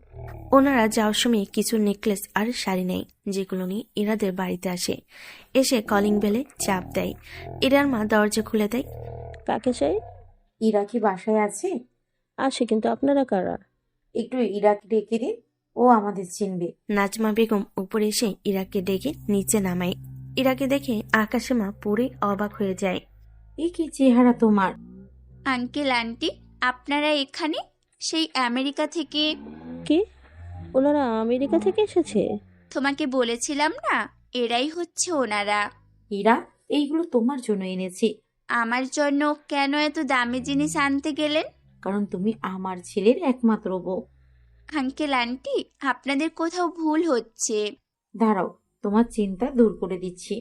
ওনারা যাওয়ার সময় কিছু নেকলেস আর শাড়ি নেয়, যেগুলো নিয়ে ইরাদের বাড়িতে আসে। এসে কলিং বেলে চাপ দেয়। ইরার মা দরজা খুলে দেয়। কাকে চাই? ইরা কি বাসায় আছে? আসে, কিন্তু আপনারা কারা? একটু ইরাকে ডেকে দিন, ও আমাদের চিনবে। নাজমা বেগম উপরে এসে ইরাকে ডেকে নিচে নামায়। ইরাকে দেখে আকাশে মা পুরোই অবাক হয়ে যায়। এ কি চেহারা তোমার! আঙ্কেল আন্টি, আপনারা এখানে? সেই আমেরিকা থেকে। কি? ওনারা আমেরিকা থেকে এসেছে? তোমাকে বলেছিলাম না, এরাই হচ্ছে ওনারা। ইরা, এইগুলো তোমার জন্য এনেছি। আমার জন্য কেন এত দামি জিনিস আনতে গেলেন? কারণ তুমি আমার ছেলের একমাত্র বউ। আঙ্কেল আন্টি, আপনাদের কোথাও ভুল হচ্ছে। দাঁড়াও, তোমার চিন্তা দূর করে দিচ্ছি।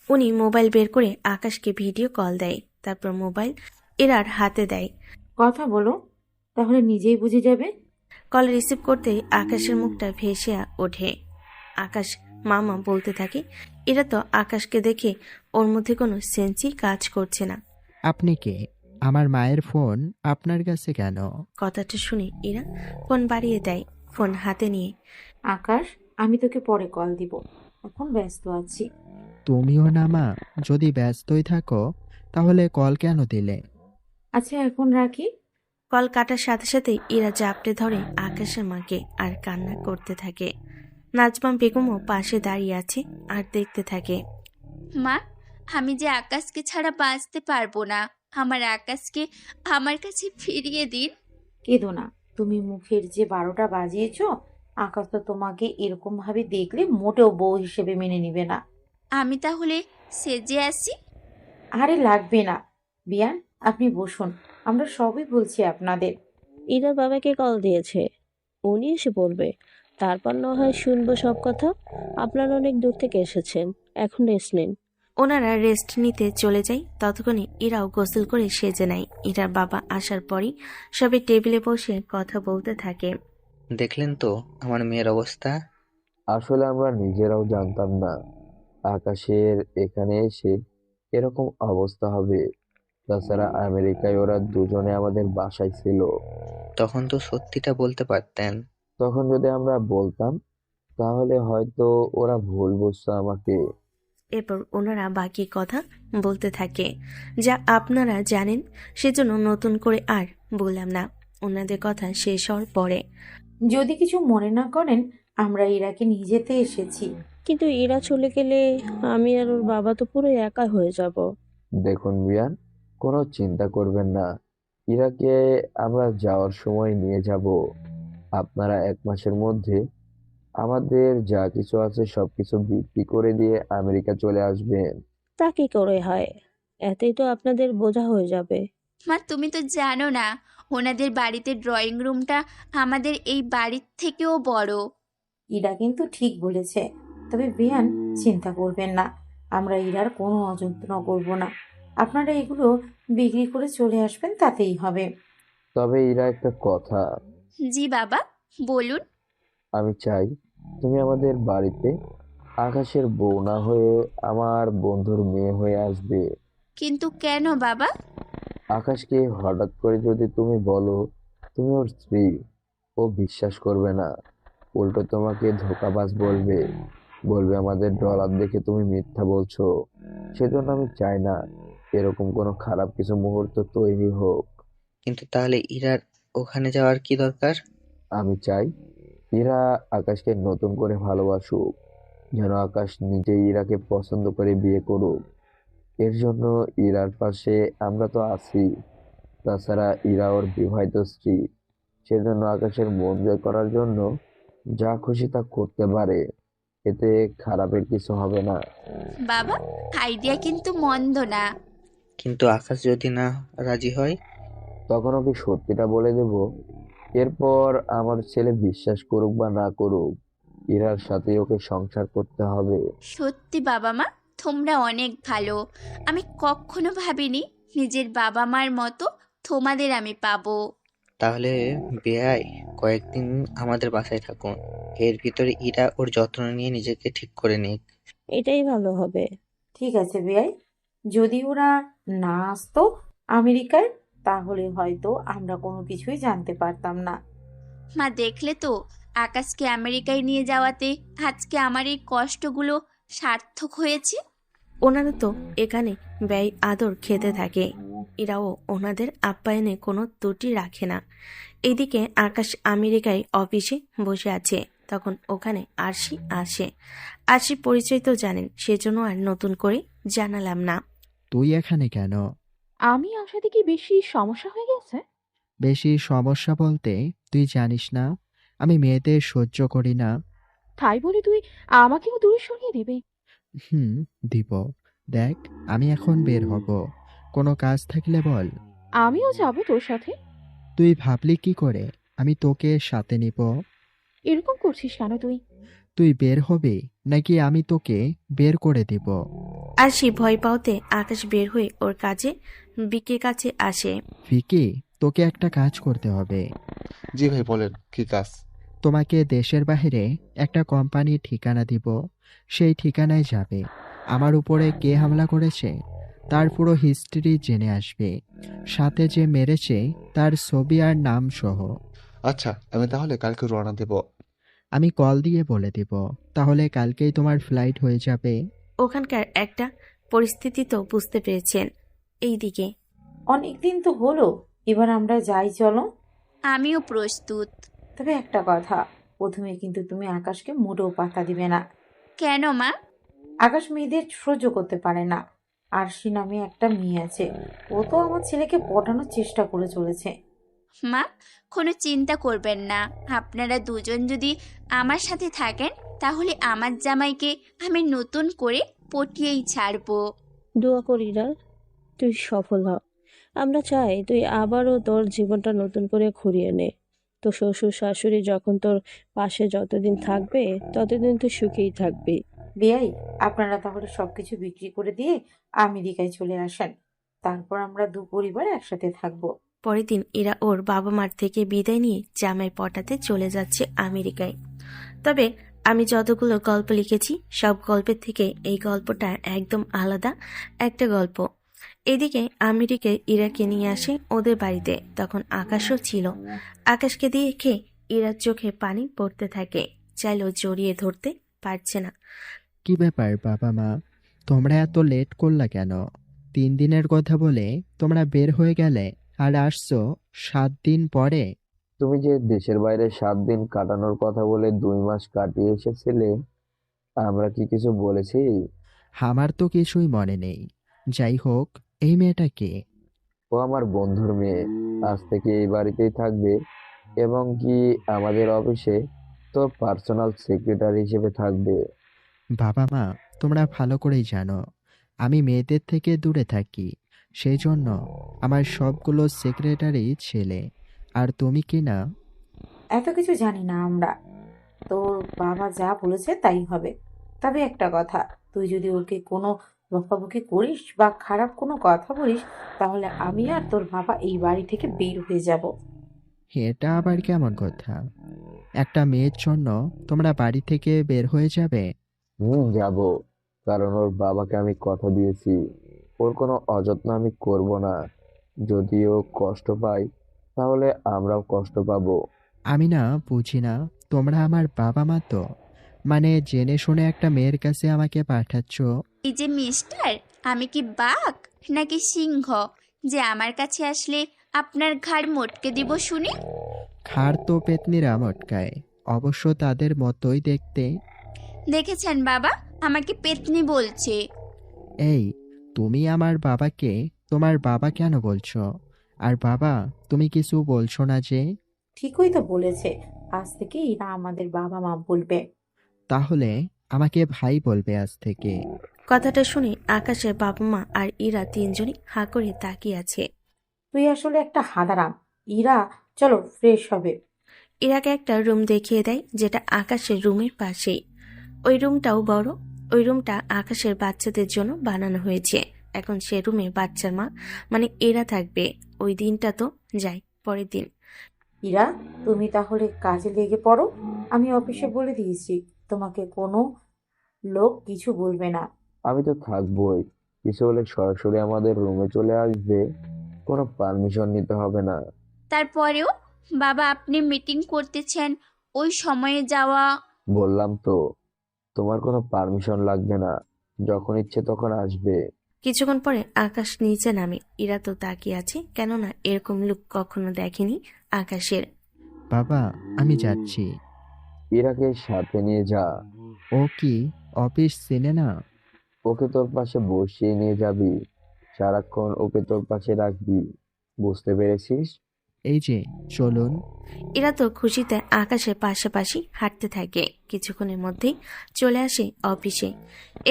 উনি মোবাইল বের করে আকাশকে ভিডিও কল দেয়, তারপর মোবাইল ইরার হাতে দেয়। কথা বলো, তাহলে নিজেই বুঝে যাবে। কল রিসিভ করতেই আকাশের মুখটা ভেসে ওঠে। আকাশ মামা বলতে থাকে। এরা তো আকাশকে দেখে ওর মধ্যে কোনো সেন্সই কাজ করছে না। আপনি কে? আমার মায়ের ফোন আপনার কাছে কেন? কথাটা শুনে এরা ফোন বাড়িয়ে দেয়, ফোন হাতে নিয়ে। আকাশ, আমি তোকে পরে কল দিব, এখন ব্যস্ত আছি। তুমিও না মা, যদি ব্যস্তই থাকো তাহলে কল কেন দিলে? আচ্ছা, এখন রাখি। কল কাটার সাথে সাথে এরা জাপটে ধরে আকাশের মাকে আর কান্না করতে থাকে। নাজমা বেগমও পাশে দাঁড়িয়ে আছে আর দেখতে থাকে। মা, আমি যে আকাশকে ছাড়া বাঁচতে পারবো না। আমার আকাশকে আমার কাছে ফিরিয়ে দিন। কেঁদো না, তুমি মুখের যে 12টা বাজিয়েছ, আকাশ তো তোমাকে এরকম ভাবে দেখলে মোটেও বউ হিসেবে মেনে নিবে না। আমি তাহলে সেজে আসি? আরে লাগবে না বিয়ান, আপনি বসুন, আমরা সবই বলছি আপনাদের। ইরার বাবাকে কল দিয়েছে, উনি এসে পড়বে, তারপর না হয় শুনবো সব কথা। আপনারা অনেক দূর থেকে এসেছেন, এখন রেস্ট নিন। ওনারা রেস্ট নিতে চলে যায়। ততক্ষণে ইরাও গোসল করে সেজে নেয়। ইরার বাবা আসার পরই সবাই টেবিলে বসে কথা বলতে থাকে। দেখলেন তো আমার মেয়ের অবস্থা? আসলে আমরা নিজেরাও জানতাম না আকাশের এখানে এসে এরকম অবস্থা হবে। তাছাড়া আমেরিকায় ওরা দুজনে আমাদের বাসায় ছিল। তখন তো সত্যিটা বলতে পারতেন। তখন যদি আমরা বলতাম তাহলে হয়তো ওরা ভুল বুঝতো আমাকে। এরপর ওনারা বাকি কথা বলতে থাকে, যা আপনারা জানেন, সেজন্য নতুন করে আর বললাম না। ওনাদের কথা শেষ হওয়ার পরে, যদি কিছু মনে না করেন, আমরা ইরাকে নিয়ে যেতে এসেছি। কিন্তু ইরা চলে গেলে আমি আর ওর বাবা তো পুরো একা হয়ে যাব। দেখুন বিয়ান, কোনো চিন্তা করবেন না, ইরাকে আমরা যাওয়ার সময় নিয়ে যাব। আপনারা 1 মাসের মধ্যে আমাদের যা কিছু আছে সবকিছু বিক্রি করে দিয়ে আমেরিকা চলে আসবেন। তা কি করে হয়? এতেই তো আপনাদের বোঝা হয়ে যাবে। মা, তুমি তো জানো না ওনাদের বাড়িতে ড্রয়িং রুমটা আমাদের এই বাড়ির থেকেও বড়। ইরা কিন্তু ঠিক বলেছে, তবে বিয়ান চিন্তা করবেন না, আমরা ইরার কোনো অযত্ন করব না। আপনারা এগুলো বিক্রি করে চলে আসবেন, তাতেই হবে। তবে ইরা, একটা কথা। জি বাবা, বলুন। আমি চাই তুমি আমাদের বাড়িতে আকাশের বউ না হয়ে আমার বন্ধুর মেয়ে হয়ে আসবে। কিন্তু কেন বাবা? আকাশকে হঠাৎ করে যদি তুমি বলো তুমি ওর স্ত্রী, ও বিশ্বাস করবে না, উল্টো তোমাকে ধোঁকাবাজ বলবে, বলবে আমাদের ডলার দেখে তুমি মিথ্যা বলছো। সেজন্য আমি চাই না এরকম কোনো খারাপ কিছু মুহূর্ত তৈরি হোক। কিন্তু তাহলে ইরার ওখানে যাওয়ার কি দরকার? আমি চাই ইরা আকাশকে নতুন করে ভালোবাসুক, যেন আকাশ নিজেই ইরাকে পছন্দ করে বিয়ে করুক। এর জন্য ইরার পাশে আমরা তো আছি। তাছাড়া ইরা ওর বিবাহিত স্ত্রী, সেজন্য আকাশের মন জয় করার জন্য যা খুশি তা করতে পারে, এতে খারাপের কিছু হবে না। বাবা, আইডিয়া কিন্তু মন্দ না। কিন্তু আকাশ যদি না রাজি হয়? তখন ওকে সত্যিটা বলে দেব। এরপর আমার ছেলে বিশ্বাস করুক বা না করুক, ইরার সাথে ওকে সংসার করতে হবে। সত্যি বাবা মা, তোমরা অনেক ভালো। আমি কখনো ভাবিনি নিজের বাবা মার মতো তোমাদের আমি পাবো। তাহলে বেয়াই কয়েকদিন আমাদের বাসায় থাকুন, এর ভিতরে ইরা ওর যত্ন নিয়ে নিজেকে ঠিক করে নিক। এটাই ভালো হবে। ঠিক আছে বিয়াই, যদি ওরা না আসতো আমেরিকায়, তাহলে হয়তো আমরা কোনো কিছুই জানতে পারতাম না। মা, দেখলে তো আকাশকে আমেরিকায় নিয়ে যাওয়াতে আজকে আমার এই কষ্টগুলো সার্থক হয়েছে। ওনারা তো এখানে ব্যয় আদর খেতে থাকে। এরাও ওনাদের আপ্যায়নে কোনো ত্রুটি রাখে না। এদিকে আকাশ আমেরিকায় অফিসে বসে আছে। তখন ওখানে আরশি আসে। আরশি পরিচয় তো জানেন, সেজন্য আর নতুন করে জানালাম না। তুই এখানে কেন? আমি আসাতে কি বেশি সমস্যা হয়ে গেছে? বেশি সমস্যা বলতে তুই জানিস না আমি মেয়েদের সহ্য করি না। তাই বলে তুই আমাকেও দূরে সরিয়ে দেবে? দিব। দেখ, আমি এখন বের হব, কোনো কাজ থাকলে বল। আমিও যাব তোর সাথে। তুই ভাবলি কি করে আমি তোকে সাথে নিব? এরকম করছিস কেন তুই? তুই বের হবি নাকি আমি তোকে বের করে দিব? আরশি ভয় পাওতে আকাশ বের হয়ে ওর কাছে বিকির কাছে আসে। ভিকি, তোকে একটা কাজ করতে হবে। জি ভাই বলেন, কি কাজ? তোমাকে দেশের বাইরে একটা কোম্পানির ঠিকানা দিব। সেই ঠিকানায় যাবে। আমার উপরে কে হামলা করেছে তার পুরো হিস্ট্রি জেনে আসবে, সাথে যে মেরেছে তার ছবি আর নাম সহ। আচ্ছা, আমি তাহলে কালকে রওনা দেব। আমি কল দিয়ে বলে দিব, তাহলে কালকেই তোমার ফ্লাইট হয়ে যাবে। ওখানকার একটা পরিস্থিতি তো বুঝতে পেরেছেন। এইদিকে অনেকদিন তো হলো, এবার আমরা যাই চলো। আমিও প্রস্তুত। তবে একটা কথা, প্রথমে কিন্তু তুমি আকাশকে মোটেও পাত্তা দিবে না। কেন মা? আকাশ মেয়েদের সহ্য করতে পারে না। আরশি নামে একটা মেয়ে আছে, ও তো আমার ছেলেকে পটানোর চেষ্টা করে চলেছে। মা, কোনো চিন্তা করবেন না। আপনারা দুজন যদি আমার সাথে থাকেন তাহলে আমার জামাইকে আমি নতুন করে পটিয়েই ছাড়বো। দোয়া করি না তুই সফল হ। আমরা চাই তুই আবারও তোর জীবনটা নতুন করে ঘুরিয়ে নে। তো শ্বশুর শাশুড়ি যখন তোর পাশে যতদিন থাকবে ততদিন তুই সুখেই থাকবি। বেয়াই, আপনারা তাহলে সবকিছু বিক্রি করে দিয়ে আমেরিকায় চলে আসেন, তারপর আমরা দু পরিবার একসাথে থাকবো। পরের দিন এরা ওর বাবা মার থেকে বিদায় নিয়ে জামাই পটাতে চলে যাচ্ছে আমেরিকায়। তবে আমি যতগুলো গল্প লিখেছি সব গল্পের থেকে এই গল্পটা একদম আলাদা একটা গল্প। এদিকে আমেরিকায় ইরাকে নিয়ে আসে ওদের বাড়িতে। তখন আকাশও ছিল। আকাশকে দেখে ইরার চোখে পানি পড়তে থাকে, চাইলেও জড়িয়ে ধরতে পারছে না। কি ব্যাপার বাবা মা, তোমরা এত লেট করলা কেন? 3 দিনের কথা বলে তোমরা বের হয়ে গেলে, আর আসছো 7 দিন পরে। তুমি যে দেশের বাইরে 7 দিন কাটানোর কথা বলে 2 মাস কাটিয়ে এসেছিলে, আমরা কি কিছু বলেছি? আমার তো কিছুই মনে নেই। যাই হোক, এই মেয়েটা কে? ও আমার বন্ধুর মেয়ে, আজ থেকে এই বাড়িতেই থাকবে এবং কি আমাদের অফিসে তো পার্সোনাল সেক্রেটারি হিসেবে থাকবে। বাবা মা, তোমরা ভালো করেই জানো আমি মেয়েদের থেকে দূরে থাকি, সেই জন্য আমার সবগুলো সেক্রেটারি ছেলে। আর তুমি কি না? এত কিছু জানি না আমরা, তোর বাবা যা বলেছে তাই হবে। তবে একটা কথা, তুই যদি ওকে কোনো বকাবকি করিস বা খারাপ কোনো কথা বলিস, তাহলে আমি আর তোর বাবা এই বাড়ি থেকে বের হয়ে যাব। এটা আবার কেমন কথা? একটা মেয়ের জন্য তোমরা বাড়ি থেকে বের হয়ে যাবে? যাব, কারণ ওর বাবাকে আমি কথা দিয়েছি ওর কোনো অযত্ন আমি করব না। যদি ও কষ্ট পায় তাহলে আমরাও কষ্ট পাবো। আমি না বুঝি না, তোমরা আমার বাবা মা তো? মানে জেনে শুনে একটা মেয়ের কাছে আমাকে পাঠাচ্ছ? এই যে মিস্টার, আমি কি বাঘ নাকি সিংহ যে আমার কাছে আসলে আপনার ঘাড় মটকে দিব শুনি? খাড় তো পেতনিরা মটকায়, অবশ্য তাদের মতোই দেখতে। দেখেছেন বাবা, আমাকে পেতনি বলছে। এই, তুমি আমার বাবাকে তোমার বাবা কেন বলছো? আর বাবা, তুমি কিছু বলছো না যে? ঠিকই তো বলেছে, আজ থেকে এরা আমাদের বাবা মা বলবে। তাহলে আমাকে ভাই বলবে আজ থেকে। কথাটা শুনে আকাশের বাবা মা আর ইরা তিনজনই হাঁ করে তাকিয়ে আছে। তুই আসলে একটা হাঁদারাম। ইরা, চলো ফ্রেশ হবে। ইরাকে একটা রুম দেখিয়ে দেয়, যেটা আকাশের রুমের পাশেই। ওই রুমটাও বড়। ওই রুমটা আকাশের বাচ্চাদের জন্য বানানো হয়েছে। এখন সে রুমে বাচ্চার মা মানে এরা থাকবে। ওই দিনটা তো যাই, পরের দিন। ইরা, তুমি তাহলে কাজে লেগে পড়ো। আমি অফিসে বলে দিয়েছি তোমাকে কোনো লোক কিছু বলবে না। আমি তো থাকবোই, কিছু হলে সরাসরি আমাদের রুমে চলে আসবে, কোনো পারমিশন নিতে হবে না। তারপরেও বাবা আপনি মিটিং করতেছেন, ওই সময়ে যাওয়া। বললাম তো, তোমার কোনো পারমিশন লাগবে না, যখন ইচ্ছে তখন আসবে। কিছুক্ষণ পরে আকাশ নিচে নামে। ইরা তো তাকিয়ে আছে, কেননা এরকম লুক কখনো দেখেনি আকাশের। বাবা, আমি যাচ্ছি। ইরাকে সাথে নিয়ে যা। ও কি অফিস চেনে না? ওকে তোর পাশে বসিয়ে নিয়ে যাবি, সারাক্ষণ ওকে তোর পাশে রাখবি, বুঝতে পেরেছিস? এই যে চলুন। এরা তো খুশিতে আকাশের পাশাপাশি হাঁটতে থাকে। কিছুক্ষণের মধ্যেই চলে আসে অফিসে।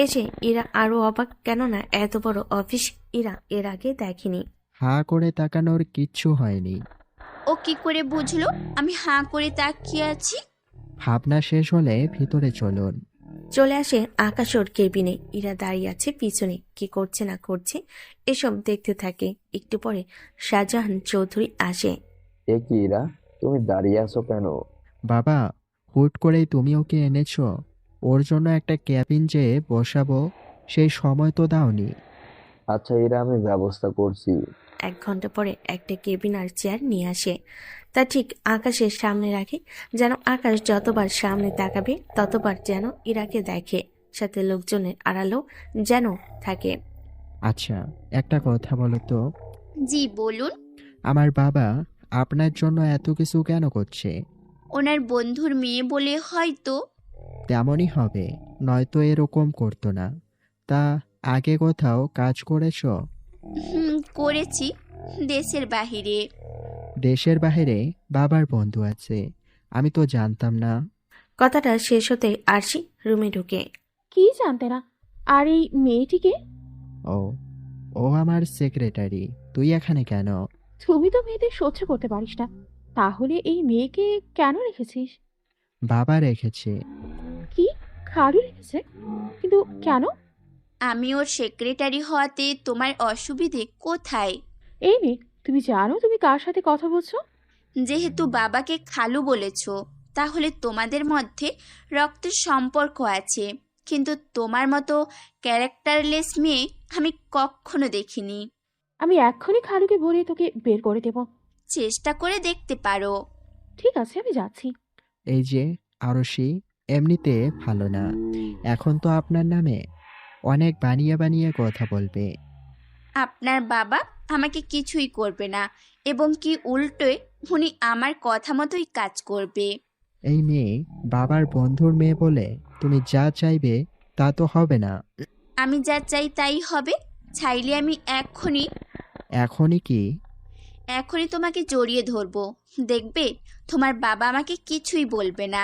এসে এরা আরো অবাক, কেননা এত বড় অফিস এরা এর আগে দেখেনি। হাঁ করে তাকানোর কিচ্ছু হয়নি। ও কি করে বুঝলো আমি হাঁ করে তাকিয়ে আছি? ভাবনা শেষ হলে ভিতরে চলুন। চলে আসে আকাশ ওর কেবিনে। ইরা দাঁড়িয়ে আছে পিছনে, কি করছে না করছে এসব দেখতে থাকে। একটু পরে শাহজাহান চৌধুরী আসে। এ কি ইরা, তুমি দাঁড়িয়ে আছো কেন? বাবা, হুট করেই তুমি ওকে এনেছো? ওর জন্য একটা ক্যাবিন যে বসাবো সেই সময় তো দাওনি। আচ্ছা ইরা, আমি ব্যবস্থা করছি। 1 ঘন্টা পরে একটা কেবিন আর চেয়ার নিয়ে আসে। তা ঠিক আকাশের সামনে রাখে, যেন আকাশ যতবার সামনে তাকাবে ততবার যেন ইরাকে দেখে, সাথে লোকজনের আড়ালেও যেন থাকে। আচ্ছা, একটা কথা বলো তো, জি বলুন। আমার বাবা আপনার জন্য এত কিছু কেন করছে? ওনার বন্ধুর মেয়ে বলে হয়তো। তেমনই হবে, নয়তো এরকম করতো না। তা আগে কোথাও কাজ করেছো? করেছি, দেশের বাহিরে। দেশের বাইরে বাবার বন্ধু আছে? আমি তো জানতাম না। কথাটা শেষ হতে আরশি রুমে ঢুকে। কি জানতে না? আর এই মেয়েটিকে? ও, ও আমার সেক্রেটারি। তুই এখানে কেন? তুমি তো মেয়েদের সহ্য করতে পারিস না, তাহলে এই মেয়েকে কেন রেখেছিস? বাবা রেখেছে। কি, খালু রেখেছে? কিন্তু কেন? আমি ওর সেক্রেটারি হওয়াতে তোমার অসুবিধে কোথায়? এই মেয়ে, তুমি জানো তুমি কার সাথে কথা বলছো? যেহেতু বাবাকে খালু বলেছো, তাহলে তোমাদের মধ্যে রক্তের সম্পর্ক আছে। কিন্তু তোমার মতো ক্যারেক্টারলেস মেয়ে আমি কখনো দেখিনি। আমি এক্ষুনি খালুকে বলে তোকে বের করে দেব। চেষ্টা করে দেখতে পারো। ঠিক আছে, আমি যাচ্ছি। এই যে আরশি, এমনিতে ভালো না। এখন তো আপনার নামে অনেক বানিয়ে বানিয়ে কথা বলবে। আপনার বাবা আমাকে কিছুই করবে না, এবং কি উল্টোয় উনি আমার কথা মতোই কাজ করবে। এই মেয়ে বাবার বন্ধুর মেয়ে বলে তুমি যা চাইবে তা তো হবে না। আমি যা চাই তাই হবে। চাইলে আমি এখনই কি? এখনই তোমাকে জড়িয়ে ধরবো, দেখবে তোমার বাবা আমাকে কিছুই বলবে না।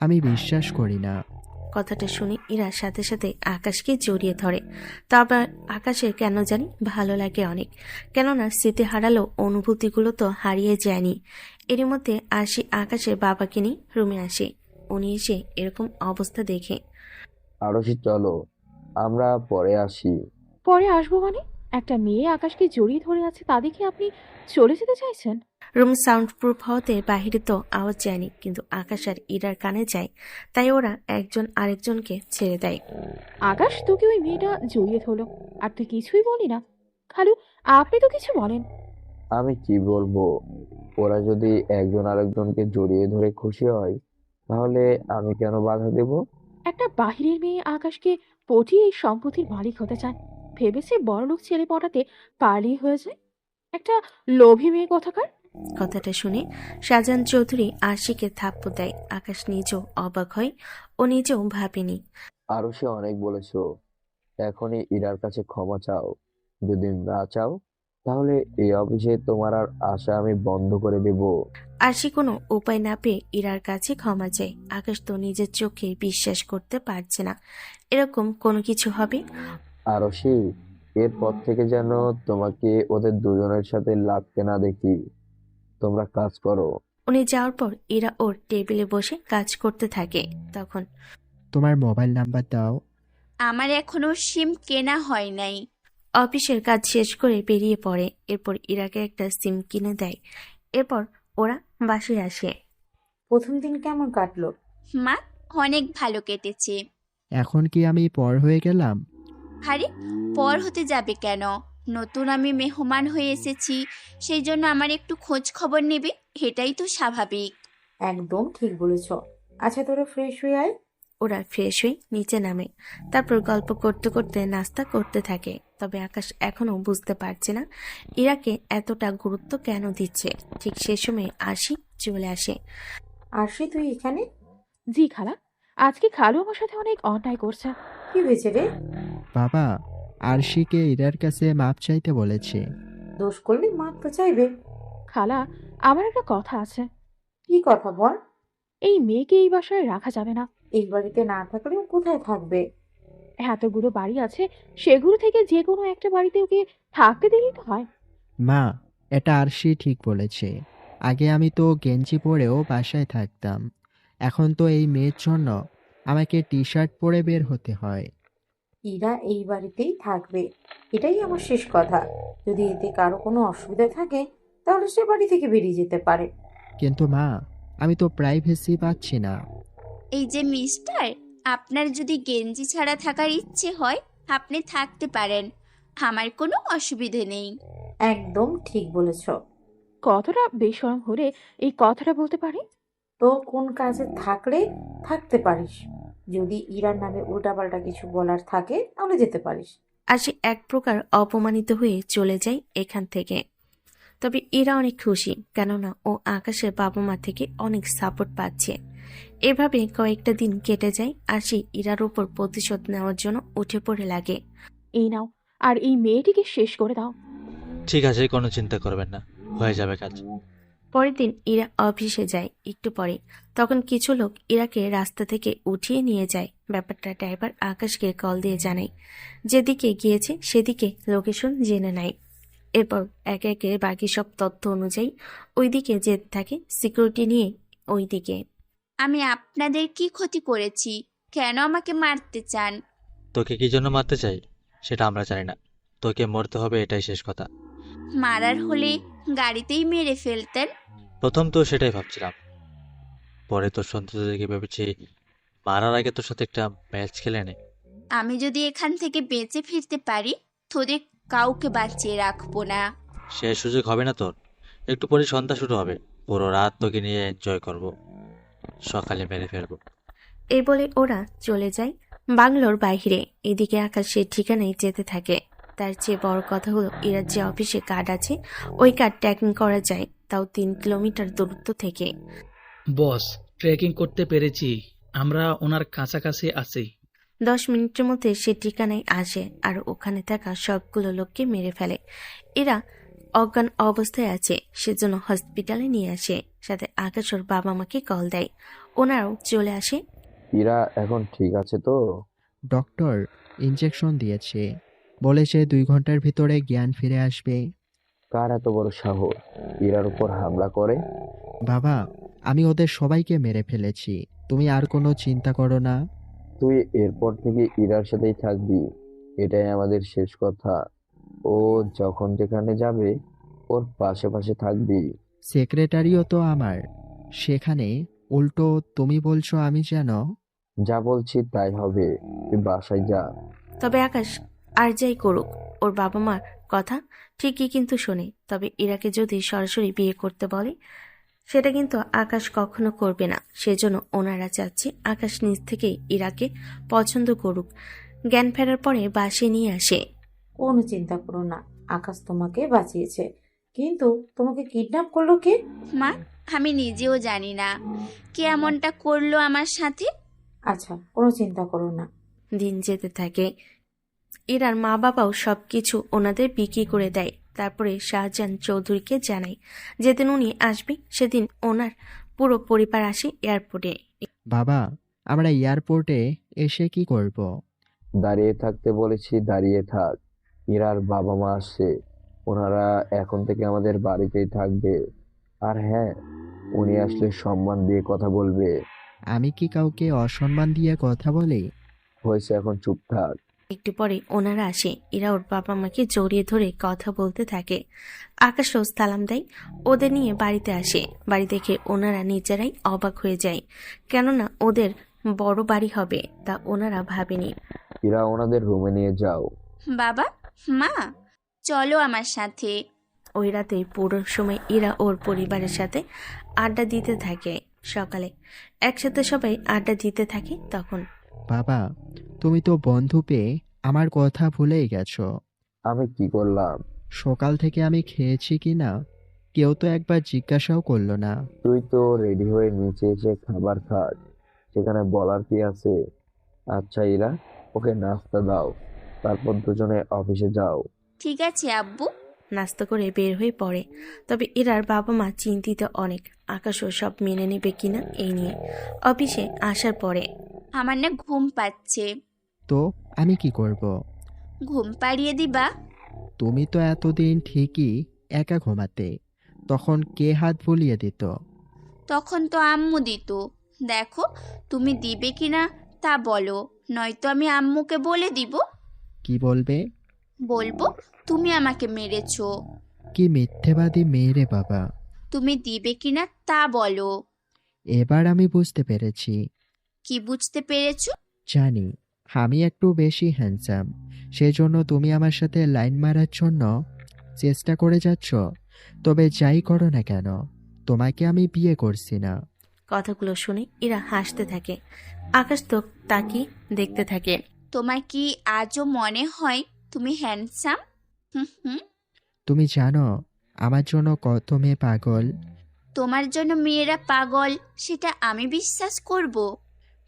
আমি বিশ্বাস করি না। কথাটা শুনে ইরার সাথে সাথে আকাশকে জড়িয়ে ধরে। তারপর আকাশের কেন জানি ভালো লাগে অনেক, কেননা স্মৃতি হারালো অনুভূতিগুলো তো হারিয়ে যায়নি। এর মধ্যে আরশি আকাশের বাবাকে নিয়ে রুমে আসে। উনি এসে এরকম অবস্থা দেখে। আরশি চলো, আমরা পরে আসি। পরে আসবো মানে? একটা মেয়ে আকাশকে জড়িয়ে ধরে আছে তা দেখে আপনি চলে যেতে চাইছেন? রুম সাউন্ড প্রুফ হওয়াতে বাহিরে তো আওয়াজ যায়নি, কিন্তু আকাশ আর ইরার কানে যায়, তাই ওরা একজন আরেকজনকে ছেড়ে দেয়। আকাশ, তোকে ওই মেয়েটা জড়িয়ে ধরলো আর তুই কিছুই বলি না? খালু, আপনি তো কিছু বলেন। আমি কি বলবো? ওরা যদি একজন আরেকজনকে জড়িয়ে ধরে খুশি হয়, তাহলে আমি কেন বাধা দেব? একটা বাহিরের মেয়ে আকাশকে পটিয়ে এই সম্পত্তির মালিক হতে চায়, ভেবেছে বড়লোক ছেলে পটাতে পারলেই হয়ে যায়। একটা লোভী মেয়ে কথাকার। কথাটা শুনে শাহজাহান চৌধুরী আরশিকে থাপ্পড় দেয়। আকাশ নিজেও অবাক হয়, ও নিজেও ভাবেনি। আরো সে অনেক বলেছো, এখনই ইরার কাছে ক্ষমা চাও। যদি না চাও, তাহলে এই অফিসে তোমার আর আশা আমি বন্ধ করে দেব। আরশি কোনো উপায় না পেয়ে ইরার কাছে ক্ষমা চায়। আকাশ তো নিজের চোখে বিশ্বাস করতে পারছে না এরকম কোনো কিছু হবে। আরো সে এরপর থেকে যেন তোমাকে ওদের দুজনের সাথে লাগতে না দেখি। তোমরা কাজ করো। উনি যাওয়ার পর ইরা ওর টেবিলে বসে কাজ করতে থাকে। তখন তোমার মোবাইল নাম্বার দাও। আমার এখনো সিম কেনা হয় নাই। অফিসের কাজ শেষ করে বেরিয়ে পড়ে। এরপর ইরাকে একটা সিম কিনে দেয়। এরপর ওরা বাসায় আসে। প্রথম দিন কেমন কাটলো? মা, অনেক ভালো কেটেছে। এখন কি আমি পর হয়ে গেলাম? আরে, পর হতে যাবে কেন? নতুন আমি মেহমান হয়ে এসেছি, সেই জন্য আমার একটু খোঁজ খবর নেবে, এটাই তো স্বাভাবিক। একদম ঠিক বলেছ। আচ্ছা, তোরা ফ্রেশ হয়ে আয়। ওরা ফ্রেশ হয়ে নিচে নামে। তারপর গল্প করতে করতে নাস্তা করতে থাকে। তবে আকাশ এখনো বুঝতে পারছে না ইরাকে এতটা গুরুত্ব কেন দিচ্ছে। ঠিক সে সময় আরশি চলে আসে। আরশি, তুই এখানে? জি খালা, আজকে খালু আমার সাথে অনেক অন্যায় করছে। কি হয়েছে রে? বাবা আরশিকে ইরার কাছে মাপ চাইতে বলেছে। দোষ করলে মাপ তো চাইবে। খালা, আমার একটা কথা আছে। কি কথা বল? এই মেয়েকে এই বাসায় রাখা যাবে না। এই বাড়িতে না থাকলেও কোথায় থাকবে? এতগুলো বাড়ি আছে, সেগুলো থেকে যে কোনো একটা বাড়িতে ওকে থাকতে দিলেই তো হয়। মা, এটা আরশি ঠিক বলেছে। আগে আমি তো গেঞ্জি পরেও বাসায় থাকতাম, এখন তো এই মেয়ের জন্য আমাকে টি শার্ট পরে বের হতে হয়। ইরা এই বাড়িতেই থাকবে, এটাই আমার শেষ কথা। যদি এতে কারো কোনো অসুবিধা থাকে তাহলে সে বাড়ি থেকে বেরিয়ে যেতে পারে। কিন্তু মা, আমি তো প্রাইভেসি পাচ্ছি না। এই যে মিস্টার, আপনার যদি গেঞ্জি ছাড়া থাকার ইচ্ছে হয় আপনি থাকতে পারেন, আমার কোনো অসুবিধে নেই। একদম ঠিক বলেছ। কতটা বেশরম হলে এই কথাটা বলতে পারে? তো কোন কাজে থাকলে থাকতে পারিস, যদি ইরার নামে উল্টাপাল্টা কিছু বলার থাকে তাহলে যেতে পারিস। আর সে এক প্রকার অপমানিত হয়ে চলে যায় এখান থেকে। তবে এরা অনেক খুশি, কেননা ও আকাশের বাবা মা থেকে অনেক সাপোর্ট পাচ্ছে। এভাবে কয়েকটা দিন কেটে যায় আর সে ইরার উপর প্রতিশোধ নেওয়ার জন্য উঠে পড়ে লাগে। এই নাও, আর এই মেয়েটিকে শেষ করে দাও। ঠিক আছে, কোনো চিন্তা করবেন না, হয়ে যাবে কাজ। পরের দিন ইরা অফিসে যায়। একটু পরে তখন কিছু লোক ইরাকে রাস্তা থেকে উঠিয়ে নিয়ে যায়। ব্যাপারটা ড্রাইভার আকাশকে কল দিয়ে জানায়। যেদিকে গিয়েছে সেদিকে লোকেশন জেনে নেয়। এরপর একে একে বাকি সব তথ্য অনুযায়ী ওইদিকে যেতে থাকে, সিকিউরিটি নিয়ে ওইদিকে। আমি আপনাদের কি ক্ষতি করেছি? কেন আমাকে মারতে চান? তোকে কি জন্য মারতে চাই সেটা আমরা জানি না, তোকে মরতে হবে এটাই শেষ কথা। মারার হলে গাড়িতেই মেরে ফেলতেন। প্রথম তো সেটাই ভাবছিলাম, পরে তোর সন্তুষ্ট দেখে ভেবেছি মারার আগে তোর সাথে একটা ম্যাচ খেলে নে। আমি যদি এখান থেকে বেঁচে ফিরতে পারি তোদের কাউকে বাঁচিয়ে রাখবো না। সে সুযোগ হবে না তোর। একটু পরে সন্ধ্যা শুরু হবে, পুরো রাত তোকে নিয়ে এনজয় করব, সকালে মেরে ফেলবো। এই বলে ওরা চলে যায় বাংলোর বাইরে। এদিকে আকাশ সে ঠিকানায় যেতে থাকে। তার চেয়ে বড় কথা হলো ইরার যে অফিসে কার্ড আছে ওই কার্ড ট্র্যাকিং করা যায়, তাও 3 কিলোমিটার দূরত্ব থেকে। বস, ট্রেকিং করতে পেরেছি, আমরা ওনার কাছাকাছি আছি। 10 মিনিটের মধ্যে সে ঠিকানায় আসে আর ওখানে থাকা সবগুলো লোককে মেরে ফেলে। এরা অজ্ঞান অবস্থায় আছে, সেজন্য হসপিটালে নিয়ে আসে। সাথে আকাশ ওর বাবা মাকে কল দেয়, ওনারাও চলে আসে। ইরা এখন ঠিক আছে তো? ডক্টর ইনজেকশন দিয়েছে, বলেছে 2 ঘন্টার ভিতরে জ্ঞান ফিরে আসবে। কার এত বড় সাহস ইরার উপর হামলা করে? বাবা, আমি ওদের সবাইকে মেরে ফেলেছি, তুমি আর কোনো চিন্তা করো না। তুই এরপর থেকে ইরার সাথেই থাকবি, এটাই আমাদের শেষ কথা। ও যখন যেখানে যাবে ওর পাশে পাশে থাকবি। সেক্রেটারিও তো আমার সেখানে, উল্টো তুমি বলছো আমি যেন। যা বলছি তাই হবে, তুই বাসায় যা। তবে আকাশ আর যাই করুক ওর বাবা মার কথা ঠিকই কিন্তু শোনে। তবে ইরাকে যদি সরাসরি বিয়ে করতে বলে সেটা কিন্তু আকাশ কখনো করবে না। সেজন্য ওনারা চাচ্ছে আকাশ নিজ থেকেই ইরাকে পছন্দ করুক। জ্ঞান ফেরার পরে বাসে নিয়ে আসে। কোনো চিন্তা করো না, আকাশ তোমাকে বাঁচিয়েছে। কিন্তু তোমাকে কিডন্যাপ করলো কে? মা, আমি নিজেও জানি না কে এমনটা করলো আমার সাথে। আচ্ছা, কোনো চিন্তা করো না। দিন যেতে থাকে। ইরার মা বাবাও সবকিছু ওনাদের বিক্রি করে দেয়। তারপরে শাহজাহান চৌধুরীকে জানায় যেদিন উনি আসবে সেদিন ওনার পুরো পরিবার আসে এয়ারপোর্টে। বাবা, আমরা এয়ারপোর্টে এসে কি করব? দাঁড়িয়ে থাকতে বলেছি, দাঁড়িয়ে থাক। ইরার বাবা মা আসছে, ওনারা এখন থেকে আমাদের বাড়িতেই থাকবে। আর হ্যাঁ, উনি আসলে সম্মান দিয়ে কথা বলবে। আমি কি কাউকে অসম্মান দিয়ে কথা বলি? হয়েছে, এখন চুপ থাক। একটু পরে ওনারা আসে। এরা ওর বাবা মাকে জড়িয়ে ধরে কথা বলতে থাকে। আকাশও সালাম দেয়। ওদের নিয়ে বাড়িতে আসে। বাড়ি দেখে ওনারা নিজেরাই অবাক হয়ে যায়, কেননা ওদের বড় বাড়ি হবে তা ওনারা ভাবেনি। ইরা ওনাদের রুমে নিয়ে যাও। বাবা, মা, চলো আমার সাথে। ওই রাতে পুরো সময় ইরা ওর পরিবারের সাথে আড্ডা দিতে থাকে। সকালে একসাথে সবাই আড্ডা দিতে থাকে। তখন বাবা, তুমি তো বন্ধু পেয়ে আমার কথা ভুলেই গেছো। আমি কি করলাম? সকাল থেকে আমি খেয়েছি কি না কেউ তো একবার জিজ্ঞাসাও করলো না। তুই তো রেডি হয়ে নিচে এসে খাবার খাস, সেখানে বলার কি আছে? আচ্ছা ইরা, ওকে নাস্তা দাও, তারপর দুজনে অফিসে যাও। ঠিক আছে আব্বু। নাস্তা করে বের হয়ে পড়ে। তবে ইরার বাবা মা চিন্তিত অনেক, আকাশও সব মেনে নেবে কিনা এই নিয়ে। অফিসে আসার পরে আমার না ঘুম পাচ্ছে। তো আমি কি করব? ঘুম পাড়িয়ে দিবা? তুমি তো এতদিন ঠিকই একা ঘুমাতে, তখন কে হাত বুলিয়ে দিত? তখন তো আম্মু দিত। দেখো তুমি দিবে কিনা তা বলো, নয়তো আমি আম্মুকে বলে দিব। কি বলবে? বলবো তুমি আমাকে মেরেছো। কি মিথ্যেবাদী মেয়ে রে বাবা! তুমি দিবে কিনা তা বলো। এবার আমি বুঝতে পেরেছি। কি বুঝতে পেরেছো? জানি আমি একটু বেশি হ্যান্ডসাম, সেজন্য তুমি আমার সাথে লাইন মারার জন্য চেষ্টা করে যাচ্ছ। তবে যাই করো না কেন, তোমাকে আমি বিয়ে করছি না। কথাগুলো শুনে ইরা হাসতে থাকে। আকাশ তো তাকিয়ে দেখতে থাকে। তোমার কি আজও মনে হয় তুমি হ্যান্ডসাম? হুম হুম। তুমি জানো আমার জন্য কত মেয়ে পাগল? তোমার জন্য মেয়েরা পাগল সেটা আমি বিশ্বাস করব?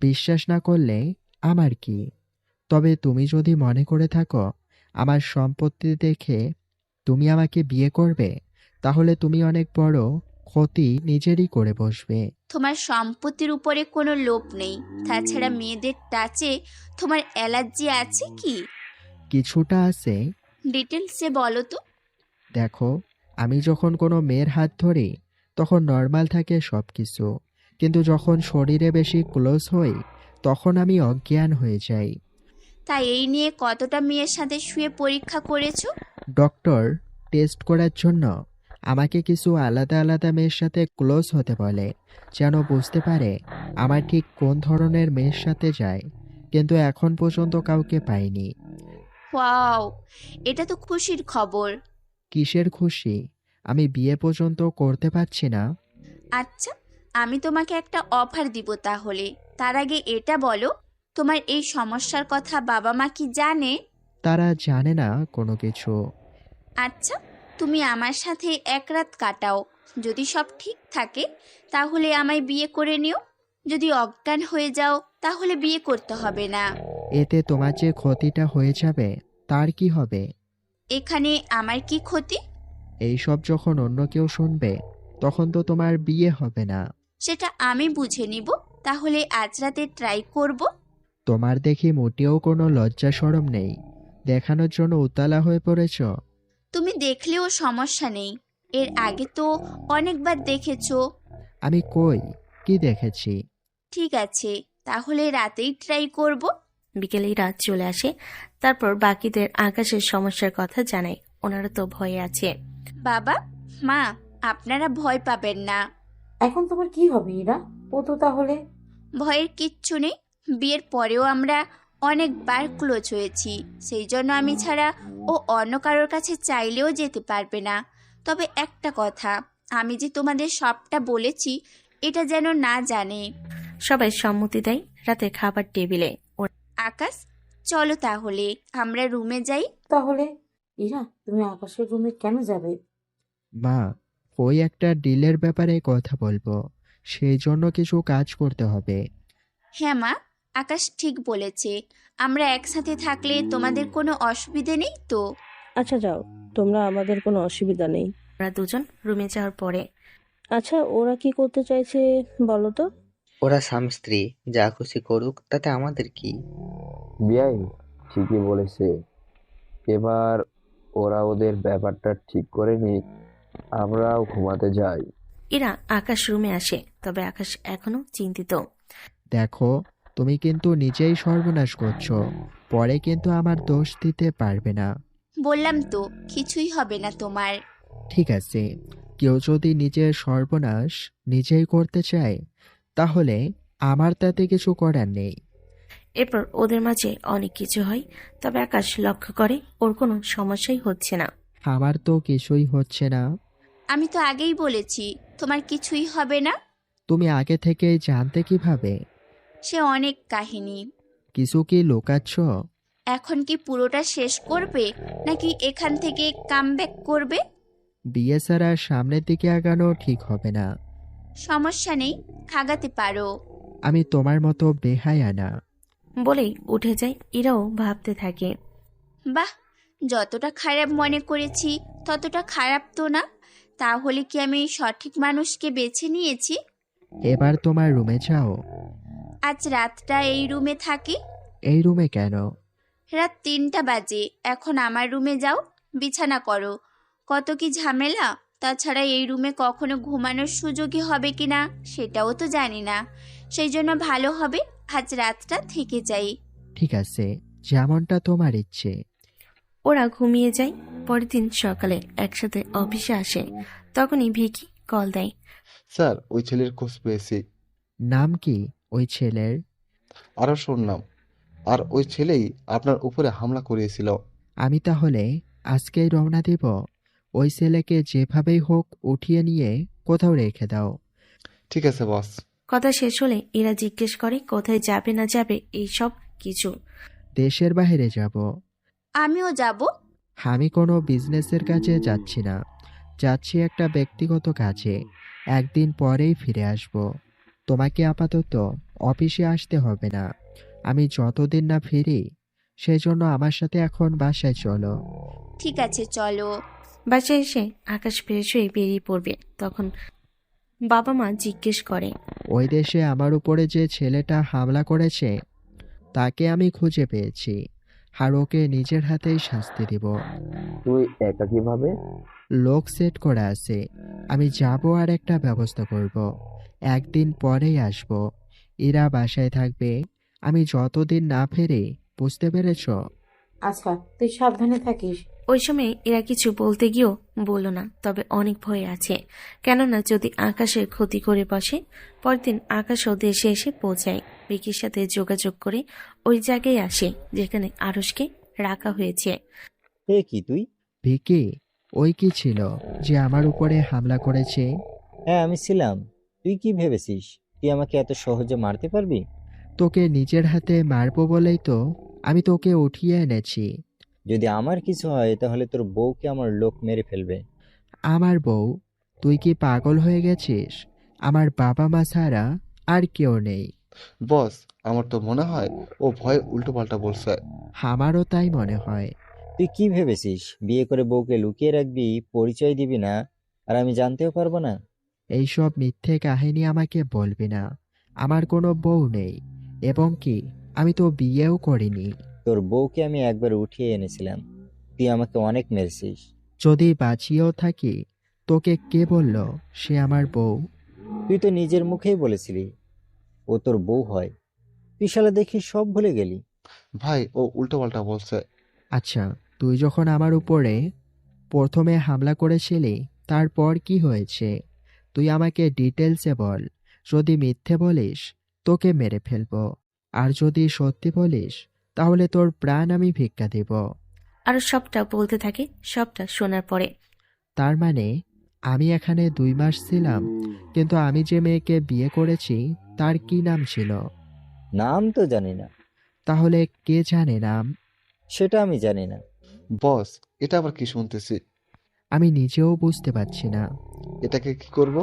বিশ্বাস না করলে আমার কি? তবে তুমি যদি মনে করে থাকো আমার সম্পত্তি দেখে তুমি আমাকে বিয়ে করবে, তাহলে তুমি অনেক বড় ক্ষতি নিজেরই করে বসবে। তোমার সম্পত্তির উপরে কোনো লোভ নেই। তাছাড়া মেয়েদের টাচে তোমার অ্যালার্জি আছে কি? কিছুটা আছে। ডিটেলসে বলো তো। দেখো, আমি যখন কোনো মেয়ের হাত ধরি তখন নর্মাল থাকে সব কিছু, কিন্তু যখন শরীরে বেশি ক্লোজ হই তখন আমি অজ্ঞান হয়ে যাই। তাই এই নিয়ে কতটা মেয়ের সাথে শুয়ে পরীক্ষা করেছো? ডক্টর টেস্ট করার জন্য আমাকে কিছু আলাদা আলাদা মেয়ের সাথে ক্লোজ হতে বলে, যেন বুঝতে পারে আমার ঠিক কোন ধরনের মেয়ের সাথে যায়, কিন্তু এখন পর্যন্ত কাউকে পাইনি। ওয়াও, এটা তো খুশির খবর। কিসের খুশি? আমি বিয়ে পর্যন্ত করতে পারছি না। আচ্ছা, আমি তোমাকে একটা অফার দিব তাহলে। তার আগে এটা বলো, তোমার এই সমস্যার কথা বাবা মা কি জানে? তারা জানে না কোনো কিছু। আচ্ছা, তুমি আমার সাথে এক রাত কাটাও। যদি সব ঠিক থাকে তাহলে আমায় বিয়ে করে নিও। যদি অজ্ঞান হয়ে যাও তাহলে বিয়ে করতে হবে না। এতে তোমার যে ক্ষতিটা হয়ে যাবে তার কি হবে? এখানে আমার কি ক্ষতি? এইসব যখন অন্য কেউ শুনবে তখন তো তোমার বিয়ে হবে না। সেটা আমি বুঝে নিব। তাহলে আজ রাতে ট্রাই করব। তোমার দেখি মোটেও কোনো লজ্জা শরম নেই, দেখানোর জন্য উতলা হয়ে পড়েছ। তুমি দেখলেও সমস্যা নেই, এর আগে তো অনেকবার দেখেছো। আমি কই কি দেখেছি? ঠিক আছে, তাহলে রাতেই ট্রাই করব। বিকেলেই রাত চলে আসে। তারপর বাকিদের আকাশের সমস্যার কথা জানায়। ওনারা তো ভয়ে আছে। বাবা মা, আপনারা ভয় পাবেন না। এখন তোমার কি হবে ইরা? ও তো তাহলে ভয়ের কিচ্ছু নেই। বিয়ের পরেও আমরা অনেকবার ক্লোজ হয়েছি, সেই জন্য আমি ছাড়া ও অন্য কারোর কাছে চাইলেও যেতে পারবে না। তবে একটা কথা, আমি যে তোমাদের সবটা বলেছি এটা যেন না জানে। সবাই সম্মতি দেয়। রাতে খাবার টেবিলে আকাশ, চলো তাহলে আমরা রুমে যাই। তাহলে ইরা, তুমি আকাশের রুমে কেন যাবে? মা, ওই একটা ডিলের ব্যাপারে কথা বলবো, সেই জন্য কিছু কাজ করতে হবে। হ্যাঁ মা, আকাশ ঠিক বলেছে। আমরা একসাথে থাকলে তোমাদের কোনো অসুবিধে নেই তো? আচ্ছা যাও, তোমরা, আমাদের কোনো অসুবিধা নেই। ওরা দুজন রুমে যাওয়ার পরে আচ্ছা, ওরা কি করতে চাইছে বলো তো? ওরা স্বামী স্ত্রী, যা খুশি করুক, তাতে আমাদের কি? বিয়াই ঠিকই বলেছে। এবার ওরা ওদের ব্যাপারটা ঠিক করে নিক, আমরাও ঘুমাতে যাই। ইরা আকাশ রুমে আসে, তবে আকাশ এখনো চিন্তিত। দেখো, তুমি কিন্তু নিজেই সর্বনাশ করছো, পরে কিন্তু আমার দোষ দিতে পারবে না। বললাম তো কিছুই হবে না তোমার। ঠিক আছে, কেউ যদি নিজের সর্বনাশ নিজেই করতে চায় তাহলে আমার তাতে কিছু করার নেই। এরপর ওদের মাঝে অনেক কিছু হয়, তবে আকাশ লক্ষ্য করে ওর কোনো সমস্যাই হচ্ছে না। আমার তো কিছুই হচ্ছে না। আমি তো আগেই বলেছি তোমার কিছুই হবে না। তুমি আগে থেকেই জানতে কিভাবে? সে অনেক কাহিনী। কিছু কি লুকাচ্ছ? এখন কি পুরোটা শেষ করবে নাকি এখান থেকে কামব্যাক করবে? বিয়ে ছাড়া সামনের দিকে আগানো ঠিক হবে না। সমস্যা নেই, আগাতে পারো। আমি তোমার মতো বেহায়া না। বলেই উঠে যায়। ইরাও ভাবতে থাকে, বাহ, যতটা খারাপ মনে করেছি ততটা খারাপ তো না। তাহলে কি আমি সঠিক মানুষকে বেছে নিয়েছি? এবার তোমার রুমে যাও। আজ রাতটা এই রুমে থাকি। এই রুমে কেন? রাত 3টা বাজে, এখন আমার রুমে যাও, বিছানা করো। কত কি ঝামেলা। তাছাড়া এই রুমে কখনো ঘুমানোর সুযোগই হবে কিনা সেটাও তো জানি না। সেই জন্য ভালো হবে আজ রাতটা থেকে যাই। ঠিক আছে, যেমনটা তোমার ইচ্ছে। ওরা ঘুমিয়ে যায়। পরের দিন সকালে একসাথে অফিসে আসে। তখনই ভিকি কল দেয়। স্যার, ওই ছেলের খোঁজ পেয়েছি। নাম কি ওই ছেলের? আরও নাম। আর ওই ছেলেই আপনার উপরে হামলা করিয়েছিল। আমি তাহলে আজকেই রওনা দিব। ওই ছেলেকে যেভাবেই হোক উঠিয়ে নিয়ে কোথাও রেখে দাও। ঠিক আছে বস। কথা শেষ হলে এরা জিজ্ঞেস করে কোথায় যাবে না যাবে এই সব কিছু। দেশের বাইরে যাব। আমিও যাব। আমি কোনো বিজনেসের কাজে যাচ্ছি না, যাচ্ছি একটা ব্যক্তিগত কাজে। একদিন পরেই ফিরে আসব। তোমাকে আপাতত অফিসে আসতে হবে না। আমি যতদিন না ফিরি সেজন্য আমার সাথে এখন বাসায় চলো। ঠিক আছে চলো। বাসায় এসে আকাশ ফ্রেশ হয়ে বেরিয়ে পড়বে। তখন বাবা মা জিজ্ঞেস করে, ওই দেশে আমার উপরে যে ছেলেটা হামলা করেছে তাকে আমি খুঁজে পেয়েছি, আর ওকে নিজের হাতেই শাস্তি দিব। তুই একা কিভাবে? লোক সেট করে আছে। আমি যাব আর একটা ব্যবস্থা করব। একদিন পরেই আসব। এরা বাসায় থাকবে আমি যতদিন না ফেরি। বুঝতে পেরেছ? আচ্ছা, তুই সাবধানে থাকিস। ওই সময় এরা কিছু বলতে গিয়েও বলল না, তবে অনেক ভয় আছে। কেননা যদি আকাশের ক্ষতি করে বসে। পরের দিন আকাশও দেশে এসে পৌঁছায়। ভিকির সাথে যোগাযোগ করে ওই জায়গায় আসে যেখানে আরশকে রাখা হয়েছে। এ কি তুই? ভিকি, ওই কি ছিল যে আমার উপরে হামলা করেছে? হ্যাঁ, আমি ছিলাম। তুই কি ভেবেছিস তুই আমাকে এত সহজে মারতে পারবি? তোকে নিজের হাতে মারবো বলেই তো আমি তোকে উঠিয়ে এনেছি। যদি আমার কিছু হয় তাহলে তোর বউকে আমার লোক মেরে ফেলবে। আমার বউ? তুই কি পাগল হয়ে গেছিস? আমার বাবা মা ছাড়া আর কেউ নেই। বস, আমার তো মনে হয় ও ভয়ে উল্টোপাল্টা বলছে। আমারও তাই মনে হয়। তুই কি ভেবেছিস বিয়ে করে বউকে লুকিয়ে রাখবি, পরিচয় দিবি না, আর আমি জানতেও পারবো না? এইসব মিথ্যে কাহিনী আমাকে বলবি না। আমার কোনো বউ নেই, এবং কি আমি তো বিয়েও করিনি। তোর বউকে আমি একবার উঠিয়ে এনেছিলাম। তুই আমাকে অনেক মেরেছিস। যদি বাঁচিয়েও থাকি, তোকে কে বলল সে আমার বউ? তুই তো নিজের মুখেই বলেছিলি ও তোর বউ হয়। তুই শালা দেখি সব ভুলে গেলি। ভাই, ও উল্টোপাল্টা বলছে। আচ্ছা, তুই যখন আমার উপরে প্রথমে হামলা করেছিলি তারপর কি হয়েছে তুই আমাকে ডিটেলসে বল। যদি মিথ্যে বলিস তোকে মেরে ফেলবো, আর যদি সত্যি বলিস তাহলে তোর প্রাণ আমি ভিক্ষা দেব। আর সবটা বলতে থাকে। সবটা শোনার পরে, তার মানে আমি এখানে 2 মাস ছিলাম, কিন্তু আমি যে মেয়েকে বিয়ে করেছি তার কি নাম ছিল? নাম তো জানি না। তাহলে কে জানে নাম? সেটা আমি জানি না। বস, এটা আবার কি শুনতেছি? আমি নিজেও বুঝতে পারছি না। এটাকে কি করব?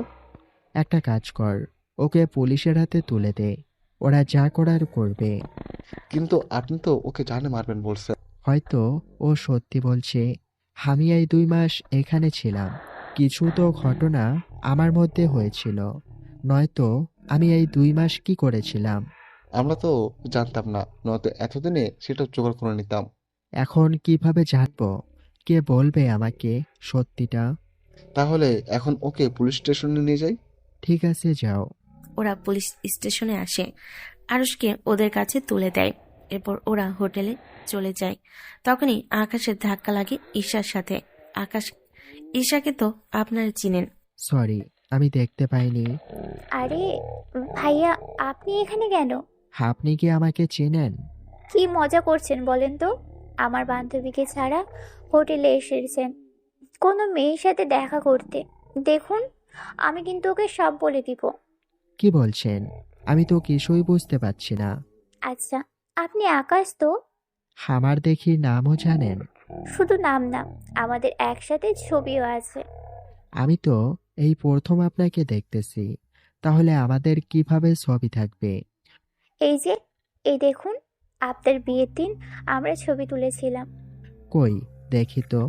একটা কাজ কর, ওকে পুলিশের হাতে তুলে দে। ওরা যা করার করবে। কিন্তু আপনি তো ওকে জানে মারবেন বলছে। হয়তো ও সত্যি বলছে। আমি এই 2 মাস এখানে ছিলাম, কিছু তো ঘটনা আমার মধ্যে হয়েছিল। নয়তো আমি এই 2 মাস কি করেছিলাম? আমরা তো জানতাম না, নয়তো এতদিনে সেটা জোগাড় করে নিতাম। এখন কিভাবে জানবো? কে বলবে আমাকে সত্যিটা? তাহলে এখন ওকে পুলিশ স্টেশনে নিয়ে যাই। ঠিক আছে, যাও। ওরা পুলিশ স্টেশনে আসে। আরুষকে ওদের কাছে তুলে দেয়। এরপর ওরা হোটেলে চলে যায়। তখনই আকাশের ধাক্কা লাগে ঈশার সাথে। আকাশ, ঈশাকে তো আপনারা চিনেন। সরি, আমি দেখতে পাইনি। আরে ভাইয়া, আপনি এখানে কেন? আপনি কি আমাকে চেনেন? কি মজা করছেন বলেন তো? আমার বান্ধবীকে ছাড়া হোটেলে এসেছেন কোনো মেয়ের সাথে দেখা করতে। দেখুন, আমি কিন্তু ওকে সব বলে দিব। কি বলছেন? আমি তো কিছুই বুঝতে পারছি না। আচ্ছা, আপনি আকাশ তো? আমার দেখি নামও জানেন? শুধু নাম না, আমাদের একসাথে ছবিও আছে। আমি তো এই প্রথম আপনাকে দেখতেছি। তাহলে আমাদের কিভাবে ছবি থাকবে? এই যে, এই দেখুন, আপনার বিয়ের দিন আমরা ছবি তুলেছিলাম। কই দেখি তো।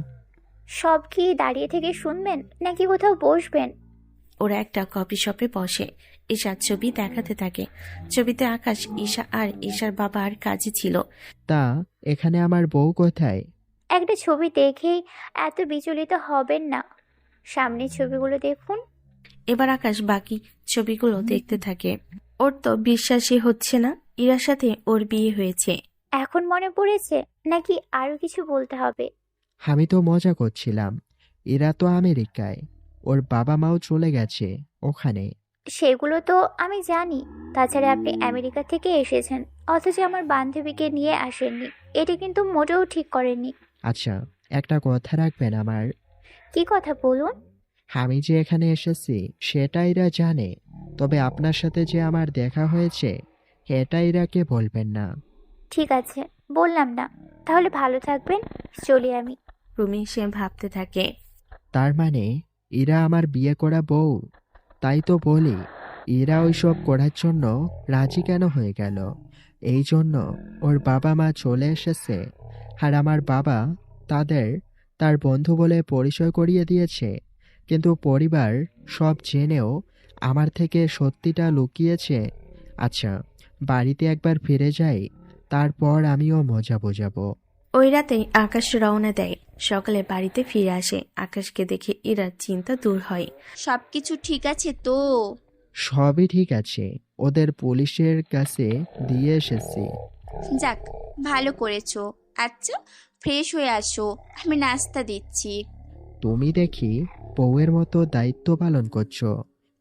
সব কি দাঁড়িয়ে থেকে শুনবেন নাকি কোথাও বসবেন? ওরা একটা কফি শপে বসে। ঈশার ছবি দেখাতে থাকে। ছবিতে আকাশ, ঈশা আর ঈশার বাবার কাজে ছিল। তা এখানে আমার বউ কোথায়? একটা ছবি দেখেই এত বিচলিত হবেন না, সামনের ছবিগুলো দেখুন। এবার আকাশ বাকি ছবিগুলো দেখতে থাকে। ওর তো বিশ্বাসই হচ্ছে না ইরার সাথে ওর বিয়ে হয়েছে। এখন মনে পড়েছে নাকি আরো কিছু বলতে হবে? আমি তো মজা করছিলাম। এরা তো আমেরিকায়, ওর বাবা মাও চলে গেছে ওখানে। সেগুলো তো আমি জানি। তাছাড়া আপনি আমেরিকা থেকে এসেছেন, অথচ আমার বান্ধবীকে নিয়ে আসেননি। এটা কিন্তু মোটেও ঠিক করেননি। আচ্ছা, একটা কথা রাখবেন আমার। কি কথা বলুন? আমি যে এখানে এসেছি সেটা এরা জানে, তবে আপনার সাথে যে আমার দেখা হয়েছে এটা এরাকে বলবেন না। ঠিক আছে, বললাম না। তাহলে ভালো থাকবেন, চলি আমি। রুমি সে ভাবতে থাকে। তার মানে এরা আমার বিয়ে করা বউ? তাই তো বলি, এরা ওইসব করার জন্য রাজি কেন হয়ে গেল? এই জন্য ওর বাবা মা চলে এসেছে, আর আমার বাবা তার বন্ধু বলে পরিচয় করিয়ে দিয়েছে। কিন্তু পরিবার সব জেনেও আমার থেকে সত্যিটা লুকিয়েছে। আচ্ছা, বাড়িতে একবার ফিরে যাই, তারপর আমিও মজা বোঝাবো। ওই রাতেই আকাশ রওনা দেয়। সকালে বাড়িতে ফিরে আসে। আকাশকে দেখে ইরার চিন্তা দূর হয়। সবকিছু ঠিক আছে তো? সবই ঠিক আছে, ওদের পুলিশের কাছে দিয়ে এসেছি। যাক, ভালো করেছো। আচ্ছা, ফ্রেশ হয়ে আসো, আমি নাস্তা দিচ্ছি। তুমি দেখি বউয়ের মতো দায়িত্ব পালন করছো।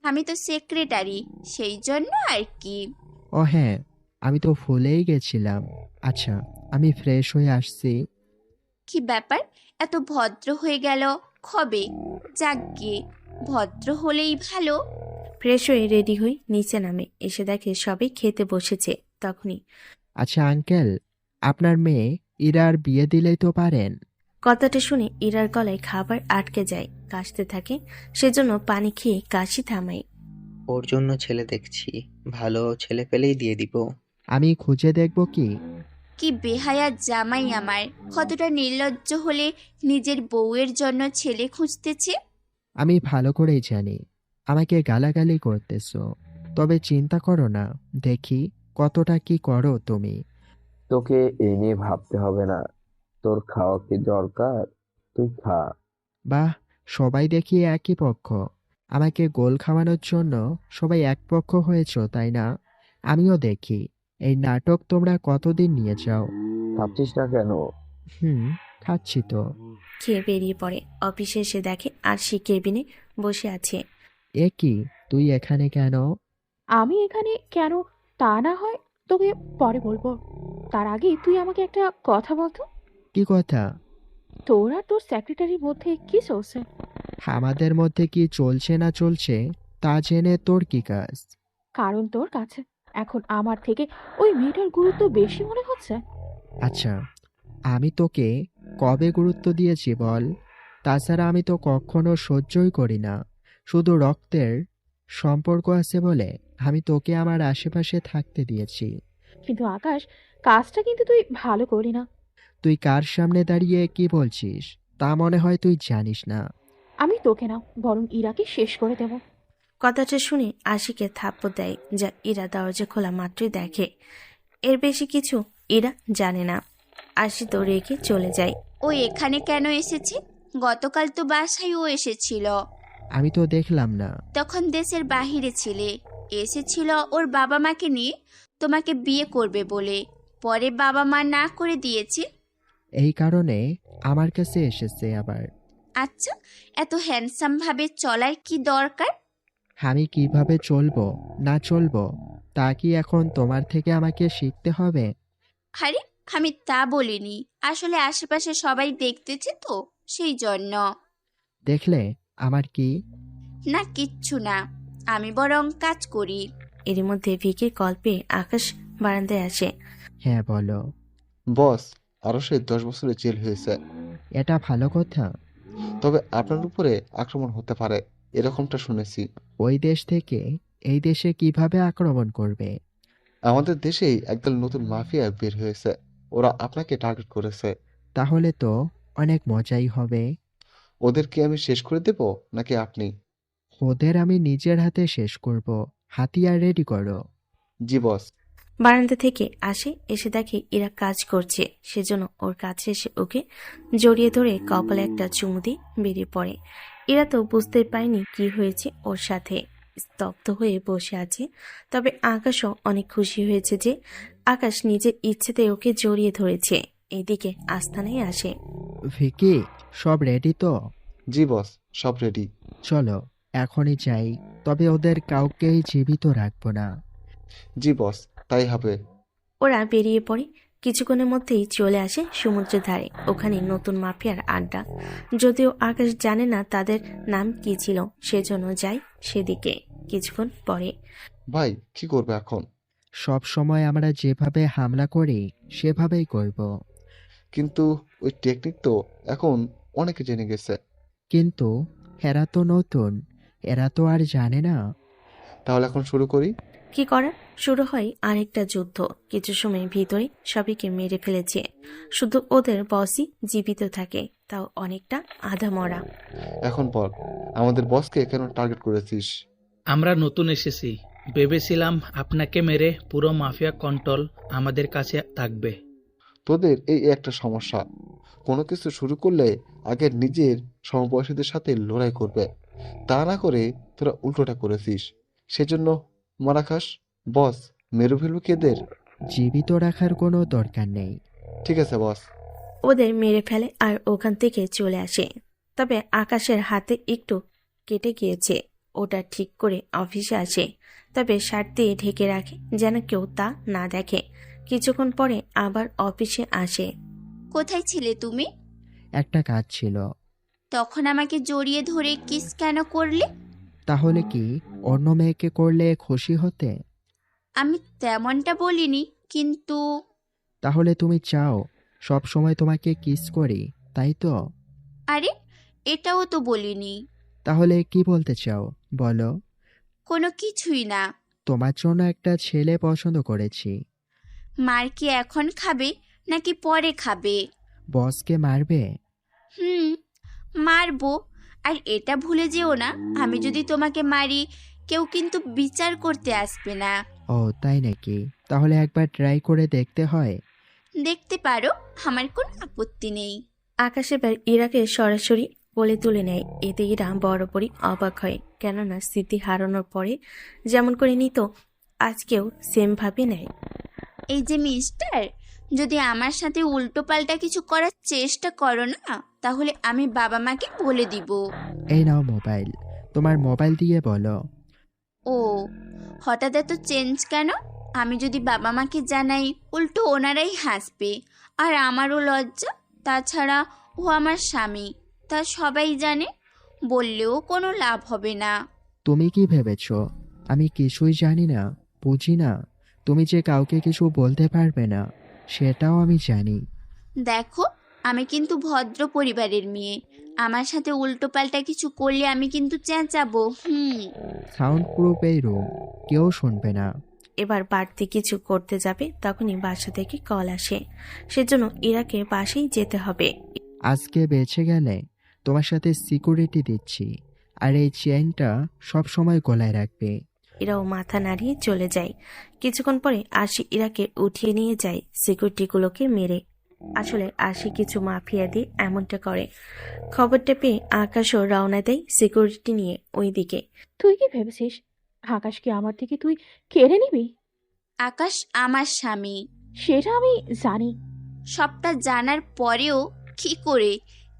আমি তো সেক্রেটারি, সেই জন্য আর কি। ও হ্যাঁ, আমি তো ভুলেই গেছিলাম। আচ্ছা, আমি ফ্রেশ হয়ে আসছি। কি ব্যাপার, এত ভদ্র হয়ে গেল কবে? যাক গিয়ে, ভদ্র হলেই ভালো। ফ্রেশ হয়ে রেডি হয়ে নিচে নামে। এসে দেখে সবাই খেতে বসেছে। তখনই, আচ্ছা আঙ্কেল, আপনার মেয়ে ইরার বিয়ে দিলেই তো পারেন। কথাটা শুনে ইরার গলায় খাবার আটকে যায়। কাশতে থাকে, সেজন্য পানি খেয়ে কাশি থামায়। ওর জন্য ছেলে দেখছি, ভালো ছেলে পেলেই দিয়ে দিব। আমি খুঁজে দেখব কি? কি বেহায়া জামাই আমার, কতটা নির্লজ্জ হলে নিজের বউয়ের জন্য ছেলে খুঁজতেছে। আমি ভালো করেই জানি আমাকে গালাগালি করতেছো, তবে চিন্তা করো না, দেখি কতটা কি করো তুমি। তোকে এই নিয়ে ভাবতে হবে না, তোর খাওয়া কি দরকার, তুই খা। বাহ, সবাই দেখি একই পক্ষ। আমাকে গোল খাওয়ানোর জন্য সবাই এক পক্ষ হয়েছো, তাই না? আমিও দেখি এই নাটক তোমরা কতদিন নিয়ে যাও। ভাবছিস না কেন? খাচ্ছি তো। খেয়ে বেরিয়ে পড়ে। অফিসে এসে দেখে আরশি কেবিনে বসে আছে। এ কি, তুই এখানে কেন? আমি এখানে কেন তা না হয় তোকে পরে বলবো। তার আগে তুই আমাকে একটা কথা বলতো। কি কথা? তোর আর তোর সেক্রেটারির মধ্যে কি চলছে? আমাদের মধ্যে কি চলছে না চলছে তা জেনে তোর কি কাজ? কারণ তোর কাছে এখন আমার থেকে ওই মেয়েটার গুরুত্ব বেশি মনে হচ্ছে। আচ্ছা, আমি তোকে কবে গুরুত্ব দিয়েছি বল? তাছাড়া আমি তো কখনো সহ্যই করি না। শুধু রক্তের সম্পর্ক আছে বলে আমি তোকে আমার আশেপাশে থাকতে দিয়েছি। কিন্তু আকাশ, কাজটা কিন্তু তুই ভালো করি না। তুই কার সামনে দাঁড়িয়ে কি বলছিস তা মনে হয় তুই জানিস না। আমি তোকে না, বরং ইরাকে শেষ করে দেব। কথাটা শুনে আশিকে থাপ্পড় দেয়, যা ইরা দরজা খোলা মাত্রই দেখে। এর বেশি কিছু ইরা জানে না। আশি তো রেখে চলে যায়। ও এখানে কেন এসেছে? গতকাল তো বাসায় ও এসেছিল। আমি তো দেখলাম না। তখন দেশের বাহিরে ছিলে। এসেছিল ওর বাবা মাকে নিয়ে তোমাকে বিয়ে করবে বলে, পরে বাবা মা না করে দিয়েছে। এই কারণে আমার কাছে এসেছে আবার। আচ্ছা, এত হ্যান্ডসাম ভাবে চলার কি দরকার? আমি কিভাবে চলবো না চলবো তা কি এখন তোমার থেকে আমাকে শিখতে হবে? আরে, আমি তা বলিনি, আসলে আশেপাশে সবাই দেখতেছে তো, সেই জন্য। দেখলে আমার কি? না, কিচ্ছু না, আমি বরং কাজ করি। এর মধ্যে ভিকির কল পেয়ে আকাশ বারান্দায় আসে। হ্যাঁ বলো। বস, আরো সে 10 বছরের জেল হয়েছে। এটা ভালো কথা। তবে আপনার উপরে আক্রমণ হতে পারে, এরকমটা শুনেছি। ওই দেশ থেকে এই দেশে কিভাবে আক্রমণ করবে? আমাদের দেশেই একদল নতুন মাফিয়া বের হয়েছে, ওরা আপনাকে টার্গেট করেছে। তাহলে তো অনেক মজাই হবে। ওদেরকে আমি শেষ করে দেব নাকি আপনি? ওদের আমি নিজের হাতে শেষ করব। হাতিয়ার রেডি করো। জি বস। বারান্দা থেকে আসে, এসে দেখে ইরা কাজ করছে, সেজন্য ওর কাছে এসে ওকে জড়িয়ে ধরে কপালে একটা চুমু দিয়ে বেরিয়ে পড়ে। ইরা তো বুঝতে পারেনি কি হয়েছে ওর সাথে। স্তব্ধ হয়ে বসে আছে। তবে আকাশও অনেক খুশি হয়েছে যে আকাশ নিজের ইচ্ছেতে ওকে জড়িয়ে ধরেছে। এদিকে আস্তানায় আসে। ভিকি, সব রেডি তো? জি বস, সব রেডি। চলো এখনই যাই, তবে ওদের কাউকেই জীবিত রাখবো না। জি বস, তাই হবে। ওরা বেরিয়ে পড়ে। কিছুক্ষণের মধ্যেই চলে আসে সমুদ্রের ধারে। ওখানে নতুন মাফিয়ার আড্ডা। যদিও আকাশ জানে না তাদের নাম কি ছিল, সেজন্য যায় সেদিকে। কিছুক্ষণ পরে, ভাই কি করবে এখন? সব সময় আমরা যেভাবে হামলা করি সেভাবেই করব। কিন্তু ওই টেকনিক তো এখন অনেকে জেনে গেছে। কিন্তু এরা তো নতুন, এরা তো আর জানে না। তাহলে এখন শুরু করি। কি করার? শুরু হয় আরেকটা যুদ্ধ। কিছু সময় ভিতরে সবাইকে মেরে ফেলেছে, শুধু ওদের বসই জীবিত থাকে, তাও অনেকটা আধা মরা। এখন বল, আমাদের বসকে কেন টার্গেট করেছিস? আমরা নতুন এসেছি, ভেবেছিলাম আপনাকে মেরে পুরো মাফিয়া কন্ট্রোল আমাদের কাছে থাকবে। তোদের এই একটা সমস্যা, কোনো কিছু শুরু করলে আগে নিজের সমবয়সীদের সাথে লড়াই করবে, তা না করে তোরা উল্টোটা করেছিস, সেজন্য মারা খাস। বস, মেরু ফেলবো কেদের? জীবিত রাখার কোনো দরকার নেই। ঠিক আছে বস। ওদের মেরে ফেলে আর ওখান থেকে চলে আসে। তবে আকাশের হাতে একটু কেটে গিয়েছে। ওটা ঠিক করে অফিসে আসে, তবে শার্ট দিয়ে ঢেকে রাখে যেন কেউ তা না দেখে। কিছুক্ষণ পরে আবার অফিসে আসে। কোথায় ছিলে তুমি? একটা কাজ ছিল। তখন আমাকে জড়িয়ে ধরে কিস কেন করলে? তাহলে কি অন্য মেয়েকে করলে খুশি হতে? আমি তেমনটা বলিনি, কিন্তু তাহলে তুমি চাও সব সময় তোমাকে কিস করি, তাই তো? আরে, এটাও তো বলিনি। তাহলে কি বলতে চাও বলো? কোনো কিছুই না। তোমার জন্য একটা ছেলে পছন্দ করেছি। মার কি এখন খাবে নাকি পরে খাবে? বসকে মারবে? মারবো। আর এটা ভুলে যেও না, আমি যদি তোমাকে মারি কেউ কিন্তু বিচার করতে আসবে না। ও তাই নাকি? তাহলে একবার ট্রাই করে দেখতে হয়। দেখতে পারো, আমার কোনো আপত্তি নেই। আকাশ এবার ইরাকে সরাসরি কোলে তুলে নেয়। এতে ইরা বরাবরই অবাক হয়, কেননা স্মৃতি হারানোর পরে যেমন করে নিত আজকেও সেম ভাবে নেয়। এই যে মিস্টার, যদি আমার সাথে উল্টো পাল্টা কিছু করার চেষ্টা করো না, তাহলে আমি বাবা মাকে বলে দিব। এই নাও মোবাইল, তোমার মোবাইল দিয়ে বলো। ও, হঠাৎ এত চেঞ্জ কেন? আমি যদি বাবা মাকে জানাই, উল্টো ওনারাই হাসবে, আর আমারও লজ্জা। তাছাড়া ও আমার স্বামী, তা সবাই জানে, বললেও কোনো লাভ হবে না। তুমি কি ভেবেছ আমি কিছুই জানি না, বুঝি না? তুমি যে কাউকে কিছু বলতে পারবে না সেটাও আমি জানি। দেখো, আমি কিন্তু ভদ্র পরিবারের মেয়ে। আমার সাথে উল্টো পাল্টা কিছু করলে আমি কিন্তু চেঁচাবো। সাউন্ড প্রুফ এই রুম, কেউ শুনবে না। এবার বাড়তি কিছু করতে যাবে, তখনই বাসা থেকে কল আসে। সেজন্য ইরাকে বাসেই যেতে হবে। আজকে বেঁচে গেলে তোমার সাথে সিকিউরিটি দিচ্ছি, আর এই চেইনটা সব সময় গলায় রাখবে। ইরাও মাথা নাড়িয়ে চলে যায়। কিছুক্ষণ পরে আশি ইরাকে উঠিয়ে নিয়ে যায় সিকিউরিটিগুলোকে মেরে। আসলে আশি কিছু মাফিয়া দিয়ে এমনটা করে। খবরটা পেয়ে আকাশও রওনা দেয় সিকিউরিটি নিয়ে ওই দিকে। তুই কি ভেবেছিস আকাশকে আমার থেকে তুই কেড়ে নিবি? আকাশ আমার স্বামী। সেটা আমি জানি। সবটা জানার পরেও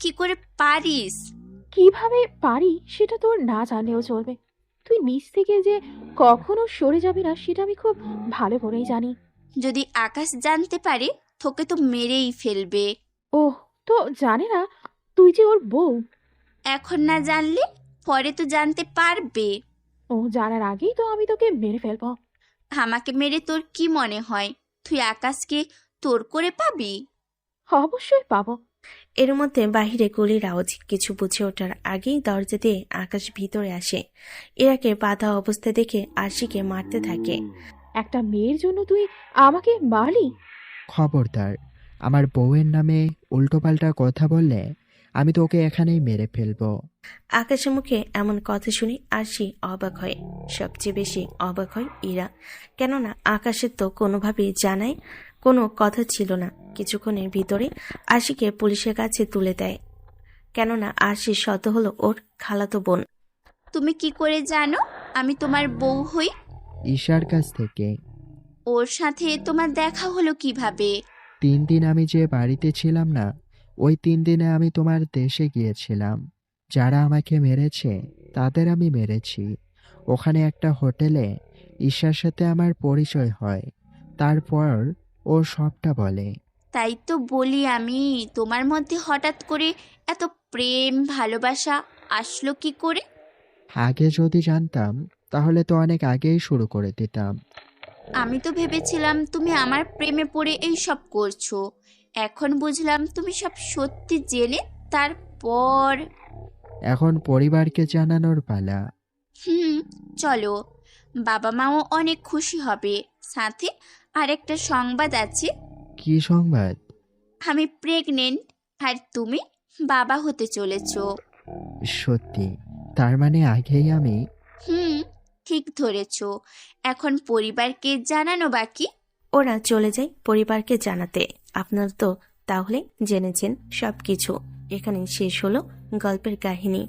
কি করে পারিস? কিভাবে পারি সেটা তোর না জানলেও চলবে। তুই নিজ থেকে যে কখনো সরে যাবি না সেটা আমি খুব ভালো করেই জানি। যদি আকাশ জানতে পারে, তোকে তো মেরেই ফেলবে। ওহ, তো জানে না তুই যে ওর বউ? এখন না জানলে পরে তো জানতে পারবে। ও জানার আগেই তো আমি তোকে মেরে ফেলবো। আমাকে মেরে তোর কি মনে হয় তুই আকাশকে তোর করে পাবি? অবশ্যই পাবো। এর মধ্যে বাহিরে গুলির আওয়াজ। কিছু বুঝে ওঠার আগেই দরজা দিয়ে আকাশ ভিতরে আসে। ইরাকে বাধা অবস্থা দেখে আশিকে মারতে থাকে। একটা মেয়ের জন্য তুই আমাকে মারলি? খবরদার, আমার বউয়ের নামে উল্টোপাল্টা কথা বললে আমি তো ওকে এখানেই মেরে ফেলবো। আকাশের মুখে এমন কথা শুনে আশি অবাক হয়। সবচেয়ে বেশি অবাক হয় ইরা, কেননা আকাশের তো কোনোভাবেই জানায় কোনো কথা ছিল না। কিছুক্ষণের ভিতরে আশিকে পুলিশের কাছে তুলে দেয়, কেননা আশির শত হলো ওর খালাতো বোন। তুমি কি করে জানো আমি তোমার বউ হই? ঈশার কাছ থেকে। ওর সাথে তোমার দেখা হলো কিভাবে? 3 দিন আমি যে বাড়িতে ছিলাম না, ওই 3 দিনে আমি তোমার দেশে গিয়েছিলাম। যারা আমাকে মেরেছে তাদের আমি মেরেছি। ওখানে একটা হোটেলে ঈশার সাথে আমার পরিচয় হয়। তারপর ও সবটা বলে। তাই তো বলি আমি, তোমার মধ্যে হঠাৎ করে এত প্রেম ভালোবাসা আসলো কি করে? আগে যদি জানতাম তাহলে তো অনেক আগেই শুরু করে দিতাম। আমি তো ভেবেছিলাম তুমি আমার প্রেমে পড়ে এই সব করছো। এখন বুঝলাম তুমি সব সত্যি জেনে তারপর। এখন পরিবারকে জানানোর পালা। চলো, বাবা মাও অনেক খুশি হবে। সাথে আরেকটা সংবাদ আছে। কি সংবাদ? আমি প্রেগনেন্ট আর তুমি বাবা হতে চলেছো। সত্যি? তার মানে আগেই আমি? ঠিক ধরেছো। এখন পরিবারকে জানানো বাকি। ওরা চলে যায় পরিবারকে জানাতে। আপনার তো তাহলে জেনেছেন সবকিছু। এখানে শেষ হলো গল্পের কাহিনী।